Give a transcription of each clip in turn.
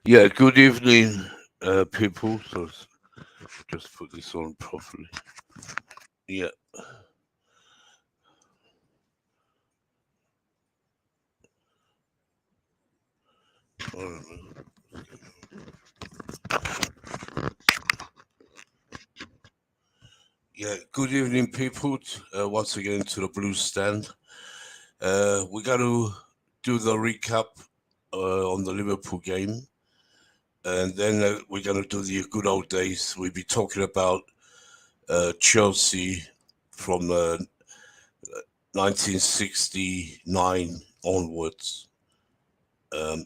Yeah, good evening, people. So just put this on properly. Yeah. I don't know. Yeah, good evening, people. Once again to the Blue Stand. We got to do the recap on the Liverpool game, and then we're going to do the good old days. We'll be talking about Chelsea from 1969 onwards.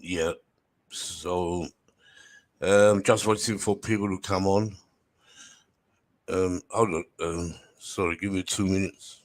Yeah, so just waiting for people to come on. Hold on. Sorry, give me 2 minutes.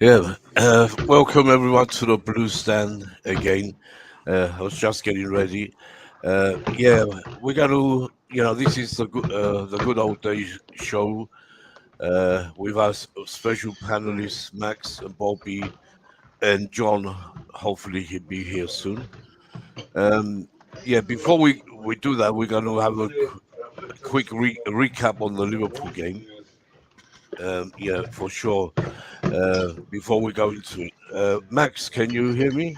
Yeah, welcome everyone to the Blue Stand again. I was just getting ready. Yeah, we got to, this is the good old days show with our special panelists Max and Bobby and John. Hopefully he'll be here soon. Yeah, before we do that, we're going to have a quick recap on the Liverpool game. Yeah, for sure. Before we go into it, Max, can you hear me?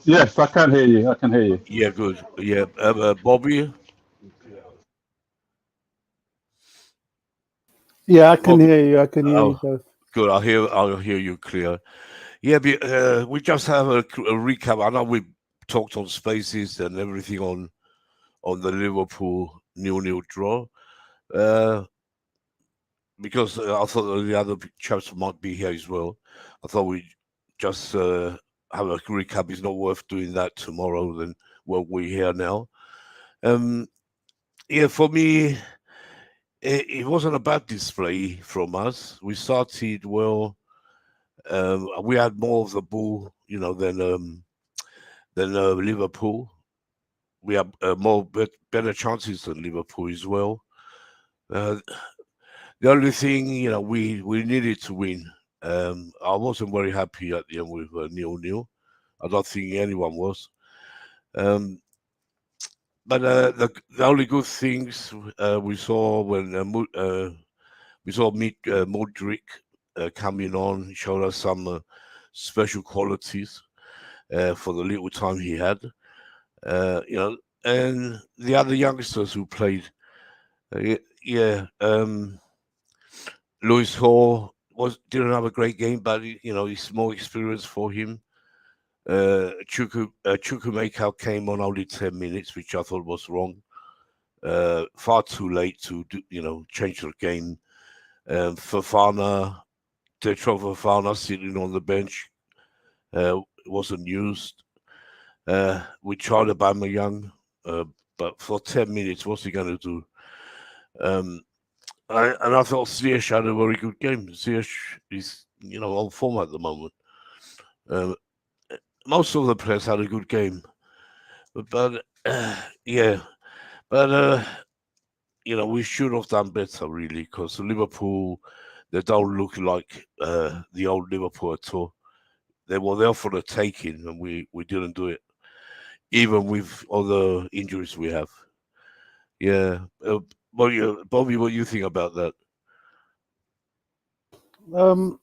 Yes, I can hear you. I can hear you. Yeah, good. Yeah, Bobby, Yeah, I can Bobby. hear you. I can hear you Oh, both. Good. I'll hear you clear. Yeah, we just have a recap. I know we talked on Spaces and everything on the Liverpool 0-0 draw. Uh, because I thought the other chaps might be here as well. I thought we just have a recap. It's not worth doing that tomorrow. Then well, we're here now. Um, yeah, for me, it wasn't a bad display from us. We started well. We had more of the ball, than Liverpool. We had better chances than Liverpool as well. Uh, the only thing, we needed to win. I wasn't very happy at the end with 0-0. I don't think anyone was. Um, but the only good things we saw when we saw Modric coming on, showed us some special qualities for the little time he had. And the other youngsters who played, yeah, Lewis Hall didn't have a great game, but it's more experience for him. Chukwuemeka came on only 10 minutes, which I thought was wrong. Far too late to change the game. Fofana, Tetro Fofana sitting on the bench wasn't used. We tried Aubameyang, but for 10 minutes, what's he going to do? I thought Ziyech had a very good game. Ziyech is on form at the moment. Um, Most of the players had a good game, but yeah, but we should have done better really because Liverpool they don't look like the old Liverpool at all. They were there for the taking, and we didn't do it, even with all the injuries we have. Yeah, Bobby, what do you think about that Um,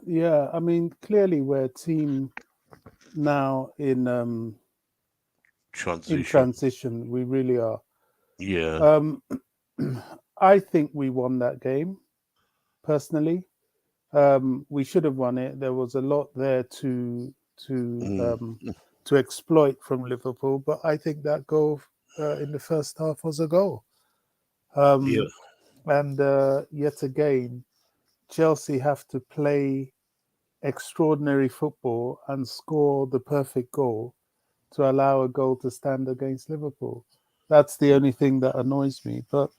yeah, I mean, clearly we're a team now in transition? transition. We really are. Yeah, Um, I think we won that game personally. We should have won it. There was a lot there to mm, um, to exploit from Liverpool, but I think that goal in the first half was a goal. yeah, Um, and yet again, Chelsea have to play extraordinary football and score the perfect goal to allow a goal to stand against Liverpool. That's the only thing that annoys me. But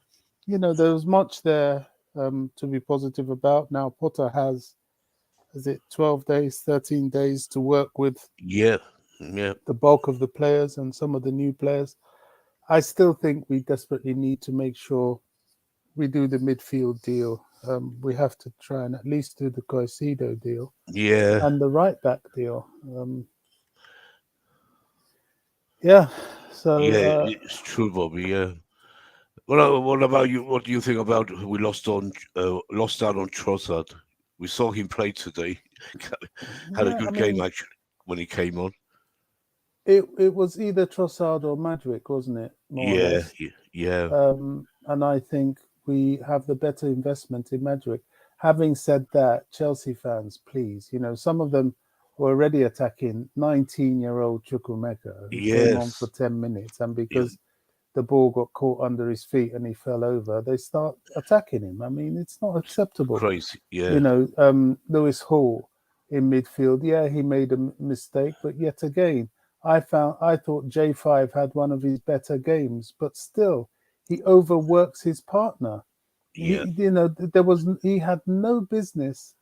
there was much there to be positive about. Now Potter has, is it 12 days, 13 days to work with yeah, yeah, the bulk of the players and some of the new players. I still think we desperately need to make sure we do the midfield deal. We have to try and at least do the Caicedo deal yeah, and the right back deal. Yeah. So yeah. It's true, Bobby. Yeah. What about you? What do you think about we lost out on Trossard? We saw him play today. Had a yeah, I good game mean, actually when he came on. it was either Trossard or Madrick, wasn't it? More or Yeah, less. yeah, And I think we have the better investment in Madrid. Having said that, Chelsea fans, please, some of them were already attacking 19-year-old Chukwuemeka, who came on for yes, 10 minutes, and yeah, because the ball got caught under his feet and he fell over, they start attacking him. I mean, it's not acceptable. crazy. Yeah, Lewis Hall in midfield, yeah, he made a mistake, but yet again, I thought J5 had one of his better games, but still, he overworks his partner. yeah, He had no business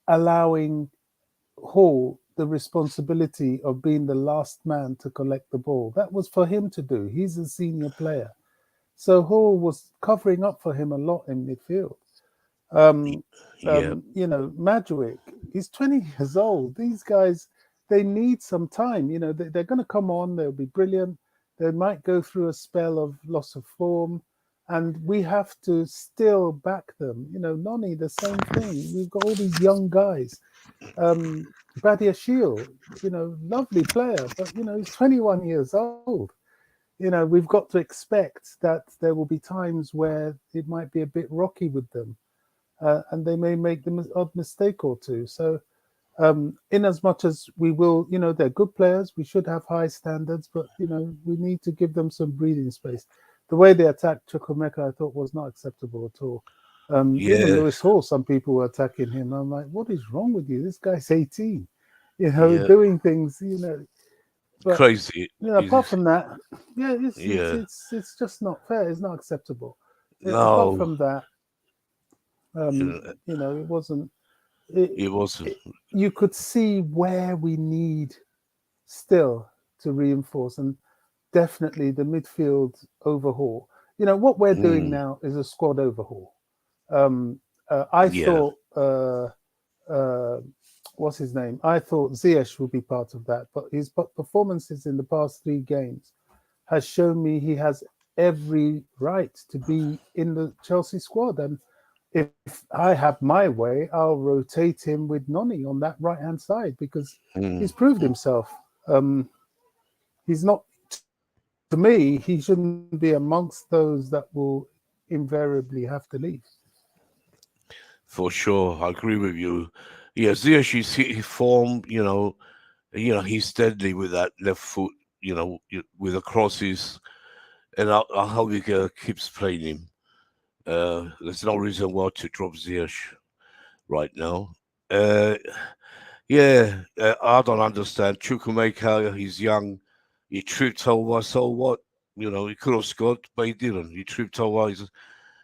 allowing Hall the responsibility of being the last man to collect the ball. That was for him to do. He's a senior player. So Hall was covering up for him a lot in midfield. y- Um, yeah, Madrick, he's 20 years old. These guys, they need some time. They're going to come on, they'll be brilliant. They might go through a spell of loss of form, and we have to still back them. Noni, the same thing. We've got all these young guys. Badia Shield, lovely player, but he's 21 years old. We've got to expect that there will be times where it might be a bit rocky with them. and they may make the odd mistake or two. So, in as much as we will, they're good players, we should have high standards, but we need to give them some breathing space. The way they attacked Chukwuemeka, I thought was not acceptable at all. Even Yeah, Lewis Hall, some people were attacking him. I'm like, what is wrong with you? This guy's 18, yeah, doing things, But crazy. apart from that, yeah, Yeah, it's just not fair. It's not acceptable. Apart no, from that, you it wasn't. It, it wasn't. you could see where we need still to reinforce, and definitely the midfield overhaul. What we're doing Mm, now is a squad overhaul. I yeah, thought, uh, what's his name? I thought Ziyech would be part of that, but his performances in the past 3 games has shown me he has every right to be in the Chelsea squad. And if I have my way, I'll rotate him with Noni on that right hand side because mm, he's proved himself. He's not, to me, he shouldn't be amongst those that will invariably have to leave. for sure. I agree with you. Yeah, Ziyech is he form. He's steady with that left foot. With the crosses, and I hope he keeps playing him. There's no reason why to drop Ziyech right now. Uh, yeah, I don't understand. Chukwuemeka, he's young. He tripped over, so what? He could have scored, but he didn't. He tripped over.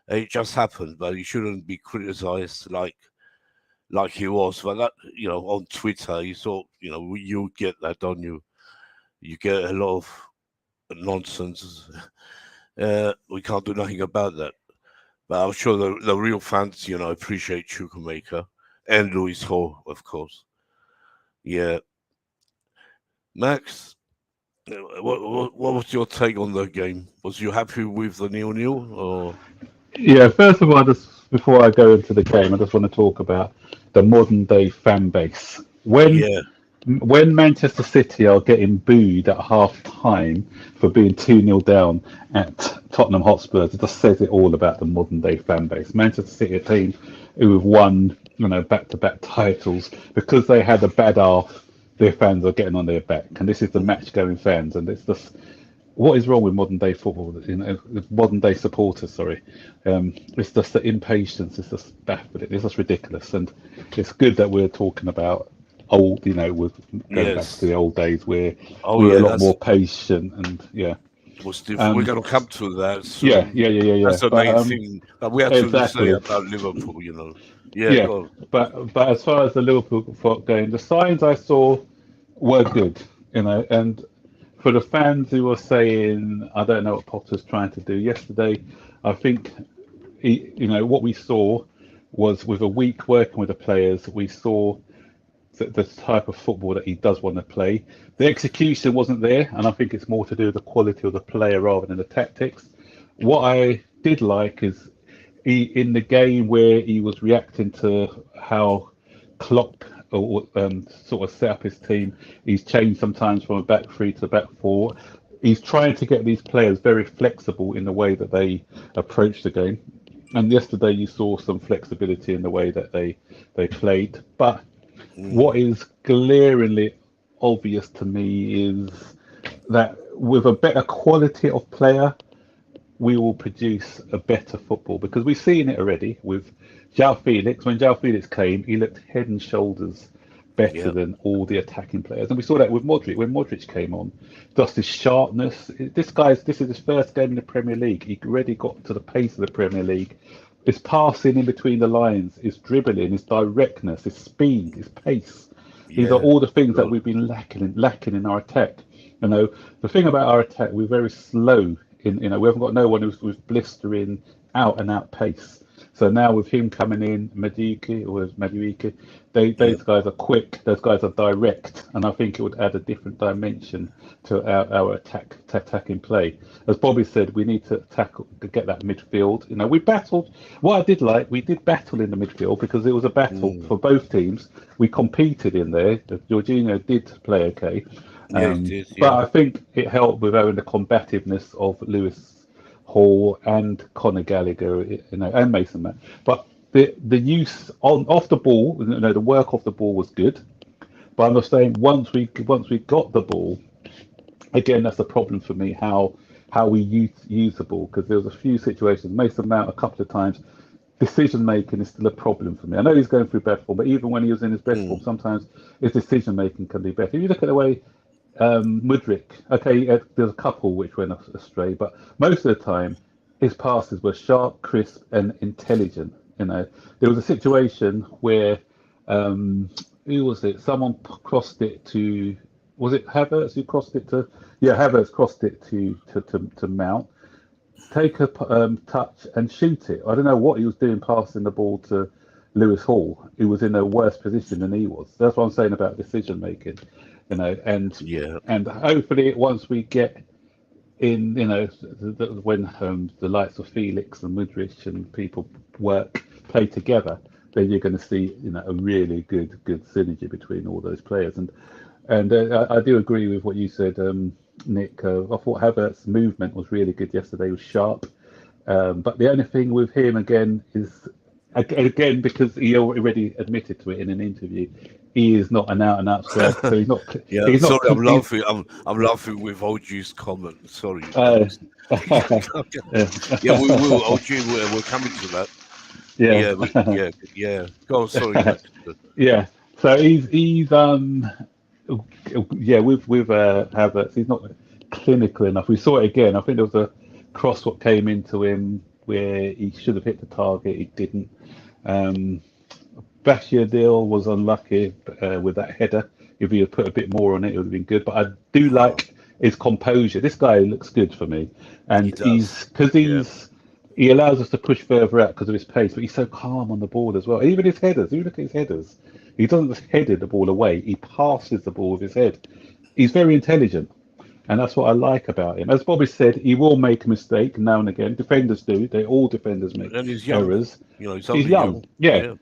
It just happened, but he shouldn't be criticized like he was. But that, on Twitter, you thought, you get that, don't you? You get a lot of nonsense. We can't do nothing about that. But I'm sure the real fans, appreciate Chukwuemeka and Luis Hall, of course. Yeah, Max, what was your take on the game? Was you happy with the 0-0 or? Yeah, first of all, just before I go into the game, I just want to talk about the modern day fan base. Yeah, When Manchester City are getting booed at half time for being 2-0 down at Tottenham Hotspurs, it just says it all about the modern day fan base. Manchester City, a team who have won, back to back titles, because they had a bad half, their fans are getting on their back. And this is the match going fans. And it's just what is wrong with modern day football, with modern day supporters, sorry. It's just the impatience, it's just baffling, it's just ridiculous. And it's good that we're talking about old, with going back to yes. the old days where Oh, we were a yeah, lot more patient and was different. We're um, going to come to that yeah, soon. yeah, yeah, yeah, yeah. That's the But main thing that we have to say exactly, about Liverpool. Yeah, yeah. go on. But as far as the Liverpool game, the signs I saw were good, and for the fans who were saying, I don't know what Potter's trying to do yesterday, I think what we saw was with a week working with the players, we saw the type of football that he does want to play. The execution wasn't there, and I think it's more to do with the quality of the player rather than the tactics. What I did like is in the game where he was reacting to how Klopp sort of set up his team. He's changed sometimes from a back three to a back four. He's trying to get these players very flexible in the way that they approach the game. And yesterday you saw some flexibility in the way that they played. But what Mm, is glaringly obvious to me is that with a better quality of player, we will produce a better football because we've seen it already with João Felix. When João Felix came, he looked head and shoulders better yeah. than all the attacking players, and we saw that with Modric. When Modric came on, just his sharpness. This is his first game in the Premier League. He already got to the pace of the Premier League. His passing in between the lines, his dribbling, his directness, his speed, his pace. These are Yeah. all the things that Sure. we've been lacking in our attack. The thing about our attack, we're very slow. We haven't got no one who's blistering out and out pace. So now with him coming in, Madueke, Yeah. those guys are quick. Those guys are direct, and I think it would add a different dimension to our attacking play. As Bobby said, we need to get that midfield. We battled. What I did like, we did battle in the midfield because it was a battle Mm, for both teams. We competed in there. Jorginho did play okay, yeah, he did. but Yeah. I think it helped with having the combativeness of Lewis Hall and Conor Gallagher, and Mason Mount. But the use on off the ball, the work off the ball was good. But I'm just saying once we got the ball, again, that's the problem for me. How we use the ball, because there was a few situations, Mason Mount a couple of times. Decision making is still a problem for me. I know he's going through bad form, but even when he was in his best form, sometimes his decision making can be better. If you look at the way Mudryk, okay, there's a couple which went astray, but most of the time his passes were sharp, crisp, and intelligent. There was a situation where who was it? Someone crossed it to, was it Havertz who crossed it to? Yeah, Havertz crossed it to Mount. Take a touch and shoot it. I don't know what he was doing passing the ball to Lewis Hall, who was in a worse position than he was. That's what I'm saying about decision making, and hopefully once we get in, when the likes of Felix and Mudryk and people play together, then you're going to see a really good synergy between all those players. And I do agree with what you said, Nick. I thought Havertz's movement was really good yesterday. He was sharp. But the only thing with him again is, again, because he already admitted to it in an interview, he is not an out-and-out striker. So he's not. Yeah, he's sorry, not, I'm laughing. I'm laughing with OG's comment. Sorry. Yeah, we will. OG, we're coming to that. Yeah. Go on, sorry. Yeah. So he's with Havertz, he's not clinical enough. We saw it again. I think there was a cross what came into him where he should have hit the target. He didn't. Bashir Deal was unlucky with that header. If he had put a bit more on it, it would have been good. But I do like his composure. This guy looks good for me, and he allows us to push further out because of his pace. But he's so calm on the ball as well. Even his headers. You look at his headers. He doesn't just head the ball away. He passes the ball with his head. He's very intelligent, and that's what I like about him. As Bobby said, he will make a mistake now and again. Defenders do. All defenders make errors. He's young. Yeah.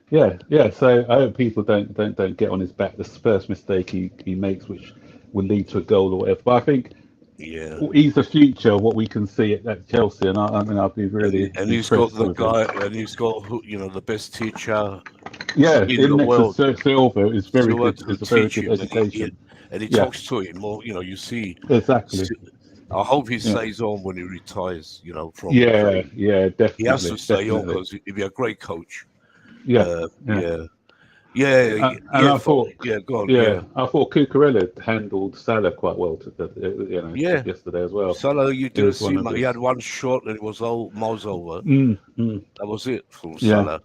So I hope people don't get on his back. The first mistake he makes, which will lead to a goal or whatever. But I think he's the future of what we can see at Chelsea, and I'll be really. And he's got the guy, and he's got the best teacher. Yeah, in the world. Silver is very good. It's a very good education. And he talks to him more. You see exactly. I hope he stays on when he retires. From definitely. He has to stay on because he'd be a great coach. Yeah. And I thought, go on. I thought Cucurella handled Salah quite well yesterday as well. Salah, you didn't see him. He had one shot and it was all miles over. That was it from Salah.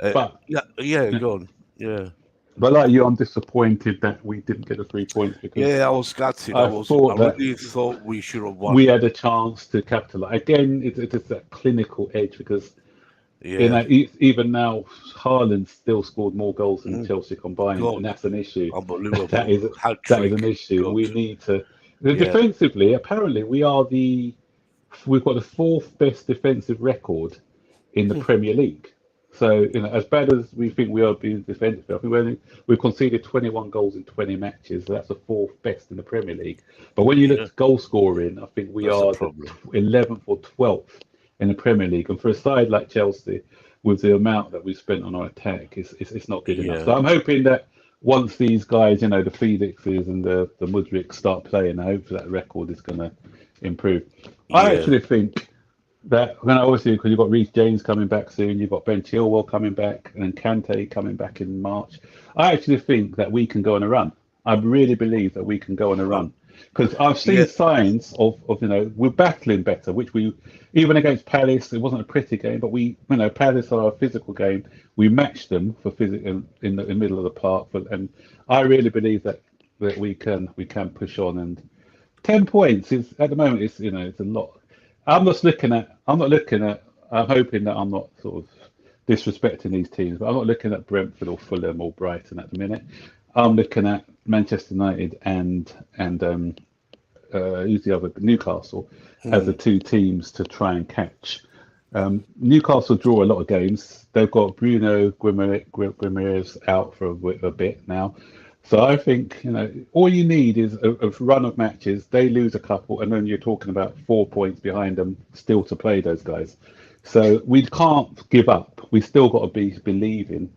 But go on. Yeah. But like you, I'm disappointed that we didn't get the 3 points because I was gutted. I really thought we should have won. We had a chance to capitalize. Again, it's that clinical edge because even now Haaland still scored more goals than Chelsea combined, and that's an issue. Unbelievable. that is an issue. God. We need to defensively. Apparently, we've got the 4th best defensive record in the Premier League. So, as bad as we think we are being defensive, I think we've conceded 21 goals in 20 matches. So that's the 4th best in the Premier League. But when you look at goal scoring, I think we are the 11th or 12th in the Premier League. And for a side like Chelsea, with the amount that we spent on our attack, it's not good enough. So I'm hoping that once these guys, the Felixes and the Mudryk start playing, I hope that record is going to improve. I actually think that, obviously, because you've got Reece James coming back soon, you've got Ben Chilwell coming back, and Kante coming back in March. I actually think that we can go on a run. I really believe that we can go on a run. Because I've seen signs of we're battling better, which we, even against Palace, it wasn't a pretty game, but Palace are a physical game. We matched them for physical in the middle of the park. And I really believe that we can push on. And 10 points is, at the moment, it's a lot. I'm hoping that I'm not sort of disrespecting these teams, but I'm not looking at Brentford or Fulham or Brighton at the minute. I'm looking at Manchester United and who's the other? Newcastle as the 2 teams to try and catch. Newcastle draw a lot of games. They've got Bruno Guimaraes out for a bit now. So I think, all you need is a run of matches. They lose a couple, and then you're talking about 4 points behind them still to play those guys. So we can't give up. We still got to be believing.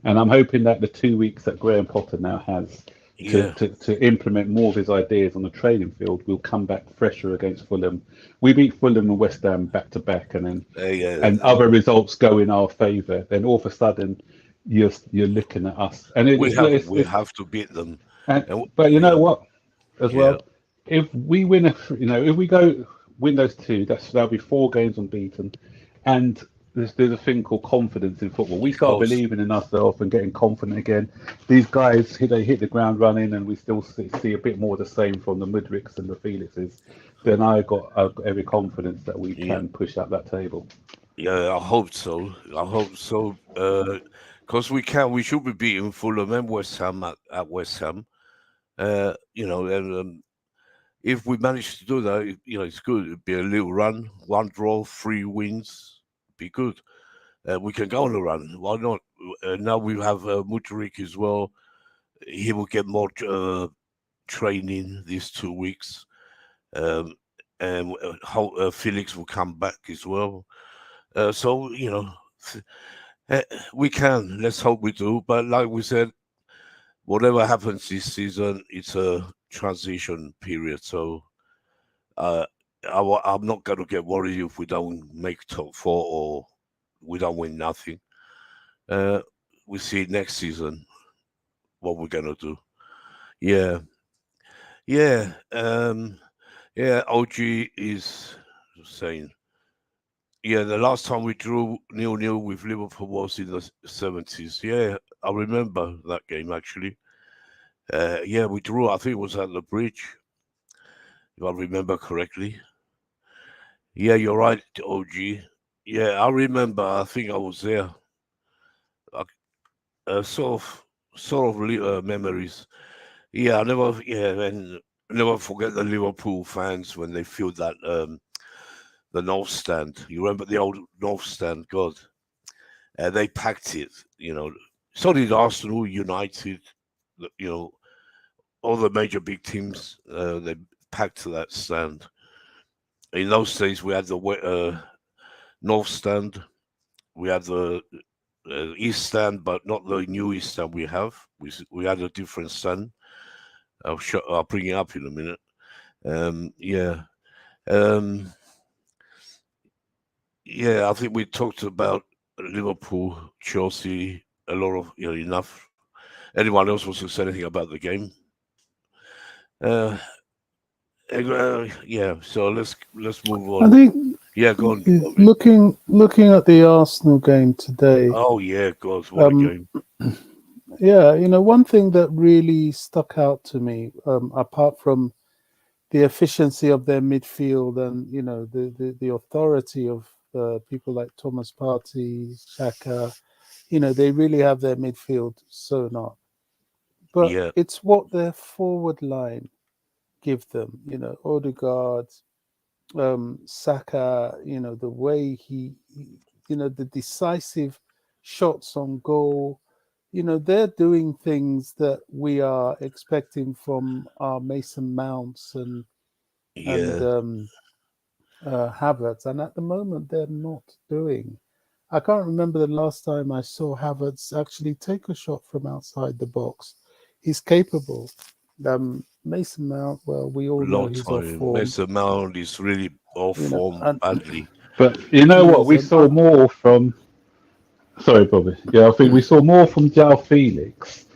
And I'm hoping that the 2 weeks that Graham Potter now has Yeah, to implement more of his ideas on the training field will come back fresher against Fulham. We beat Fulham and West Ham back to back, and then yeah. and other results go in our favour. Then all of a sudden, you're looking at us, and We have to beat them. And but you yeah, know what, as yeah, well, if we win if we go win those two, that'll be 4 games unbeaten, and there's a thing called confidence in football. We of start course. believing in ourselves and getting confident again. These guys, they hit the ground running, and we still see a bit more of the same from the Mudricks and the Felixes. Then I've got every confidence that we Yeah, can push up that table. yeah. I hope so. I hope so. Because we can. We should be beating Fulham and West Ham at West Ham. And if we manage to do that, it's good. It'd be a little run, 1 draw, 3 wins, be good. We can go on a run. Why not? Now we have Mudrik as well. He will get more training these 2 weeks. Um, and Felix will come back as well. So, uh, we can. Let's hope we do. But like we said, whatever happens this season, it's a transition period. So I'm not going to get worried if we don't make top 4 or we don't win nothing. Uh, we see next season what we're going to do. Yeah, yeah, yeah. OG is saying, yeah, the last time we drew 0-0 with Liverpool was in the 70s. Yeah, I remember that game actually. Yeah, we drew. I think it was at the bridge, if I remember correctly. Yeah, you're right, OG. Yeah, I remember. I think I was there. I, sort of memories. Yeah, I never. Yeah, and never forget the Liverpool fans when they filled that the North Stand. You remember the old North Stand? God, they packed it. So did Arsenal, United. You know, all the major big teams. They packed that stand. In those days, we had the North Stand. We had the East Stand, but not the new East Stand we have. We had a different stand. I'll bring it up in a minute. Yeah. Um, yeah, I think we talked about Liverpool, Chelsea, a lot of, enough. Anyone else wants to say anything about the game? Uh, yeah, so let's move I on. think Yeah, go on, Bobby. looking at the Arsenal game today, Oh, yeah, God, what a um, game. yeah, one thing that really stuck out to me, apart from the efficiency of their midfield and the authority of people like Thomas Partey, Xhaka, they really have their midfield sewn up. But Yeah, it's what their forward line give them. Odegaard, Saka. The way the decisive shots on goal. They're doing things that we are expecting from our Mason Mounts and yeah, Havertz, and at the moment they're not doing. I can't remember the last time I saw Havertz actually take a shot from outside the box. He's capable. Mason Mount, well, we all know long he's off time. form. Mason Mount is really off form And badly. But you know he what? is. We And saw more from. Sorry, Bobby. Yeah, I think we saw more from Jao Felix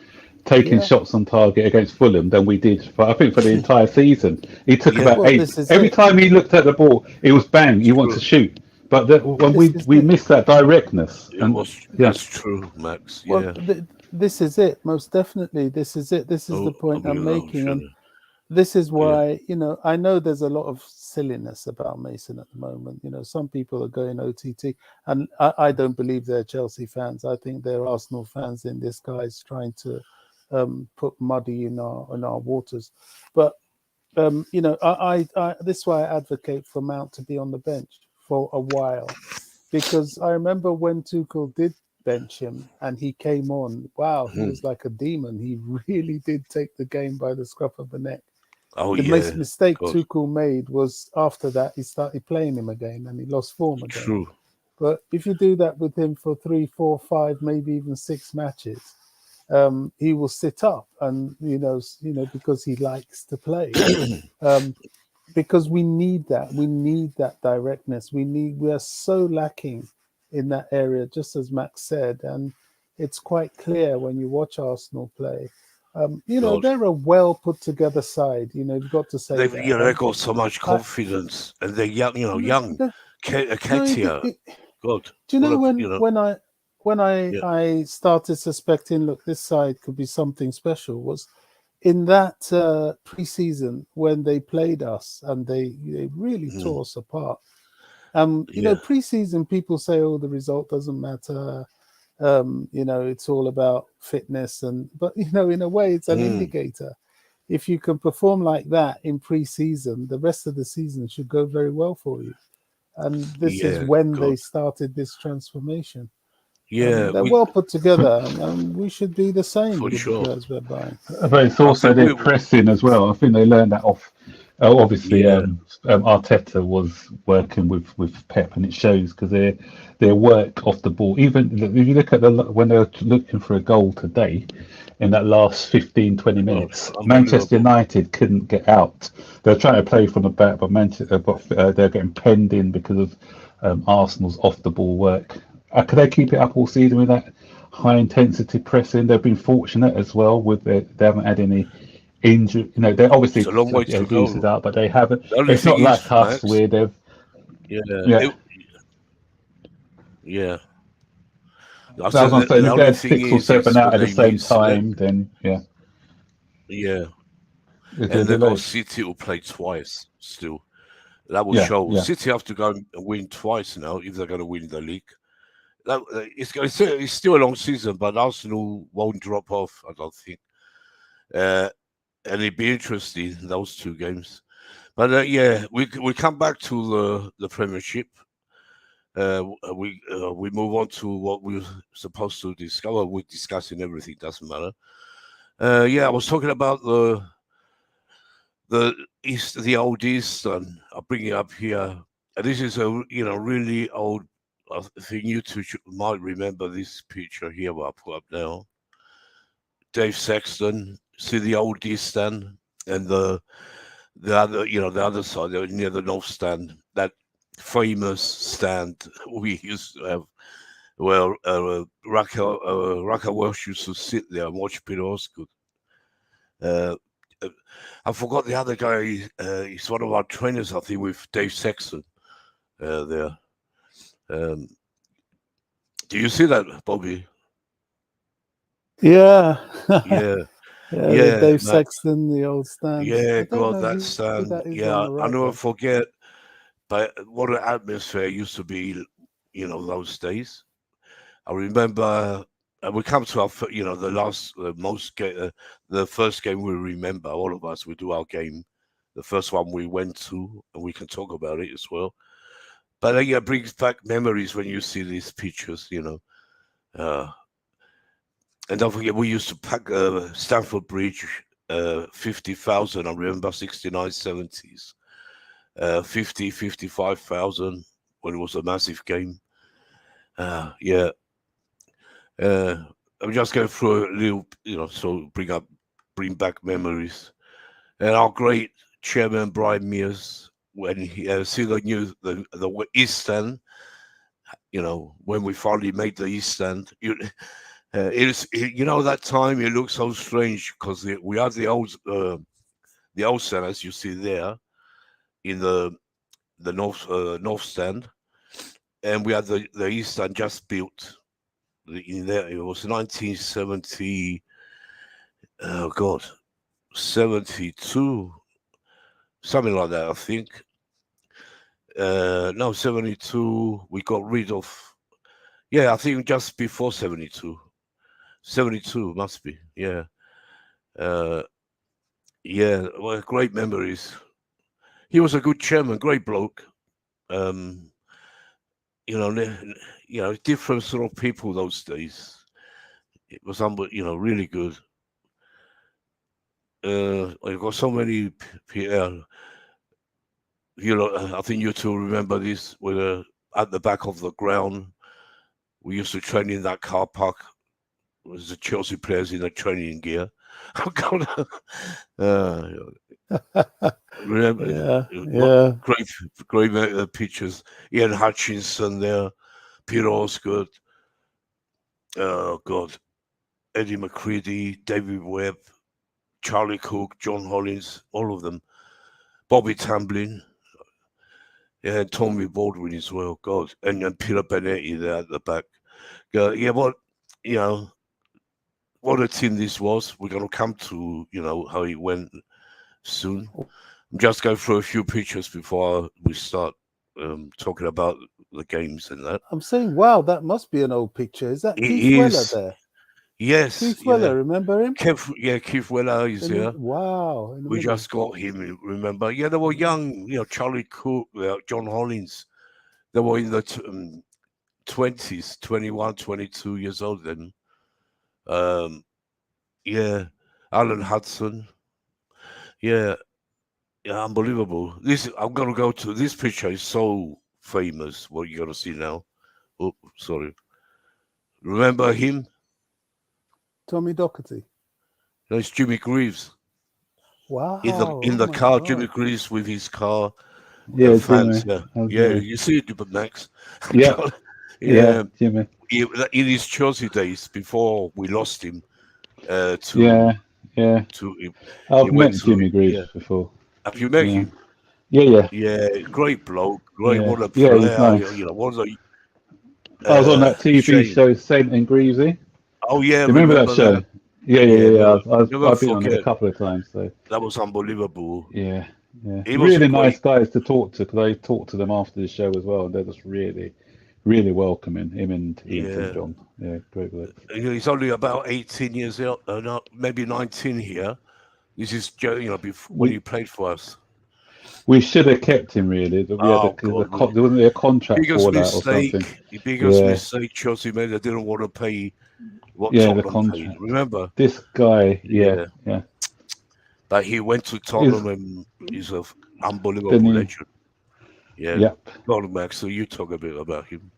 taking yeah, shots on target against Fulham than we did. I think for the entire season, he took Yeah, about well, 8. this is Every it. time he looked at the ball, it was bang. it's He wanted to true. shoot, but when This is we it. missed that directness, It and was. yeah, That's true, Max. Well, Yeah. this is it. Most definitely, this is it. This is Oh, the point I'm making, sure. and this is Yeah. why I know there's a lot of silliness about Mason at the moment. Some people are going OTT, and I don't believe they're Chelsea fans. I think they're Arsenal fans in disguise, trying to put muddy in our waters. But I this is why I advocate for Mount to be on the bench for a while, because I remember when Tuchel did bench him and he came on. Wow, he Mhm. was like a demon. He really did take the game by the scruff of the neck. Oh, The yeah. mistake God, Tuchel made was after that he started playing him again and he lost form again. true. But if you do that with him for 3, 4, 5, maybe even 6 matches, he will sit up, and because he likes to play. Because we need that. We need that directness. We are so lacking in that area, just as Max said, and it's quite clear when you watch Arsenal play. God. They're a well put together side. You've got to say They've, that. they got so much I, confidence, and they're young, no, young. no, no, Ketia, God, do you what know a, when yeah, I started suspecting, look, this side could be something special, was in that pre-season when they played us and they really mm, tore us apart. yeah, Pre-season people say, oh, the result doesn't matter. It's all about fitness, but in a way, it's an mm, indicator. If you can perform like that in pre-season, the rest of the season should go very well for you. And this is yeah, when God, they started this transformation. yeah, They're well put together, and we should be the same for with the sure. players we're buying. But it's I also think their pressing as well. I think they learned that off. Obviously, yeah, Arteta was working with Pep, and it shows because their work off the ball. Even if you look at when they were looking for a goal today, in that last 15, 20 oh, minutes, Manchester unbelievable. United couldn't get out. They were trying to play from the back, but they're getting penned in because of Arsenal's off the ball work. Could they keep it up all season with that high intensity pressing? They've been fortunate as well with they haven't had any injury. They It's obviously a long way to Jesus go. out, but they haven't. The only It's thing not is, like us Max, where they've yeah, yeah. yeah. I I was said on saying the if they only had thing 6 or 7 is out when at the they same miss, time, then yeah, yeah, it's a and they got delay. City to play twice still. That will Yeah, show. yeah. City have to go and win twice now if they're going to win the league. It's still a long season, but Arsenal won't drop off, I don't think. Uh, and it'd be interesting, those 2 games. But yeah, we come back to the Premiership. We move on to what we're supposed to discover. We're discussing everything, doesn't matter. Yeah, I was talking about the old East, and I'll bring it up here. And this is a really old. I think you two might remember this picture here. What I put up now. Dave Sexton, see the old East stand, and the other, the other side, near the North stand, that famous stand we used to have. Well, Raka Welsh used to sit there and watch Peter Osgood. Uh, uh, I forgot the other guy. He's one of our trainers, I think, with Dave Sexton there. Um, do you see that, Bobby? Yeah, Yeah, yeah, the yeah, Dave Max. Sexton, the old stand. Yeah, I don't God, know that who stand. that is on Yeah, the I right never there. forget. But what an atmosphere used to be, those days. I remember, and we come to our, the last, the first game we remember. All of us, we do our game, the first one we went to, and we can talk about it as well. But yeah, it brings back memories when you see these pictures, Uh, and don't forget, we used to pack Stamford Bridge, 50,000. I remember 69, 70s, 50, 55,000 when it was a massive game. Yeah. I'm just going through a little, so bring back memories. And our great chairman Brian Mears, when he see the East Stand, when we finally made the East Stand, that time it looked so strange because we had the old stand as you see there in the north stand, and we had the East Stand just built. In there, it was 1970. Oh God, 72, something like that, I think. No, 72. We got rid of. Yeah, I think just before 72. 72 must be. Yeah. Uh, yeah. Well, great memories. He was a good chairman, great bloke. Um, different sort of people those days. It was really good. I got so many. I think you two remember this with at the back of the ground. We used to train in that car park. It was the Chelsea players in the training gear. Remember, Yeah. great pictures. Ian Hutchinson there, Peter Osgood, oh God, Eddie McCready, David Webb, Charlie Cook, John Hollins, all of them. Bobby Tamblin, yeah, Tommy Baldwin as well. God, and Peter Benetti there at the back. Yeah, what a team this was. We're gonna come to how it went soon. I'm just going through a few pictures before we start talking about the games and that. I'm saying, wow, that must be an old picture. Is that It Keith Weller is. there? Yes, Keith yeah. Weller, remember him? Keith Weller is here. Wow. We just got him, remember? Yeah, they were young, Charlie Cook, John Hollins. They were in the 20s, 21, 22 years old then. Yeah, Alan Hudson. Yeah, unbelievable. I'm gonna go to this picture. Is so famous. What you're gonna see now? Oh, sorry. Remember him? Tommy Doherty. No, it's Jimmy Greaves. Wow. In the car, God. Jimmy Greaves with his car. Yeah, fans. Jimmy. Yeah, you see it, but Max. Yeah. Yeah, Jimmy. In his Chelsea days before we lost him. Yeah. I've met Jimmy Greaves before. Have you met him? Yeah. Yeah, great bloke. Great, Yeah. what a Yeah, player. he's nice. What a I was on that TV shame. show, Saint and Greavesy. Oh yeah, Do you remember that show? Yeah. Never I've been on it a forget. couple of times. So That was unbelievable. yeah. He was Really a nice guys to talk to, because I talked to them after the show as well, and they're just really, really welcoming. Him and Ian St. John. Yeah, great work. He's only about 18 years old, maybe 19 here. This is when he played for us. We should have kept him, really. There wasn't a contract for that or something. The biggest mistake Chelsea made. They didn't want to pay what Tottenham paid. Remember? This guy, yeah. But he went to Tottenham and he's an unbelievable legend. Yeah. Go on, Max. So you talk a bit about him.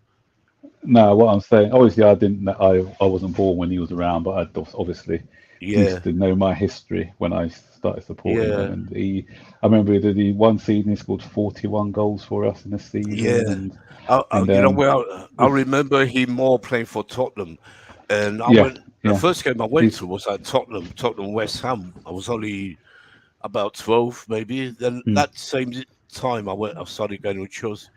No, what I'm saying, obviously, I wasn't born when he was around, but I obviously used to know my history when I started supporting them. And I remember the one season he scored 41 goals for us in a season. I remember him more playing for Tottenham. And the first game I went to was at Tottenham West Ham. I was only about 12, maybe. Then that same time I started going to Chelsea.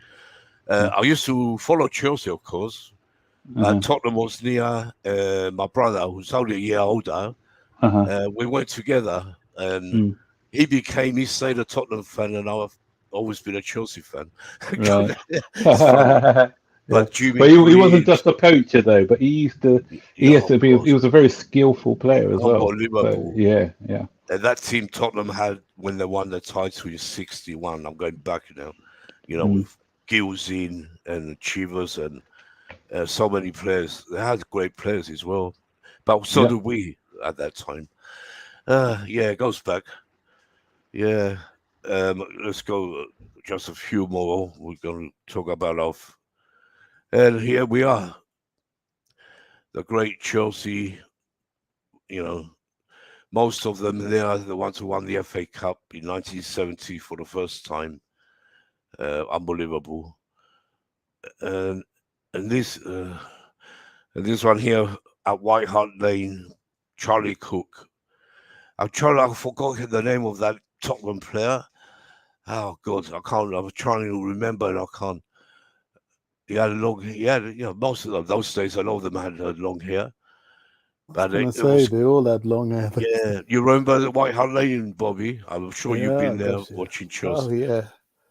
I used to follow Chelsea, of course. Tottenham was near my brother, who's only a year older. We went together, and he stayed a Tottenham fan, and I've always been a Chelsea fan. Right. It's funny. But he wasn't just a poacher though, but he was a very skillful player as well. Unbelievable. Yeah. And that team Tottenham had when they won the title in '61. I'm going back now, with Gills and Chivas and so many players. They had great players as well, but so did we at that time. It goes back. Yeah, let's go. Just a few more. We're going to talk about and here we are, the great Chelsea. Most of them, they are the ones who won the FA Cup in 1970 for the first time. Unbelievable. And this one here at White Hart Lane, Charlie Cook. I forgot the name of that Tottenham player. Oh God, I can't. I'm trying to remember and I can't. He had most of them those days. A lot of them had long hair. But they all had long hair. Yeah, you remember the White Hart Lane, Bobby? I'm sure you've been there watching Chelsea. Oh yeah.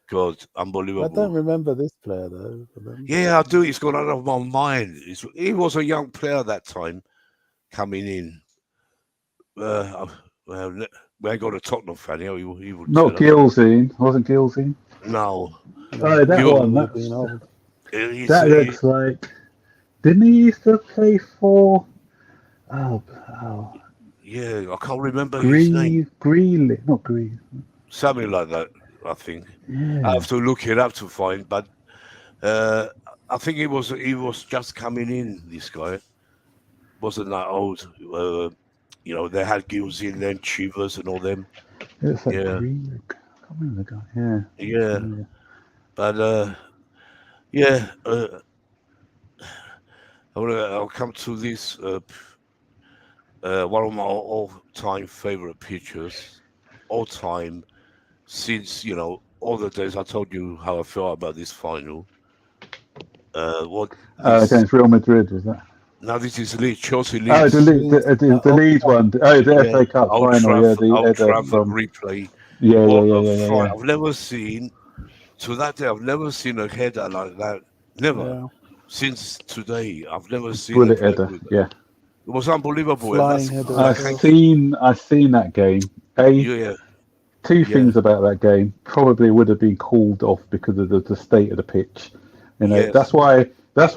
God, unbelievable. I don't remember this player though. Yeah, I do. He's gone out of my mind. He was a young player that time, coming in. We ain't got a Tottenham fan here. He would not Gilsey. Wasn't Gilsey? No. Oh, that one. That looks like. Didn't he used to play for? Oh. Yeah, I can't remember his name. Greeley, not Green. Something like that, I think. Yeah. I have to look it up to find, but Uh, I think he was just coming in. This guy wasn't that old. They had Gills in then, Chivas and all them. It's that Yeah, green. I can't remember the guy. Yeah. yeah. Yeah. But yeah, I'll come to this. One of my all-time favorite pictures, all-time, since all the days I told you how I felt about this final. What this Against Real Madrid, was that? now? This is Leeds, Chelsea Oh, Leeds. the Leeds one. Oh, the Yeah, FA Cup Old final. Yeah, Trafford, the Old header Trafford from. replay. Yeah, yeah, What yeah, a yeah, yeah, fight! yeah. I've never seen to that day. I've never seen a header like that. Never Yeah, since today. I've never seen a Bullet player header. do that. Yeah. It was unbelievable, and flying header as I've well. seen that game. yeah, Two yeah, things about that game probably would have been called off because of the state of the pitch. yes, That's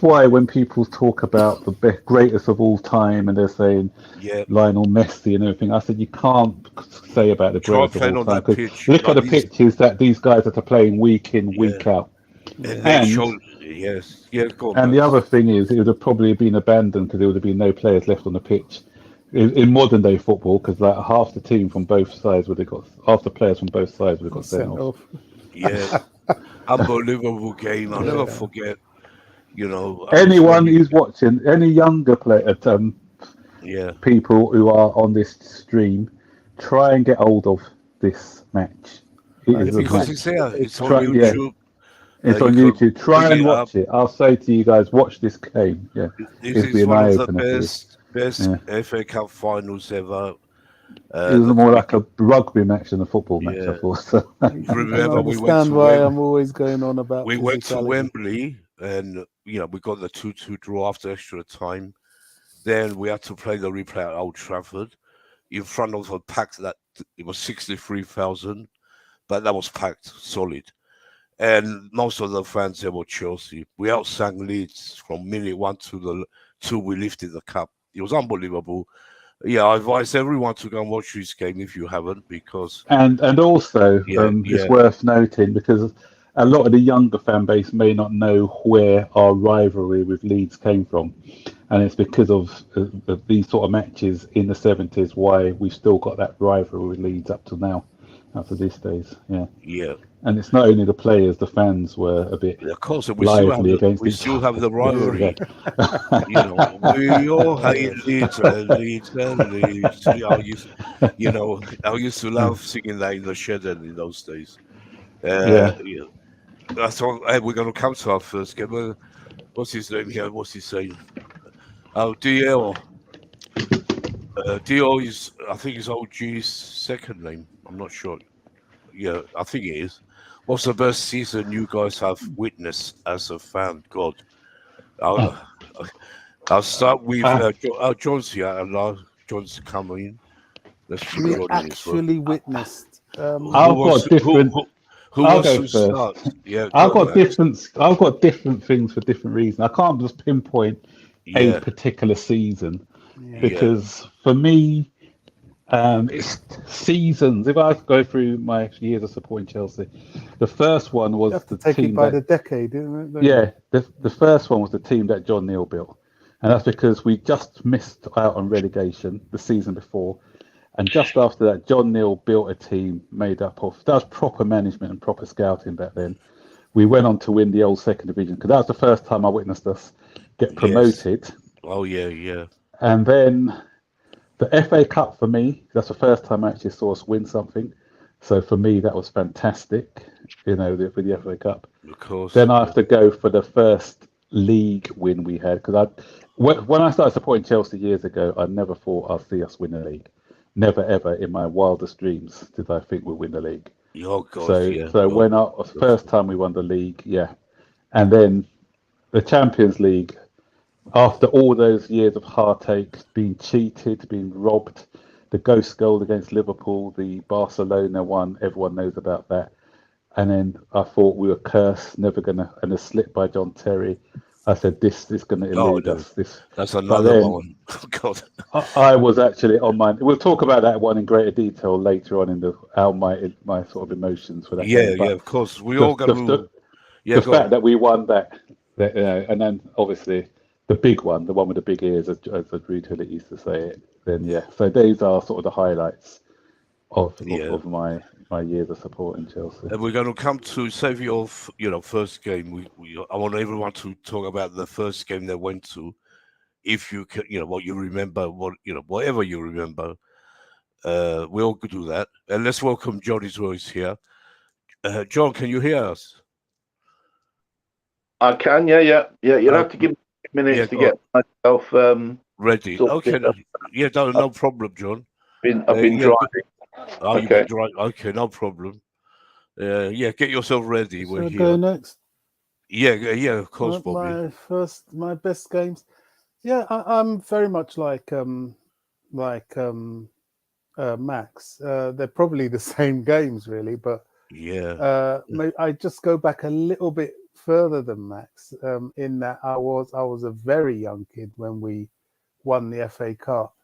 why when people talk about the greatest of all time and they're saying yeah. Lionel Messi and everything, I said you can't say about the Try greatest of playing all on time that because pitch look at like the this. pitches that these guys are playing week in, Yeah, week out. and Yeah, they And showed. Yes, yeah. Go on, and the Max. other thing is, it would have probably been abandoned because there would have been no players left on the pitch in modern day football. Because like half the team from both sides would have got, half the players from both sides would have got sent sent off. off. Yes, unbelievable game. I'll never Yeah, forget. I was Anyone very. who's watching, any younger player, Yeah, people who are on this stream, try and get hold of this match. It is a because 96. it's match. there. It's It's on Try, yeah, YouTube. it's You on could YouTube. Try bring and it up. watch it. I'll say to you guys, watch this game. Yeah, This it'll be is an one eye of the opener for you. best Yeah, FA Cup finals ever. it was Not to more be. like a rugby match than a football match. I Yeah, thought. So. you can remember we went understand to why Wembley. I'm always going on about We went to physicality. Wembley, and we got the 2-2 draw after extra time. Then we had to play the replay at Old Trafford in front of a pack that it was 63,000, but that was packed solid. And most of the fans there were Chelsea. We outsang Leeds from minute one to the till we lifted the cup. It was unbelievable. Yeah, I advise everyone to go and watch this game if you haven't, because And also, yeah, it's yeah, worth noting because a lot of the younger fan base may not know where our rivalry with Leeds came from, and it's because of these sort of matches in the 70s why we've still got that rivalry with Leeds up to now, up to these days. Yeah, yeah. and it's not only the players; the fans were a bit Of course, and lively against we each still have other. the Yeah, rivalry. We all hate Yes. Leeds and Leeds and Leeds. Yeah, I used to love singing that in the shed in those days. yeah. Yeah. That's all. Hey, we're going to come to our first game. What's his name here? What's he saying? Oh, DL. DL is, I think, is OG's second name. I'm not sure. Yeah, I think it is. What's the best season you guys have witnessed as a fan? God, I'll, I'll start with Uh, John's here, and John's coming. Let's put We John in as well. actually witnessed. Who I've wants got to, different. who I'll wants go to start? first. Yeah, go on, Max. I've got different things for different reasons. I can't just pinpoint a Yeah, particular season Yeah. yeah, because for me, it's seasons. If I go through my years of supporting Chelsea, the first one You was have to the take it team by that the decade, isn't it? Don't you? yeah, the first one was the team that John Neal built, and that's because we just missed out on relegation the season before, and just after that, John Neal built a team made up of that was proper management and proper scouting back then. We went on to win the old second division because that was the first time I witnessed us get yes. promoted, Oh, yeah, yeah, and then the FA Cup for me. That's the first time I actually saw us win something. So for me, that was fantastic. For the FA Cup. of course. Then I have to go for the first league win we had because when I started supporting Chelsea years ago, I never thought I'd see us win a league. Never ever in my wildest dreams did I think we'd win the league. Oh, God, So yeah. so Oh, when first time we won the league, yeah, and then the Champions League. After all those years of heartache, being cheated, being robbed, the ghost goal against Liverpool, the Barcelona one, everyone knows about that. And then I thought we were cursed, never gonna, and a slip by John Terry. I said this is gonna oh, elude no. us. This, That's but another then one. Oh, God. I was actually on my. We'll talk about that one in greater detail later on in my sort of emotions for that Yeah, game. yeah, But of course. We the all got the, the to. Yeah, the go on. fact that we won that, and then obviously the big one, the one with the big ears, as Drew Tillett used to say it. Then yeah, so these are sort of the highlights Yeah. of my years of supporting Chelsea. And we're going to come to save your, first game. I want everyone to talk about the first game they went to, if you can, what you remember, whatever you remember. We all could do that. And let's welcome John as well. He's here. John, can you hear us? I can, yeah. You'll have to give me yeah, minutes to go on. get myself Ready? sorted. Okay. Yeah, no problem, John. I've been Yeah. driving. Oh, you've Okay. been driving. Okay, no problem. Yeah, get yourself ready. Shall We're I here. go next? Yeah, of course, Bobby. My best games. Yeah, I'm very much like Max. They're probably the same games, really, but Yeah. I just go back a little bit further than Max. In that I was a very young kid when we won the FA Cup.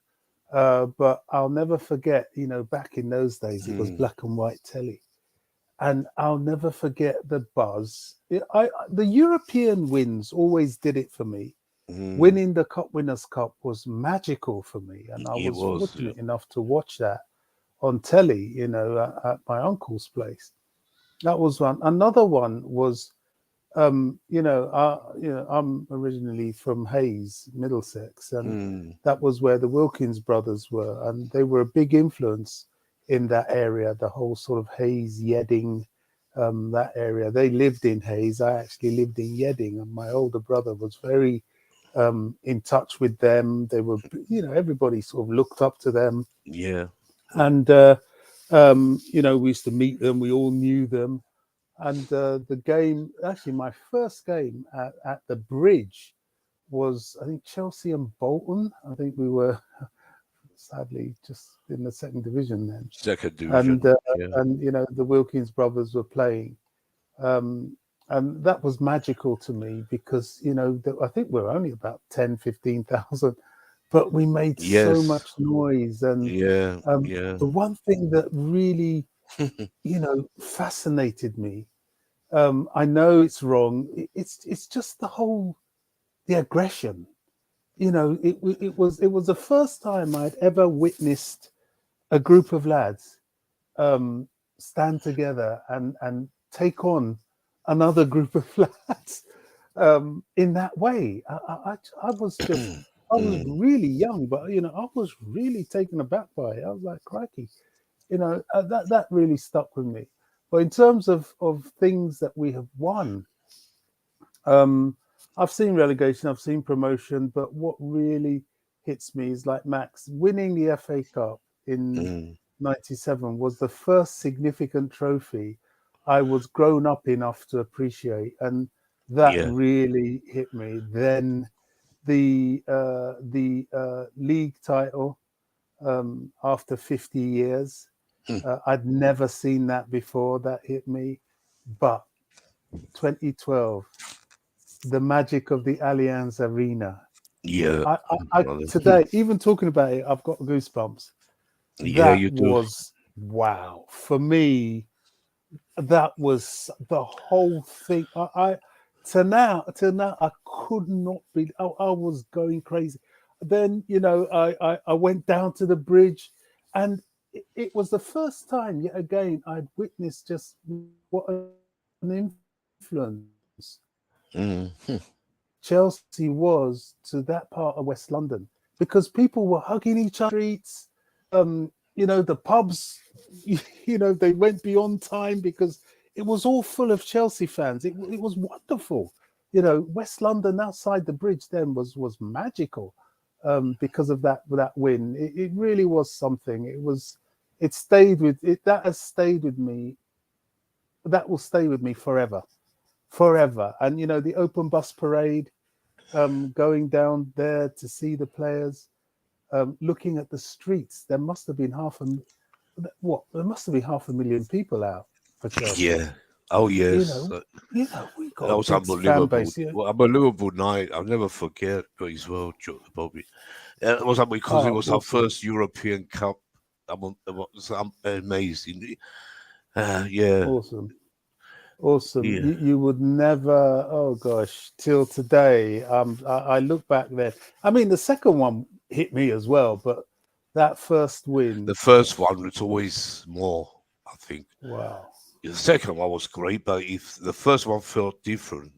But I'll never forget. Back in those days, it was black and white telly, and I'll never forget the buzz. The European wins always did it for me. Winning the Cup Winners' Cup was magical for me, and I It was was. fortunate enough to watch that on telly. At my uncle's place. That was one. Another one was, I'm originally from Hayes, Middlesex, and that was where the Wilkins brothers were, and they were a big influence in that area. The whole sort of Hayes, Yedding, that area. They lived in Hayes. I actually lived in Yedding, and my older brother was very in touch with them. They were, everybody sort of looked up to them. Yeah. And we used to meet them. We all knew them. And the game, actually, my first game at the Bridge was, I think, Chelsea and Bolton. I think we were sadly just in the second division then. Second division. And the Wilkins brothers were playing. And that was magical to me because, I think we're only about 10, 15,000, but we made so much noise. And the one thing that really, fascinated me, I know it's wrong. It's just the aggression. It was the first time I'd ever witnessed a group of lads stand together and take on another group of lads in that way. I was really young, but I was really taken aback by it. I was like, crikey, that really stuck with me. But in terms of things that we have won, I've seen relegation, I've seen promotion, but what really hits me is like Max winning the FA Cup in 97 was the first significant trophy I was grown up enough to appreciate, and that really hit me. Then the league title after 50 years, I'd never seen that before. That hit me, but 2012, the magic of the Allianz Arena. Yeah. I today, even talking about it, I've got goosebumps. Yeah, That you do. was wow for me. That was the whole thing. To now, I could not be. I was going crazy. Then I went down to the Bridge, and it was the first time yet again I'd witnessed just what an influence Chelsea was to that part of West London, because people were hugging each other streets. The pubs, they went beyond time because it was all full of Chelsea fans. It was wonderful. West London outside the Bridge then was magical because of that win. It really was something. It stayed with it. That has stayed with me. That will stay with me forever. And the open bus parade, going down there to see the players, looking at the streets. There must have been half a million people out for Chelsea. Yeah. Oh yes. We got That a was big fan unbelievable. base. Well, unbelievable night. I'll never forget as well, Bobby. It was because it was our first European Cup. It was amazing. Yeah. Awesome. Awesome. Yeah. You would never, oh gosh, till today. I look back there. I mean, the second one hit me as well, but that first win, The first one was always more, I think. wow. The second one was great, but if the first one felt different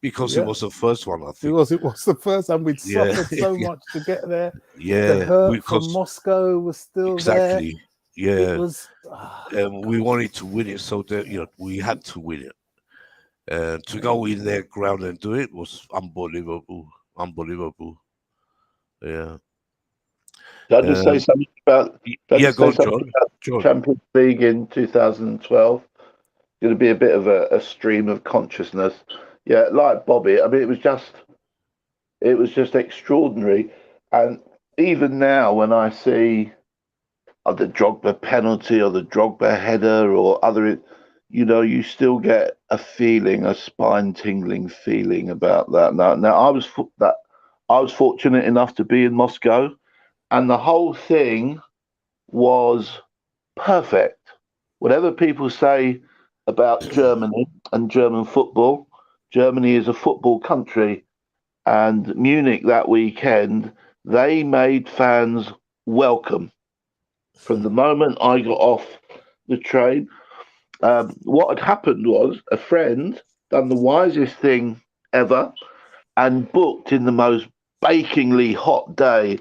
because it Yeah, was the first one, I think. because it was the first, and we'd Yeah, suffered so yeah, much to get there. The yeah. hurt from Because Moscow was still there. exactly, It yeah. was, We wanted to win it, so that we had to win it. And to go in their ground and do it was unbelievable, unbelievable. Yeah. Can I just say something about? Can I Yeah, just go say on, something John. about John. Champions League in 2012? Going to be a bit of a stream of consciousness. Yeah, like Bobby. I mean, it was just extraordinary. And even now, when I see the Drogba penalty or the Drogba header or other, you still get a feeling, a spine-tingling feeling about that. Now I was fortunate enough to be in Moscow, and the whole thing was perfect. Whatever people say about Germany and German football, Germany is a football country. And Munich that weekend, they made fans welcome. From the moment I got off the train, what had happened was a friend done the wisest thing ever and booked in the most bakingly hot day,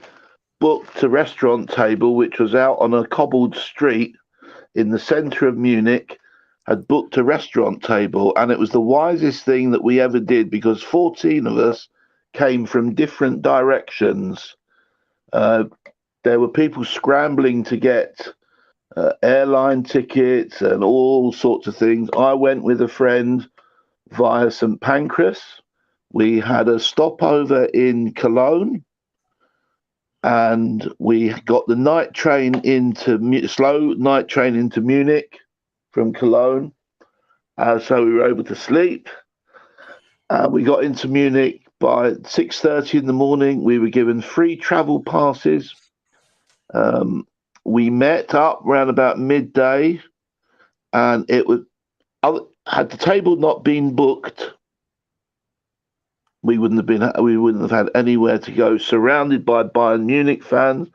booked a restaurant table which was out on a cobbled street in the centre of Munich, had booked a restaurant table, and it was the wisest thing that we ever did because 14 of us came from different directions. There were people scrambling to get airline tickets and all sorts of things. I went with a friend via St Pancras. We had a stopover in Cologne, and we got the slow night train into Munich from Cologne. So we were able to sleep. We got into Munich by 6:30 in the morning. We were given free travel passes. We met up around about midday, and it was, had the table not been booked, we wouldn't have had anywhere to go. Surrounded by Bayern Munich fans,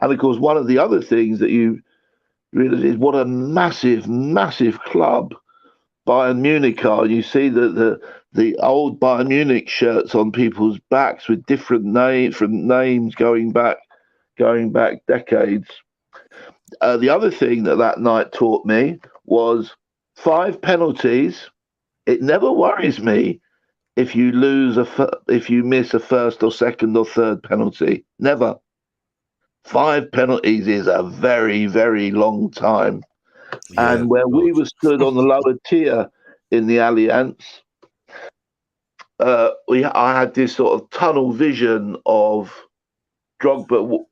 and of course, one of the other things that you realize is what a massive, massive club Bayern Munich are. You see the old Bayern Munich shirts on people's backs with different names going back decades. The other thing that night taught me was 5 penalties. It never worries me if you if you miss a first or second or third penalty. Never. 5 penalties is a very, very long time. Yeah, And where we good. were stood on the lower tier in the Allianz, I had this sort of tunnel vision of Drogba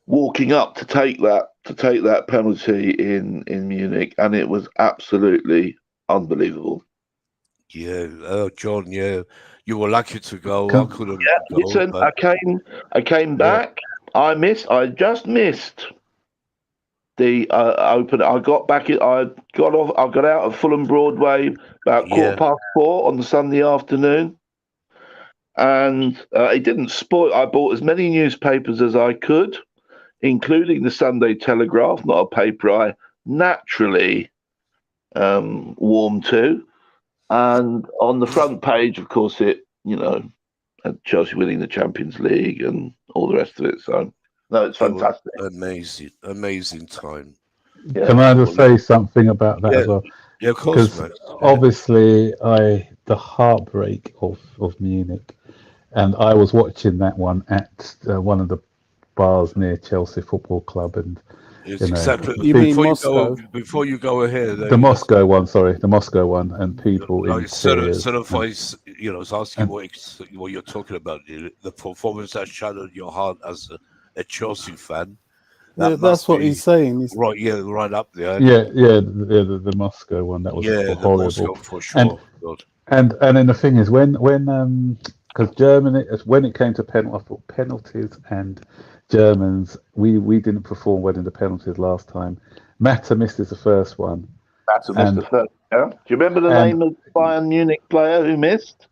walking up to take that penalty in Munich, and it was absolutely unbelievable. Yeah, John. Yeah, you were lucky to go. I couldn't go. Listen, But I came back. I just missed the open. I got back. I got off. I got out of Fulham Broadway about 4:15 on the Sunday afternoon, and it didn't spoil. I bought as many newspapers as I could, including the Sunday Telegraph, not a paper I naturally warm to. And on the front page, of course, it had Chelsea winning the Champions League and all the rest of it. So no, it's fantastic. Amazing time. Yeah. Can I just say something about that as well? Yeah, of course, Because man. obviously, the heartbreak of Munich, and I was watching that one at one of the bars near Chelsea Football Club, and It's exactly You mean Moscow? before you go ahead. the Moscow one, and people in Like sort tears. of voice, it's asking what you're talking about. The performance that shattered your heart as a Chelsea fan. That's what he's saying. Right, yeah, right up there. The Moscow one, that was horrible. Moscow for sure. And then the thing is, when because Germany, when it came to penalty, I thought penalties and Germans, we didn't perform well in the penalties last time. Mata missed the first one. Mata missed the first. Yeah. Do you remember the And name of the Bayern Munich player who missed?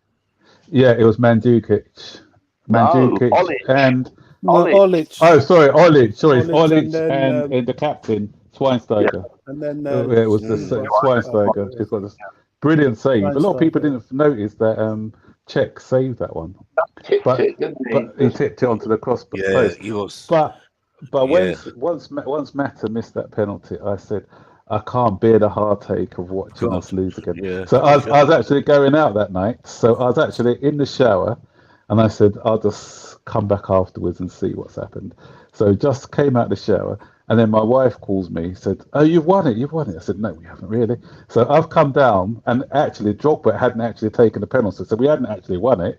yeah, it was Mandzukic, No, Olic. and No, Olic. Olic. oh, sorry, Olic. Sorry, it's Olic, Olic and then, and the captain Schweinsteiger. and then Oh, yeah, it was the Schweinsteiger. Schweinsteiger. He's got this brilliant save. A lot of people Schweinsteiger. didn't notice that Czech saved that one, Tipped but it, didn't he? but he tipped it onto the cross Yeah, post. he was. But Yeah. once Mata missed that penalty, I said, I can't bear the heartache of watching God. us lose again. Yeah. So I was actually going out that night. So I was actually in the shower, and I said, I'll just come back afterwards and see what's happened. So just came out the shower, and then my wife calls me, said, "Oh, you've won it, you've won it." I said, "No, we haven't really." So I've come down, and actually Drogba hadn't actually taken the penalty, so we hadn't actually won it.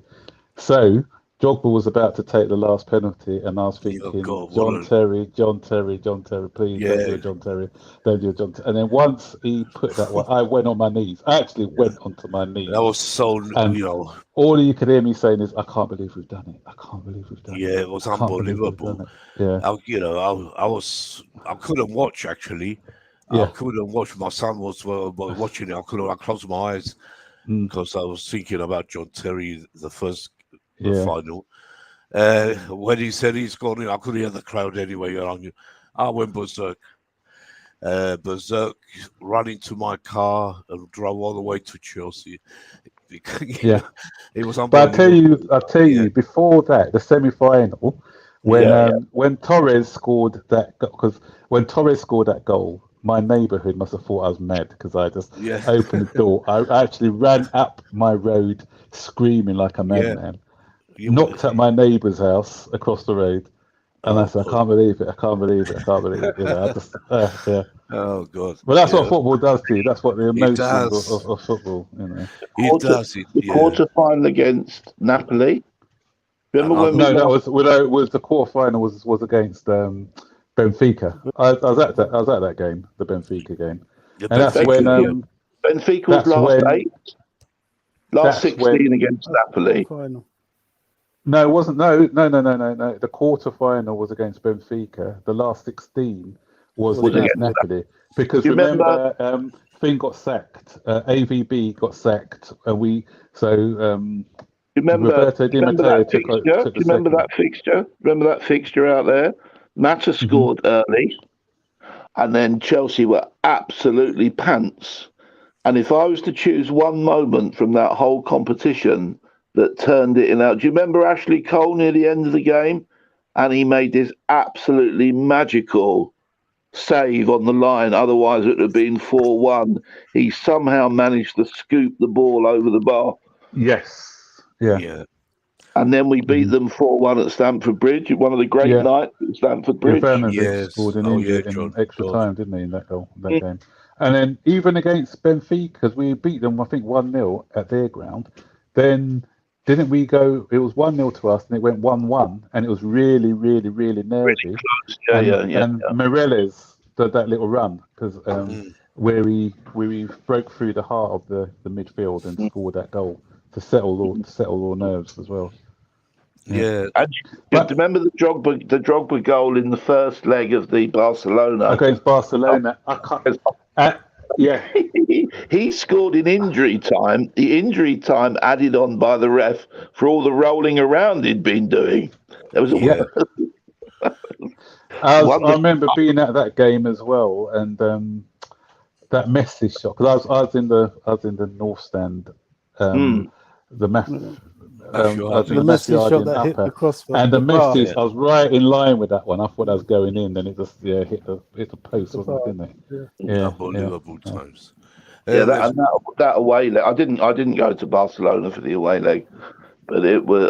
So Drogba was about to take the last penalty, and I was thinking, God, John Terry, please don't do Yeah. it, John Terry, don't do it, John Terry. And then once he put that one, I went on my knees. I actually went onto my knees. That was so, And all you could hear me saying is, "I can't believe we've done it. I can't believe we've done it. yeah, it was I can't believe we've unbelievable. done it." Yeah, I couldn't watch actually. Yeah. I couldn't watch. My son was watching it. I closed my eyes because I was thinking about John Terry, the first Yeah. final. When he said he's gone, I could hear the crowd anyway around you. I went berserk. Running to my car and drove all the way to Chelsea. Yeah. It was But unbelievable. I'll tell you, before that, the semi-final, when Torres scored that, because when Torres scored that goal, my neighbourhood must have thought I was mad because I just opened the door. I actually ran up my road screaming like a madman, knocked at my neighbour's house across the road, and I said, "I can't believe it! I can't believe it! I can't believe it!" You know, I just, yeah. Oh God! Well, that's what football does to you. That's what the emotions does. of football, you know. It does. The quarter final against Napoli. Remember when No, that was the quarter final was against Benfica. I was at that game, the Benfica game, and that's when Benfica was last 8, last 16 against Napoli. Final. No, it wasn't. No. The quarter final was against Benfica. The last 16 was against Napoli. Because remember, Finn got sacked. AVB got sacked, and Roberto Di Matteo took Do you remember that fixture? Remember that fixture out there? Mata scored early, and then Chelsea were absolutely pants. And if I was to choose one moment from that whole competition that turned it in out, do you remember Ashley Cole near the end of the game? And he made this absolutely magical save on the line. Otherwise, it would have been 4-1. He somehow managed to scoop the ball over the bar. Yes. Yeah. And then we beat them 4-1 at Stamford Bridge. One of the great nights at Stamford Bridge. Scored in extra time, didn't he, in that game? And then even against Benfica, because we beat them, I think 1-0 at their ground. Then didn't we go? It was 1-0 to us, and it went 1-1, and it was really, really, really nervy. Really close. And Moreles did that little run because where he broke through the heart of the midfield and scored that goal to settle all nerves as well. Yeah. And remember the Drogba goal in the first leg of the Barcelona against Barcelona. He scored in injury time. The injury time added on by the ref for all the rolling around he'd been doing. There was I remember being at that game as well, and that Messi shot, because I was in the north stand. The Messi shot that hit the crossbar, and the Messi, I was right in line with that one. I thought I was going in, then it just hit the post, wasn't it? Didn't it? Unbelievable times. That away leg. I didn't go to Barcelona for the away leg, but it was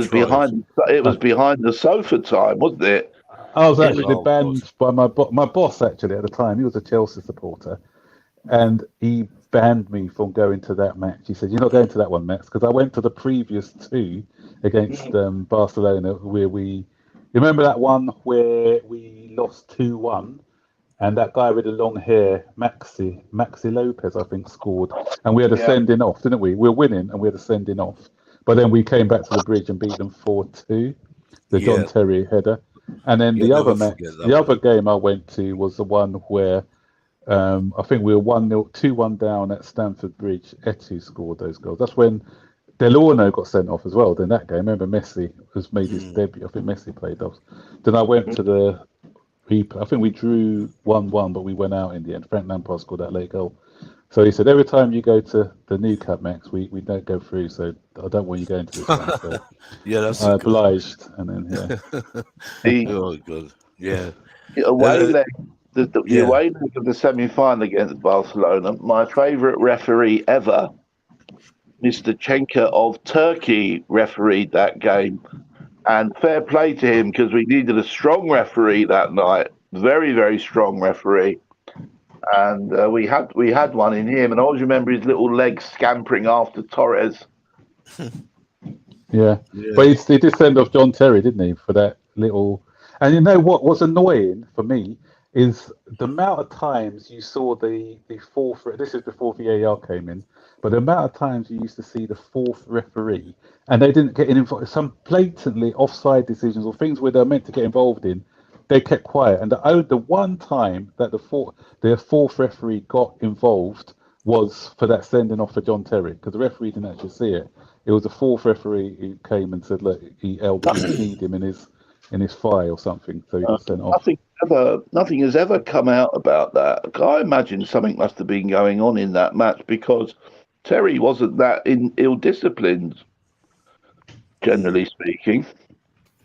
behind the sofa time, wasn't it? I was actually banned by my boss actually at the time. He was a Chelsea supporter, and he banned me from going to that match. He said, "You're not going to that one, Max," because I went to the previous 2 against Barcelona, where you remember that one where we lost 2-1, and that guy with the long hair, Maxi Lopez, I think, scored, and we had a sending off, didn't we? We were winning, and we had a sending off, but then we came back to the bridge and beat them 4-2, the John Terry header. And then the other game I went to was the one where I think we were 1-0, 2-1 down at Stamford Bridge. Eto'o scored those goals. That's when Delorno got sent off as well. Then that game, remember Messi has made his debut. I think Messi played those. Then I went to the. I think we drew 1-1, but we went out in the end. Frank Lampard scored that late goal. So he said, every time you go to the new Cup, Max, we don't go through. So I don't want you going to this one. So Yeah, that's I a good. obliged, and then The Oh, good. Yeah. away Uh, leg, the yeah. away leg of the semi-final against Barcelona. My favourite referee ever, Mr. Chenka of Turkey, refereed that game, and fair play to him because we needed a strong referee that night. Very, very strong referee. And we had one in him, and I always remember his little legs scampering after Torres. yeah. Yeah. But he did send off John Terry, didn't he, for that little? And you know what? What's annoying for me is the amount of times you saw the fourth. This is before VAR came in, but the amount of times you used to see the fourth referee, and they didn't get involved. Some blatantly offside decisions or things where they're meant to get involved in, they kept quiet. And the one time that the fourth referee got involved was for that sending off for John Terry, because the referee didn't actually see it. It was the fourth referee who came and said, "Look, he kneed him in his thigh or something," so he got sent off. Nothing has ever come out about that. I imagine something must have been going on in that match because Terry wasn't that ill-disciplined, generally speaking.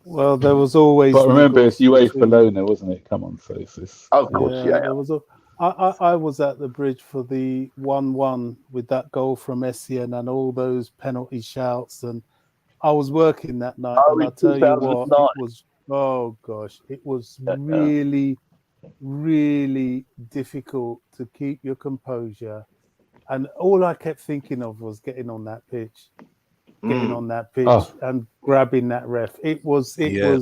Well, there was always. But remember, it's niggles UEFA between- Bologna, wasn't it? Come on, so it's Of course, yeah. There was a. I was at the bridge for the 1-1 with that goal from Essien and all those penalty shouts, and I was working that night, and I tell you what, 2009. it was. Oh gosh, it was really, really difficult to keep your composure, and all I kept thinking of was getting on that pitch, and grabbing that ref. It was. yeah.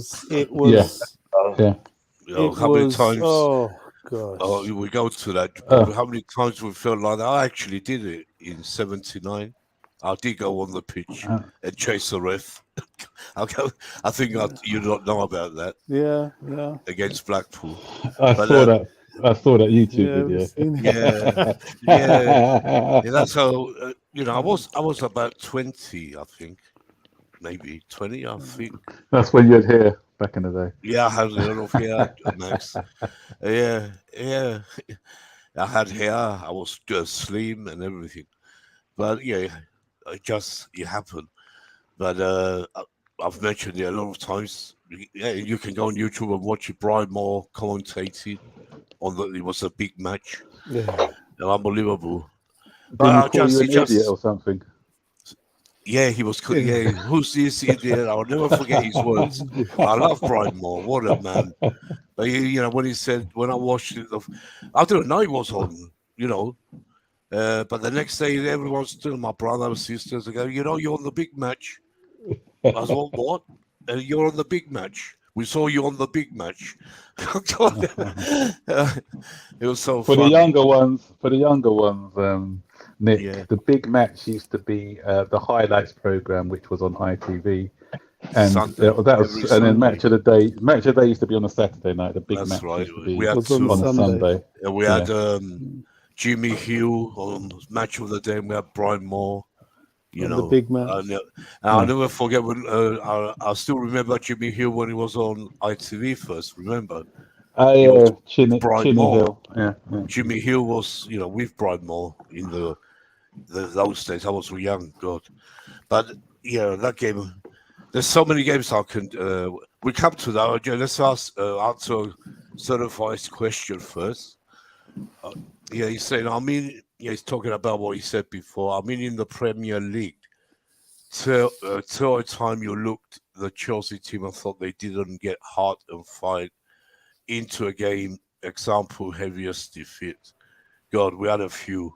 How many times? Oh gosh. We go to that. How many times we felt like that? I actually did it in '79. I did go on the pitch and chase the ref. I think you don't know about that. Yeah. Against Blackpool. I saw that YouTube video. Yeah. That's how I was about 20, I think, maybe 20. I think. That's when you had hair back in the day. Yeah, I had a lot of hair, Max. Yeah. I had hair. I was slim and everything. But yeah, it happened. But I've mentioned it a lot of times. Yeah, you can go on YouTube and watch it. Brian Moore commentating on it was a big match. Yeah. Unbelievable. Didn't he call you an idiot or something? Yeah, he was. Yeah, who's this idiot? I'll never forget his words. I love Brian Moore. What a man! But when he said, when I watched it, I didn't know it was on. But the next day, everyone's still my brother and sisters. They go, you're on the big match. I was like, what? You're on the big match. We saw you on the big match. It was so For funny. the younger ones, Nick, the big match used to be the highlights program, which was on ITV, and Sunday, that was, and then match of the day. Match of the day used to be on a Saturday night. The big match used to be We had on a Sunday. And we had Jimmy Hill on match of the day. And we had Brian Moore. The big match. And I'll never forget when I still remember Jimmy Hill when he was on ITV first. Remember? Chinny Moore. Hill. Yeah. Jimmy Hill was, with Brian Moore in those days. I was young, God. But that game. There's so many games I can. We come to that. Let's answer a certified question first. He's saying. He's talking about what he said before. In the Premier League, till a time you looked the Chelsea team and thought they didn't get heart and fight into a game. Example, heaviest defeat. God, we had a few.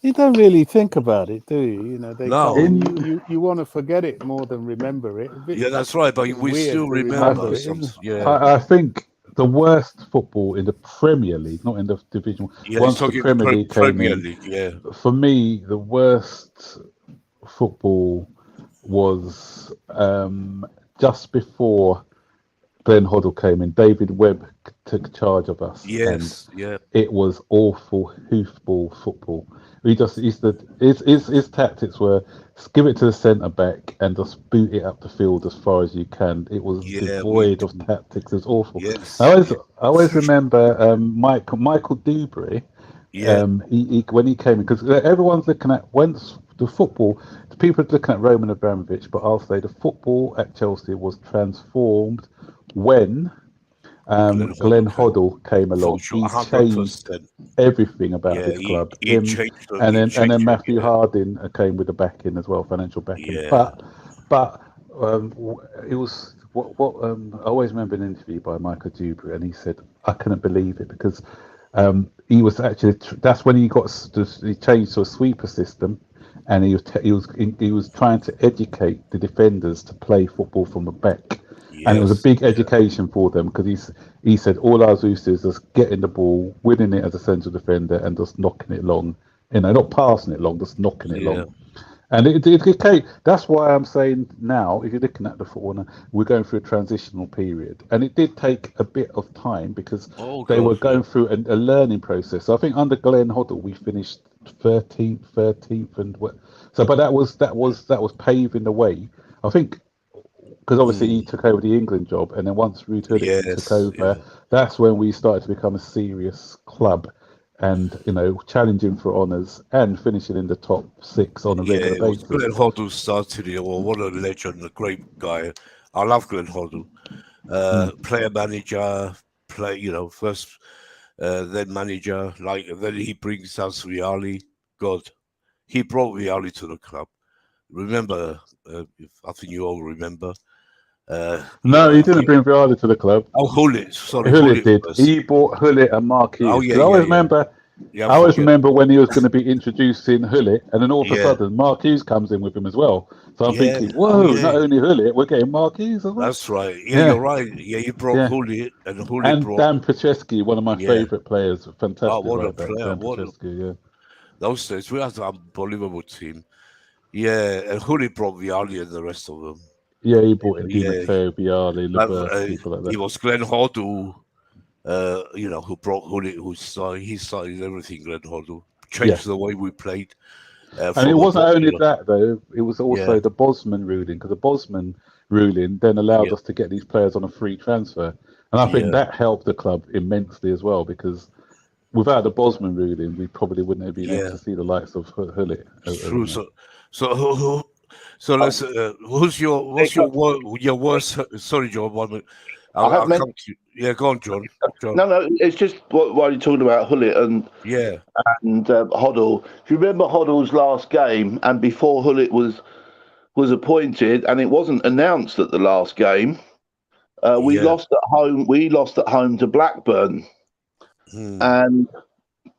You don't really think about it, do you? No. You want to forget it more than remember it. Yeah, that's right. But we still remember some. I think the worst football in the Premier League, not in the Division. Once the Premier League came in, for me, the worst football was just before Glenn Hoddle came in. David Webb took charge of us, and Yes, yeah, it was awful hoofball football. We just used to his tactics were give it to the centre back and just boot it up the field as far as you can. It was yeah. We devoid do. of tactics. It was awful. Yes, yeah, I always remember Michael Dewberry. yeah, He when he came in, because everyone's looking at once the football. The people are looking at Roman Abramovich, but I'll say the football at Chelsea was transformed when Glenn Glenn Hoddle came Hoddle came for along. sure, He changed 100%. everything about Yeah, this club. he Him changed the, and he then changed it. Matthew Harding came with the backing as well, financial backing. Yeah, But it was what I always remember an interview by Michael Dewberry, and he said I couldn't believe it because he was actually that's when he he changed to a sweeper system, and he was trying to educate the defenders to play football from the back, and it was a yes, big yeah, education for them because he said all I was used to is just getting the ball, winning it as a central defender, and just knocking it long. Not passing it long, just knocking it yeah, long. And it came, that's why I'm saying now, if you're looking at the football now, we're going through a transitional period. And it did take a bit of time because oh they God, were yeah, going through a learning process. So I think under Glenn Hoddle, we finished 13th, and what. So, but that was paving the way. I think because obviously he mm, took over the England job, and then once Ruud Gullit took yes, over, yeah, that's when we started to become a serious club, and challenging for honours and finishing in the top six on a yeah. regular It was basis. Glenn Hoddle started it. Well, what a legend, a great guy. I love Glenn Hoddle. Mm. Player manager, first, then manager. Like then he brings us Viali. God, he brought Viali to the club. Remember, I think you all remember. No, he didn't bring Viala to the club. Oh, Hullet, sorry, Hullet Hullet did. first. He bought Hullet and Oh Marquise. yeah, Because yeah, yeah. Yeah, I I always forget. remember when he was going to be introducing Hullet, and then all of a Yeah, sudden Marquise comes in with him as well. So I'm yeah. thinking, Oh whoa! Not yeah, only Hullet, we're getting Marquise as well. that's right. Yeah, Yeah, you're right. Yeah, he brought yeah. Hullet, and Hullet And brought. Dan Paczewski, one of my Yeah. favourite players, Oh, fantastic what a right back, player! Dan Paczewski. Yeah, Those days we had an unbelievable team. Yeah, and Hullet brought Viali and the rest of them. yeah. He brought in Di Yeah, Matteo, Viali, but, Laberce, people like it that. was Glenn Hoddle, who brought Hullet, he started everything. Glenn Hoddle Yeah. changed the way we played And it from a wasn't only you know, that though; it was yeah, also the Bosman ruling, because the Bosman ruling then allowed yeah, us to get these players on a free transfer, and I think yeah, that helped the club immensely as well. Because without the Bosman ruling, we probably wouldn't have been able yeah. to see the likes of Hullet. True. So so Oh, let's. What's your worst? Sorry, John. 1 minute. I have I'll meant come to you. Yeah, go on, John. John. no. It's just while you're talking about Hullet Yeah, and Hoddle. If you remember Hoddle's last game, and before Hullet was appointed, and it wasn't announced at the last game, we yeah. lost at home. We lost at home to Blackburn, Hmm. and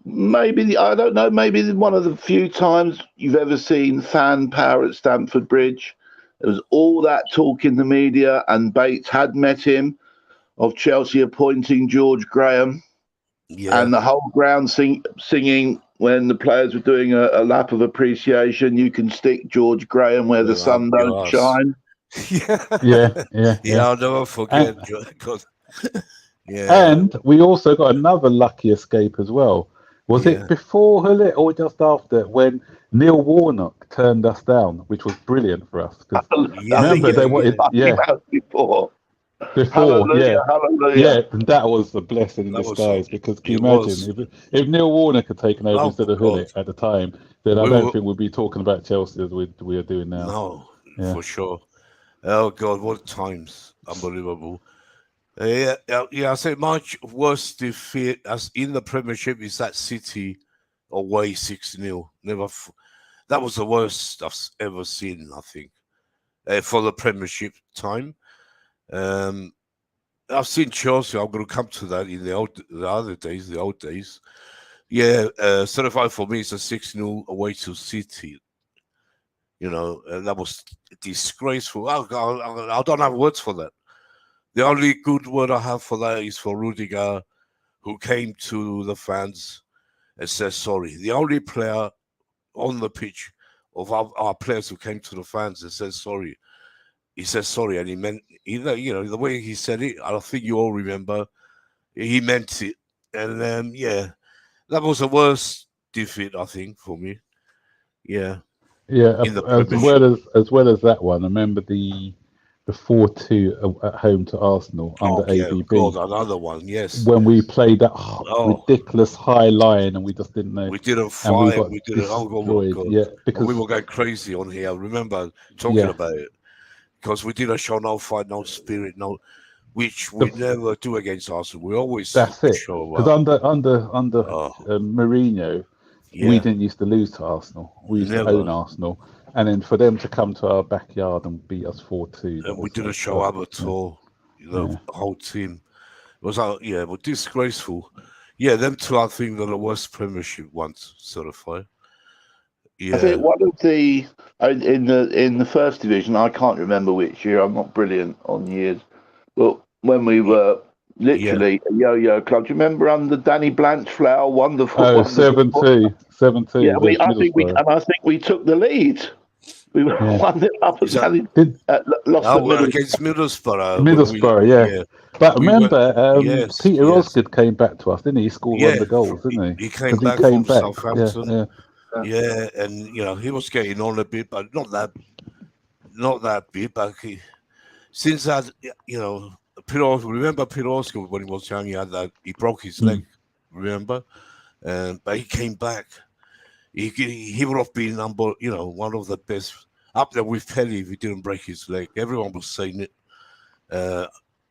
maybe I don't know. Maybe one of the few times you've ever seen fan power at Stamford Bridge. There was all that talk in the media, and Bates had met him of Chelsea appointing George Graham, Yeah. and the whole ground singing when the players were doing a lap of appreciation. You can stick George Graham where the Up sun don't your ass. shine. Yeah. Yeah, yeah, Yeah. yeah. I'll never forget. And John. God. Yeah. and we also got another lucky escape as well. Was it Yeah. before Hullet or just after when Neil Warnock turned us down, which was brilliant for us because I Yeah. think remember it Yeah. they Yeah. wanted, was yeah, before. before, Hallelujah, yeah. hallelujah. Yeah, and that was a blessing in That was. disguise because can you It imagine was. if Neil Warnock had taken over Oh instead of God. Hullet at the time, then I We don't were. think we'd be talking about Chelsea as we are doing now. No, Yeah, for sure. Oh God, what times! Unbelievable. Yeah, yeah, yeah. I say much worst defeat as in the Premiership is that City away 6-0. Never. That was the worst ever seen. I think for the Premiership time. Um, I've seen Chelsea. I'm going to come to that in the old days. Yeah, 35 for me is a 6-0 away to City. That was disgraceful. I don't have words for that. The only good word I have for that is for Rudiger, who came to the fans and said sorry. The only player on the pitch of our players who came to the fans and said sorry. he said sorry, and he meant the way he said it. I think you all remember. He meant it, and that was the worst defeat I think for me. Yeah, Yeah, in the Premiership. as well as that one, I remember the 4-2 at home to Arsenal under Oh yeah, AVB God, another one. Yes. when we played that Oh, ridiculous high line and we just didn't know, we didn't and we fight. got We didn't. Oh my destroyed. God, Yeah, and we because were going crazy on here. I remember talking yeah, about it because we didn't show no fight, no spirit, no, which the, we never do against Arsenal. We always that's it. show Because up. under Oh Mourinho, we yeah, didn't used to lose to Arsenal. We used to never. own Arsenal, and then for them to come to our backyard and beat us 4-2, that And we was didn't like, show up at yeah, all. The yeah. whole team it was but disgraceful. Yeah, them two I think are the worst Premiership ones certified. I Yeah, think one of the in the first division, I can't remember which year. I'm not brilliant on years, but when we were yeah. literally a yo-yo club. Do you remember under Danny Blanchflower? Wonderful, Oh, wonderful. 7-2, 7-2 Yeah, against I Middlesbrough. think we took the lead. We were Yeah, 1-0 up at Is that Danny, did lost at Middlesbrough. against Middlesbrough when we Middlesbrough, yeah. But we went remember, yes, Peter yes. Osgood came back to us, didn't he? He scored one of Yeah, the goals, didn't he? he came Because he back came from back. Yeah, Southampton. yeah. Yeah, and he was getting on a bit, but not that bit. But since that, remember Peter Oscar when he was young, he broke his leg. Mm. Remember, but he came back. He would have been one of the best up there with Pelly if he didn't break his leg. Everyone was saying it.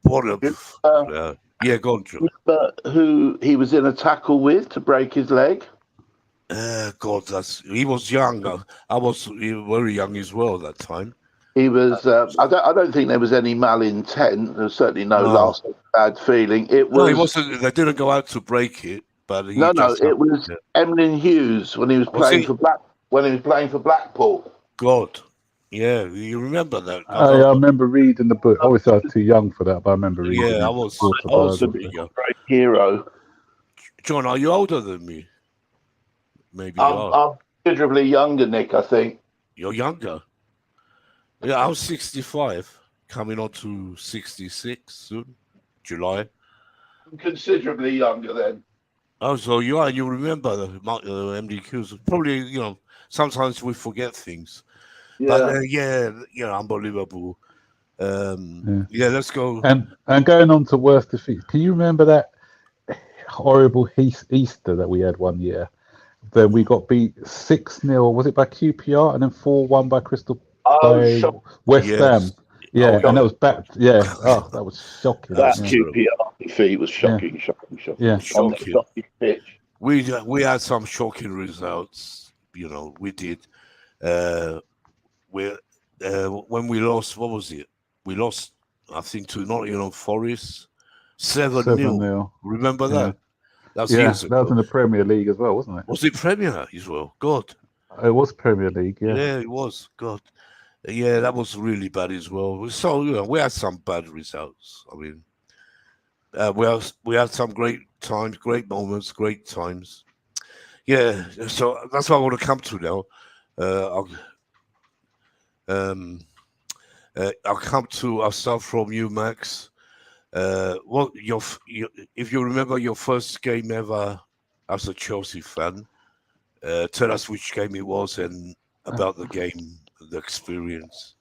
What a Uh, yeah, go on, Joe. but who he was in a tackle with to break his leg? God, he was young. I was very young as well at that time. He was. I don't think there was any malintent. There was certainly no No, lasting bad feeling. It no, he was wasn't. They didn't go out to break it, but he no. just It was yeah. Emlyn Hughes when he was Was playing he? for Blackpool. God, yeah, you remember that? I remember reading the book. Obviously, I was too young for that, but I remember reading Yeah, I his was a bit autobiography. young. Great hero. John, are you older than me? Maybe you I'm, are. I'm considerably younger, Nick. I think. You're younger. Yeah, I'm 65, coming on to 66 soon, July. I'm considerably younger then. Oh, so you are. You remember the MDQs? Probably, sometimes we forget things. But unbelievable. Let's go. And going on to worst defeats, can you remember that horrible Easter that we had one year? Then we got beat 6-0. Was it by QPR and then 4-1 by West Ham? Yes. Yeah, Oh, and that was back. Yeah, oh, that was shocking. That That was Yeah, QPR defeat was shocking, shocking. yeah. On the shocking. shocking pitch. We had some shocking results. We did. We when we lost, what was it? We lost, I think, to Nottingham Forest 7-0. 7-0. Remember Yeah, that? That's yeah. years That was ago. in the Premier League as well, wasn't it? Was it Premier as well? God. It was Premier League. Yeah. Yeah, it was. God. Yeah, that was really bad as well. So, we had some bad results. I mean, we had some great times, great moments, great times. Yeah, so that's what I want to come to now. I'll come to. I'll start from you, Max. What if you remember your first game ever as a Chelsea fan? Tell us which game it was and about the game, the experience.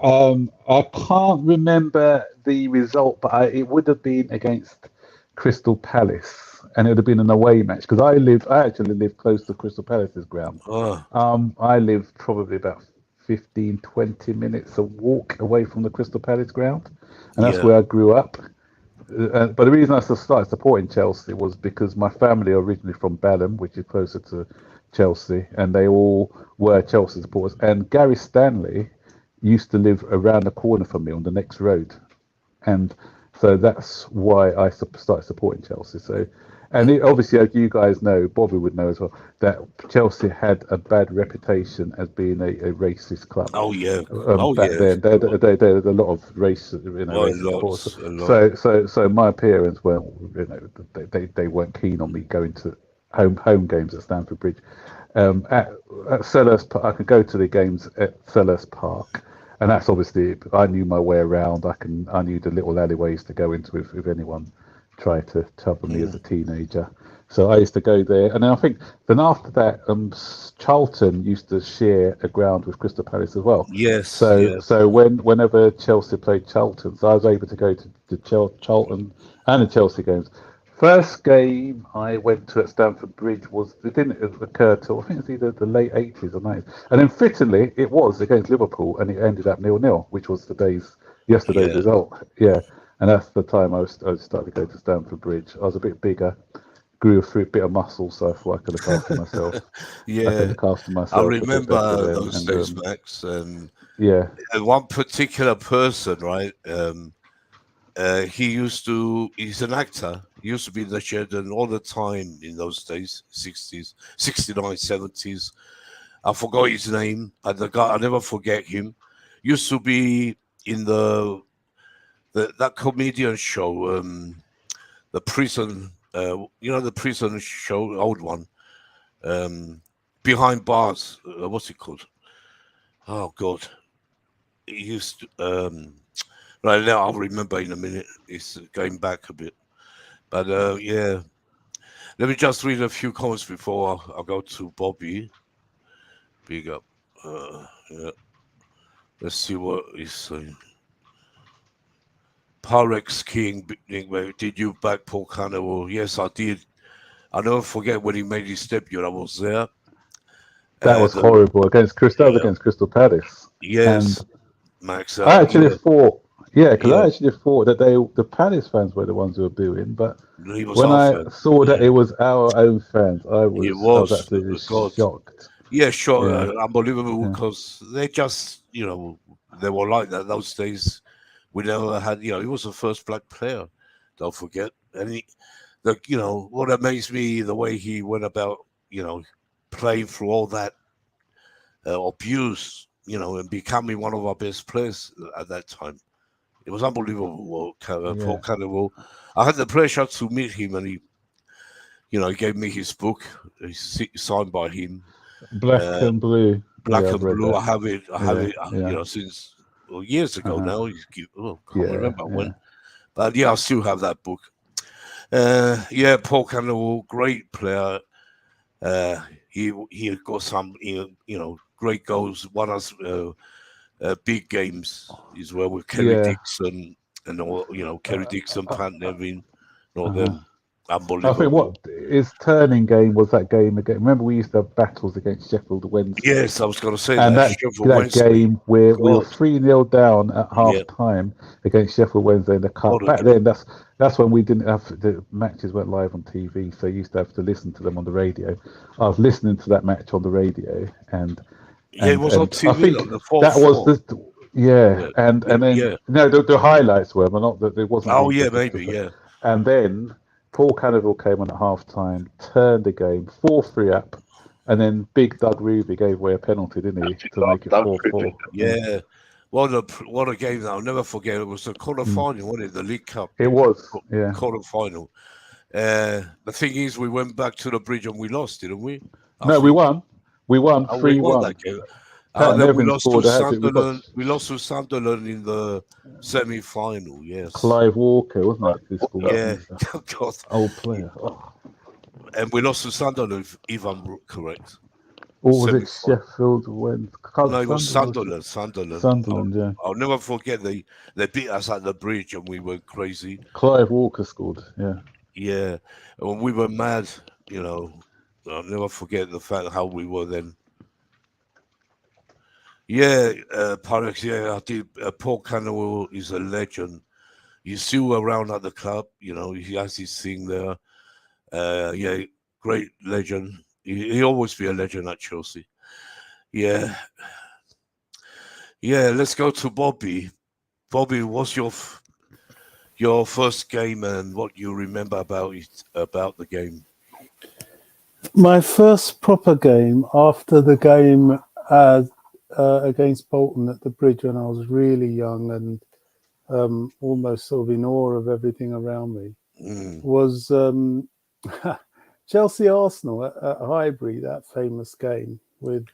I can't remember the result, but it would have been against Crystal Palace, and it would have been an away match because I actually live close to Crystal Palace's ground. I live probably about 15, 20 minutes a walk away from the Crystal Palace ground, and that's where I grew up. But the reason I started supporting Chelsea was because my family are originally from Balham, which is closer to Chelsea, and they all were Chelsea supporters. And Gary Stanley used to live around the corner from me on the next road, and so that's why I started supporting Chelsea. So, and obviously, as you guys know, Bobby would know as well, that Chelsea had a bad reputation as being a racist club. Oh yeah. Back then, there was a lot of racist supporters. So my parents weren't, they weren't keen on me going to home games at Stamford Bridge. At Selhurst Park, I could go to the games at Selhurst Park, and that's obviously I knew my way around. I knew the little alleyways to go into if anyone tried to trouble me as a teenager. So I used to go there, and then I think then after that, Charlton used to share a ground with Crystal Palace as well. Yes, So yeah, so whenever Chelsea played Charlton, so I was able to go to the Charlton and the Chelsea games. First game I went to at Stamford Bridge it didn't occur till I think it's either the late 80s or 90s, and then fittingly it was against Liverpool, and it ended up 0-0, which was yesterday's yeah. result. Yeah, and that's the time I started to go to Stamford Bridge. I was a bit bigger, grew a bit of muscle, so I thought I could look after myself. I could Yeah, look after I myself a bit better remember then, those and days, Max, and yeah, one particular person, right? He's an actor. He used to be in the shed and all the time in those days, 60s, 69, 70s. I forgot his name. And the guy, I never forget him. Used to be in that comedian show, the prison, the prison show, old one, Behind Bars. What's it called? Oh, God. He used to, right now, I'll remember in a minute. It's going back a bit. But yeah, let me just read a few comments before I go to Bobby. Big up. Yeah. Let's see what he's saying. Parex King, did you back Paul Carnival? Yes, I did. I'll never forget when he made his debut. I was there. that was horrible against Yeah, Crystal Palace, and yes, Max. I actually Yeah, thought, yeah, because yeah. I actually thought that the Palace fans were the ones who were booing, but He was when our I fan. saw that Yeah, it was our own fans, it I was was. absolutely God. shocked. Yeah, sure. Yeah, Unbelievable yeah, because they just, they were like that those days. We never had, he was the first black player. Don't forget. And what amazed me, the way he went about, playing through all that abuse, and becoming one of our best players at that time. It was unbelievable. yeah. Paul Cannavale. I had the pleasure to meet him, and he gave me his book, signed by him. Black Uh, and blue. Black Yeah, I've and read Blue. that. I have it. Yeah, yeah, Since years ago uh-huh. now. Can't Yeah, remember yeah. when, but yeah, I still have that book. Yeah, Paul Cannavale, great player. He got some, great goals. Won us big games as well with Kerry Yeah. Dixon and all. Kerry Dixon, Pat Nevin, all Uh-huh. them. I think Unbelievable. what his turning game was that game again. Remember, we used to have battles against Sheffield Wednesday, Yes, I was going to say and that that Sheffield Wednesday. game where we were God, 3-0 down at half yeah. time against Sheffield Wednesday in the cup. What a Back game. then, that's when we didn't have the matches weren't live on TV, so you used to have to listen to them on the radio. I was listening to that match on the radio, and Yeah, it was on I TV think on the that was 4-4. the yeah, Yeah, and then yeah. no, the highlights were, but not that it wasn't Oh, yeah, maybe. the Yeah. and then Paul Cannavale came on at half time, turned the game 4-3 up, and then Big Doug Ruby gave away a penalty, didn't he, to make it 4-4? Yeah. Yeah. What a game that I'll never forget. It was the quarter Mm. final, wasn't it? The League Cup It was, yeah. quarter final. The thing is, we went back to the bridge and we lost, didn't we? I No, we think. won. We won Oh, we won 3-1. that game. Pat Then we Nevin lost to scored a hat trick. We got Sunderland. We lost to Sunderland in the semi-final. Yes. Clive Walker, wasn't it? Who scored? Yeah. God. Old player. Oh. And we lost to Sunderland, if I'm correct. Or was it Semi-final. Sheffield when No, it was Sunderland? Sunderland. Sunderland, yeah. I'll never forget they beat us at the bridge and we went crazy. Clive Walker scored, yeah. Yeah, and when we were mad, I'll never forget the fact how we were then. Yeah, Parex, yeah, I did. Paul Cannavale is a legend. He's still around at the club, he has his thing there. Yeah, great legend. He'll always be a legend at Chelsea. Yeah. Yeah, let's go to Bobby. Bobby, what's your first game and what you remember about the game? My first proper game after the game against Bolton at the bridge when I was really young and almost sort of in awe of everything around me was Chelsea Arsenal at Highbury, that famous game with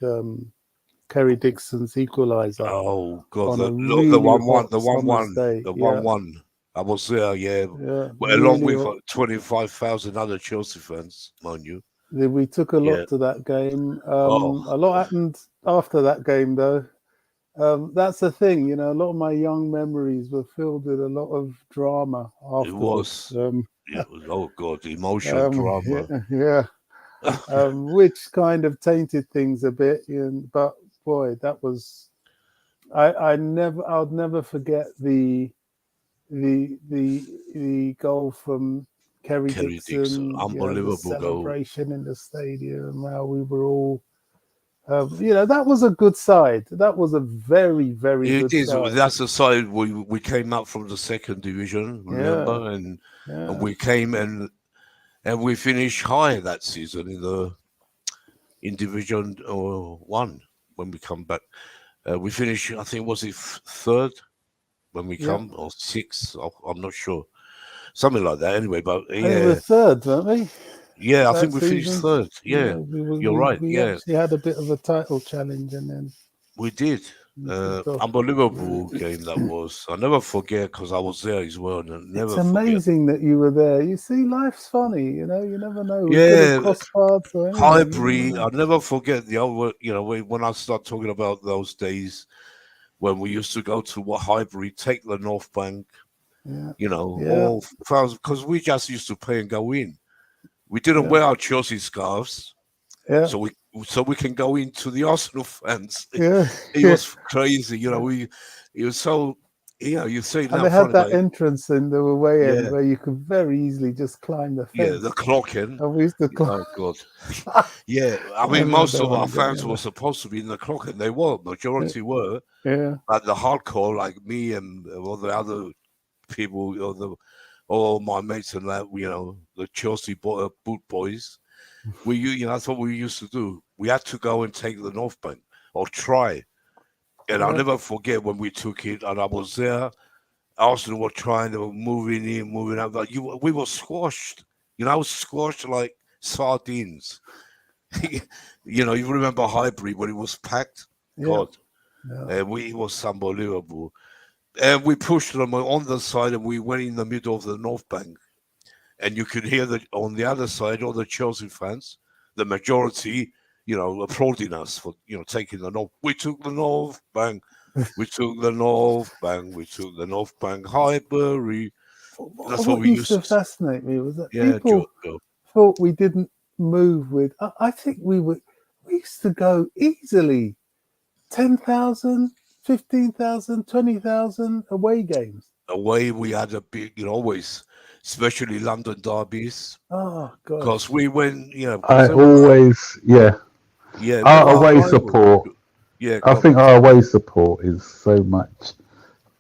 Kerry Dixon's equaliser Oh God, on a look, the really 1-1, hot the summer's 1-1, day. the Yeah, 1-1. I was there, yeah, yeah, along really with hot. 25,000 other Chelsea fans, mind you. We took a Yeah. lot to that game. Oh, A lot happened after that game, though. That's the thing, you know. A lot of my young memories were filled with a lot of drama it afterwards. was. It was. Oh God, the emotion, drama. Yeah, which kind of tainted things a bit. But boy, that was I'll never forget the goal from Kerry Kerry Dixon, Dixon. You know, the unbelievable goal. celebration in the stadium. How we were all. You know, that was a good side. That was a very, very It good is. side. That's the side we came up from the second division, remember, and Yeah. we came and we finished high that season in Division 1 when we come back. We finished, I think, was it third when we come or sixth? I'm not sure, something like that. Anyway, but I think we were yeah, third, weren't we? yeah, I that think we finished season? third. Yeah, you're right. We Yeah, actually had a bit of a title challenge, and then we did. we took off. Unbelievable game that was. I'll never forget because I was there as well. And never It's forget. amazing that you were there. You see, life's funny. You know, you never know. We could Yeah, have crossed paths or anything. Highbury. I'll never forget the old. You know, when I start talking about those days when we used to go to Highbury, take the North Bank. Yeah. You know, Yeah. all because we just used to pay and go in. We didn't wear our Chelsea scarves, Yeah. so we can go into the Arsenal fans. Yeah. It was crazy, you know. It was so, you know, you say now. And they had funny, that like, entrance in the away end Yeah. where you could very easily just climb the fence. yeah, the clock in. And we used to climb. Oh God, yeah. I mean, I most don't of our wanna get fans near were that. supposed to be in the clock, and they were. Majority were, Yeah. but the hardcore, like me and all the other people, all my mates and that, you know, the Chelsea boot boys. You know, that's what we used to do. We had to go and take the North Bank or try. And I'll never forget when we took it, and I was there. Arsenal were trying, they were moving in, moving out. But we were squashed. You know, squashed like sardines. You know, you remember Highbury when it was packed? Yeah. God, Yeah. it was unbelievable. And we pushed them on the side, and we went in the middle of the North Bank. And you could hear that on the other side, all the Chelsea fans, the majority, you know, applauding us for, you know, taking the North. We took the North Bank. We took the North Bank. We took the North Bank. Highbury. That's what we used to used to. fascinate me was that Yeah, people Joe. thought we didn't move with. I think we used to go easily 10,000, 15,000, 20,000 away games. Away, we had a big, you know, always, especially London derbies. Oh God! Because we went, you know, I always, yeah, they our were away rival. support. Yeah, I think our away support is so much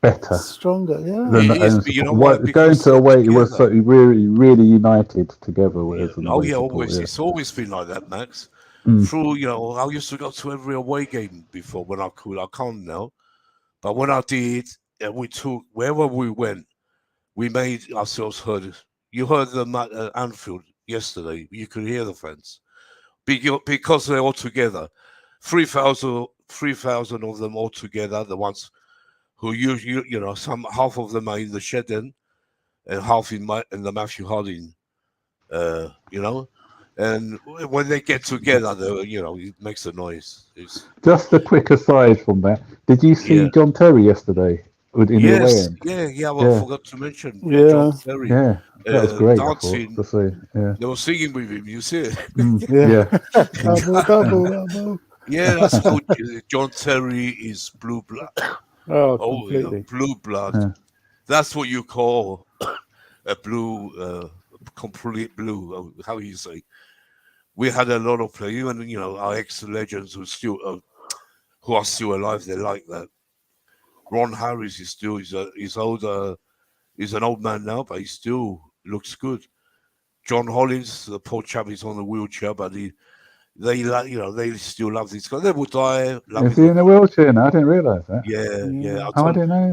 better stronger. Yeah, than the It is, home but you know support. what? Going Because to they're away, it was together. so really, really united together. Yeah. Whereas an Oh away yeah, support, always. yeah. It's always been like that, Max. Mm. Through, you know, I used to go to every away game before when I could. I can't now, but when I did, we took wherever we went, we made ourselves heard. You heard them at Anfield yesterday. You could hear the fans because they're all together. 3,000 of them all together. The ones who you know, some half of them are in the Shedden and half in the Matthew Harding. You know, and when they get together, you know, it makes a noise. Just a quick aside from that. Did you see John Terry yesterday in the away Yes, end? yeah. Well, I forgot to mention Yeah. John Terry. Yeah, that was great. Dancing. I thought to see. Yeah. They were singing with him. You see it? Yeah. double. Yeah, that's how John Terry is blue blood. Oh, Oh, yeah, completely. blue blood. Yeah. That's what you call a blue, complete blue. How you say? We had a lot of players, even, you know, our ex-legends who are still alive. They're like that. Ron Harris is still he's older. He's an old man now, but he still looks good. John Hollins, the poor chap, is on the wheelchair, but they still love this guy. They will die. Is he in a wheelchair now? I didn't realise that. Yeah. I didn't know